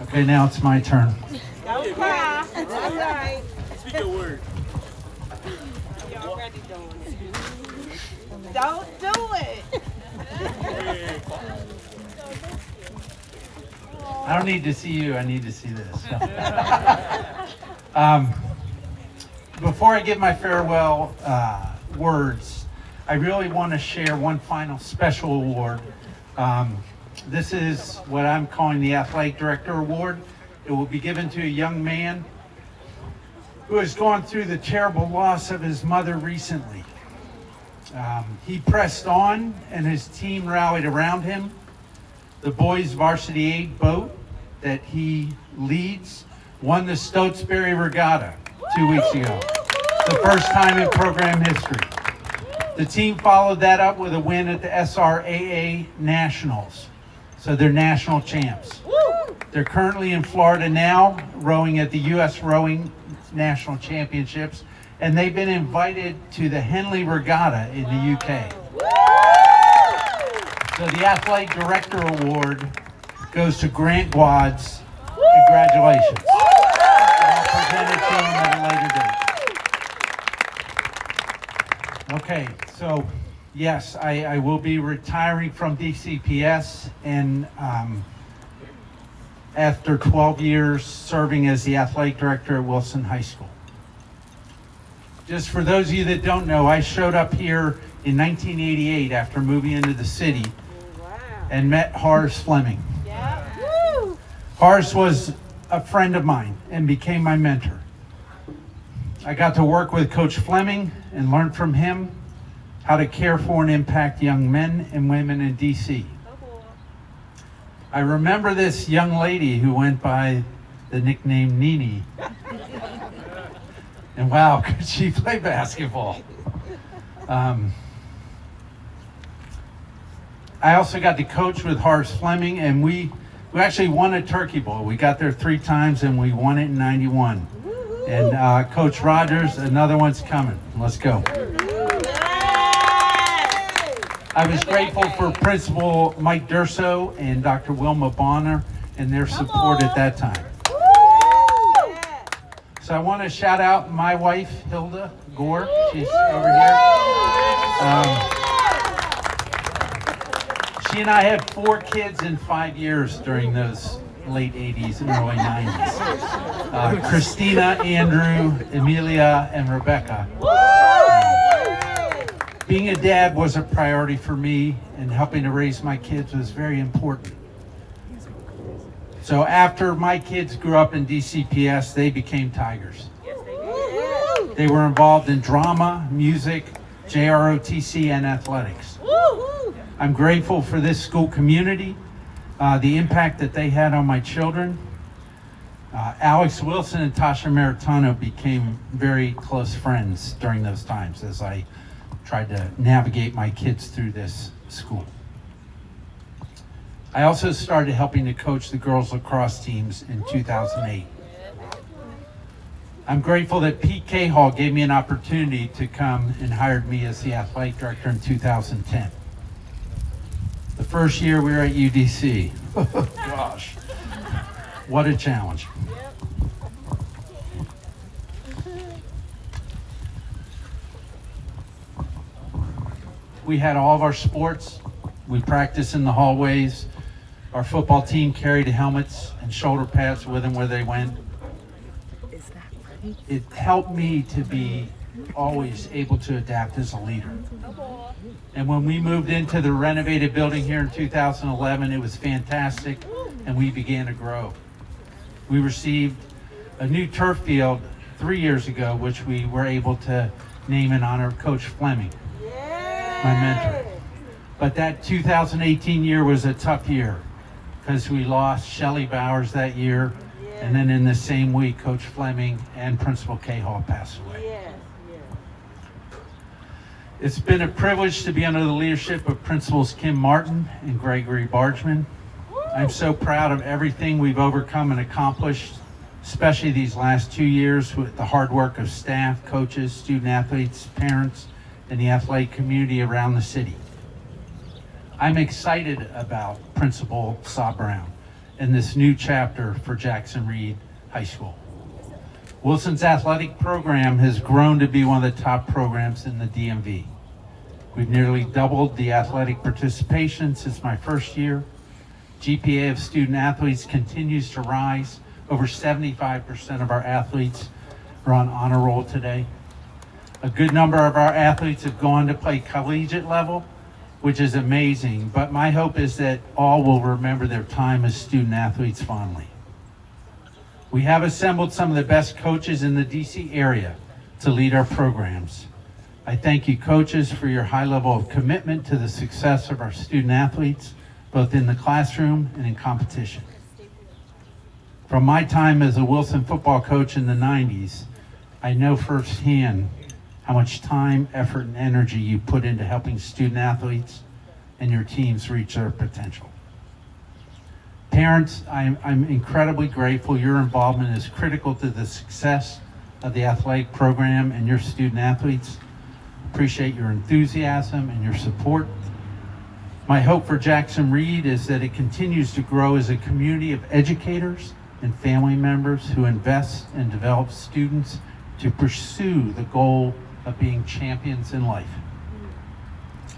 Okay, now it's my turn. Don't cry. That's all right. Speak a word. You're already doing it. Don't do it. I don't need to see you, I need to see this. Before I give my farewell words, I really want to share one final special award. This is what I'm calling the Athletic Director Award. It will be given to a young man who has gone through the terrible loss of his mother recently. He pressed on and his team rallied around him. The boys Varsity 8 boat that he leads won the Stotesbury Regatta 2 weeks ago. The first time in program history. The team followed that up with a win at the SRAA Nationals. So they're national champs. They're currently in Florida now, rowing at the U.S. Rowing National Championships, and they've been invited to the Henley Regatta in the UK. So the Athletic Director Award goes to Grant Guads. Congratulations. I'll present it to him at a later date. Okay, so yes, I will be retiring from DCPS, and after 12 years serving as the athletic director at Wilson High School. Just for those of you that don't know, I showed up here in 1988 after moving into the city and met Horace Fleming. Horace was a friend of mine and became my mentor. I got to work with Coach Fleming and learn from him how to care for and impact young men and women in DC. I remember this young lady who went by the nickname Nene. And wow, could she play basketball? I also got to coach with Horace Fleming, and we actually won a Turkey Bowl. We got there 3 times and we won it in '91. And Coach Rogers, another one's coming. Let's go. I was grateful for Principal Mike Durso and Dr. Wilma Bonner and their support at that time. So I want to shout out my wife, Hilda Gore. She's over here. She and I had 4 kids in 5 years during those late 80s and early 90s. Christina, Andrew, Amelia, and Rebecca. Being a dad was a priority for me, and helping to raise my kids was very important. So after my kids grew up in DCPS, they became Tigers. They were involved in drama, music, JROTC, and athletics. I'm grateful for this school community, the impact that they had on my children. Alex Wilson and Tasha Maritano became very close friends during those times as I tried to navigate my kids through this school. I also started helping to coach the girls lacrosse teams in 2008. I'm grateful that Pete Cahall gave me an opportunity to come and hired me as the athletic director in 2010. The first year we were at UDC. Gosh, what a challenge. We had all of our sports. We practiced in the hallways. Our football team carried helmets and shoulder pads with them where they went. It helped me to be always able to adapt as a leader. And when we moved into the renovated building here in 2011, it was fantastic, and we began to grow. We received a new turf field 3 years ago, which we were able to name in honor of Coach Fleming, my mentor. But that 2018 year was a tough year because we lost Shelly Bowers that year, and then in the same week, Coach Fleming and Principal Cahall passed away. It's been a privilege to be under the leadership of Principals Kim Martin and Gregory Bargeman. I'm so proud of everything we've overcome and accomplished, especially these last 2 years with the hard work of staff, coaches, student athletes, parents, and the athletic community around the city. I'm excited about Principal Saw Brown and this new chapter for Jackson Reed High School. Wilson's athletic program has grown to be one of the top programs in the DMV. We've nearly doubled the athletic participation since my first year. GPA of student athletes continues to rise. Over 75% of our athletes are on honor roll today. A good number of our athletes have gone to play collegiate level, which is amazing, but my hope is that all will remember their time as student athletes fondly. We have assembled some of the best coaches in the DC area to lead our programs. I thank you coaches for your high level of commitment to the success of our student athletes, both in the classroom and in competition. From my time as a Wilson football coach in the 90s, I know firsthand how much time, effort, and energy you put into helping student athletes and your teams reach their potential. Parents, I'm incredibly grateful. Your involvement is critical to the success of the athletic program and your student athletes. Appreciate your enthusiasm and your support. My hope for Jackson Reed is that it continues to grow as a community of educators and family members who invest and develop students to pursue the goal of being champions in life.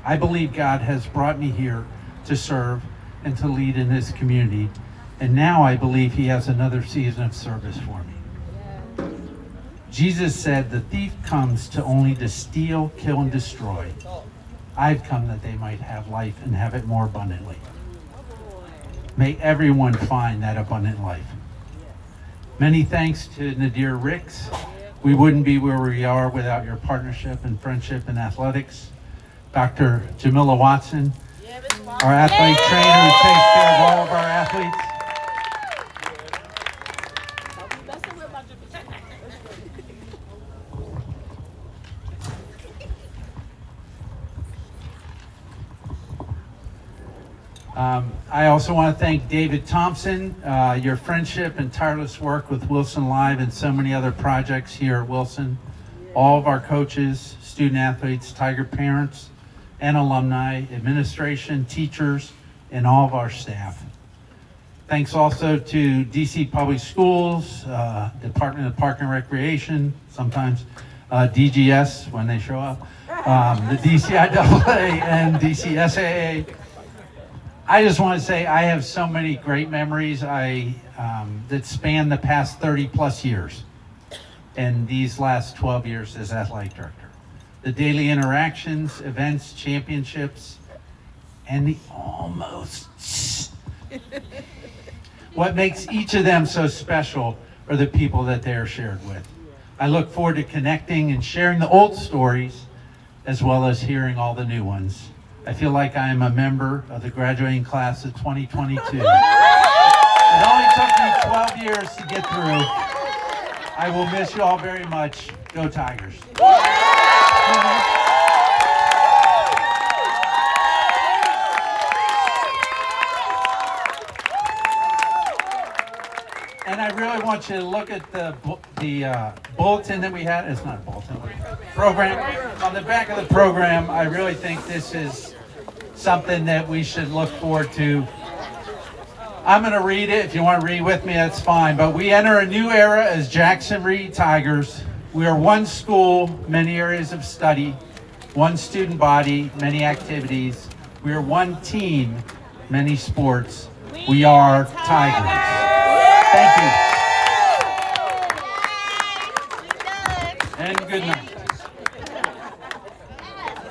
I believe God has brought me here to serve and to lead in this community, and now I believe he has another season of service for me. Jesus said, "The thief comes to only to steal, kill, and destroy. I've come that they might have life and have it more abundantly." May everyone find that abundant life. Many thanks to Nadir Ricks. We wouldn't be where we are without your partnership and friendship in athletics. Dr. Jamila Watson, our athletic trainer who takes care of all of our athletes. I also want to thank David Thompson, your friendship and tireless work with Wilson Live and so many other projects here at Wilson. All of our coaches, student athletes, Tiger parents, and alumni, administration, teachers, and all of our staff. Thanks also to DC Public Schools, Department of Park and Recreation, sometimes DGS when they show up, the DCIAA and DCSAA. I just want to say I have so many great memories that span the past 30 plus years and these last 12 years as athletic director. The daily interactions, events, championships, and the almost. What makes each of them so special are the people that they are shared with. I look forward to connecting and sharing the old stories as well as hearing all the new ones. I feel like I am a member of the graduating class of 2022. It only took me 12 years to get through. I will miss you all very much. Go Tigers. And I really want you to look at the bulletin that we had. It's not a bulletin, program. On the back of the program, I really think this is something that we should look forward to. I'm going to read it. If you want to read with me, that's fine. But we enter a new era as Jackson Reed Tigers. We are one school, many areas of study, one student body, many activities. We are one team, many sports. We are Tigers. Thank you.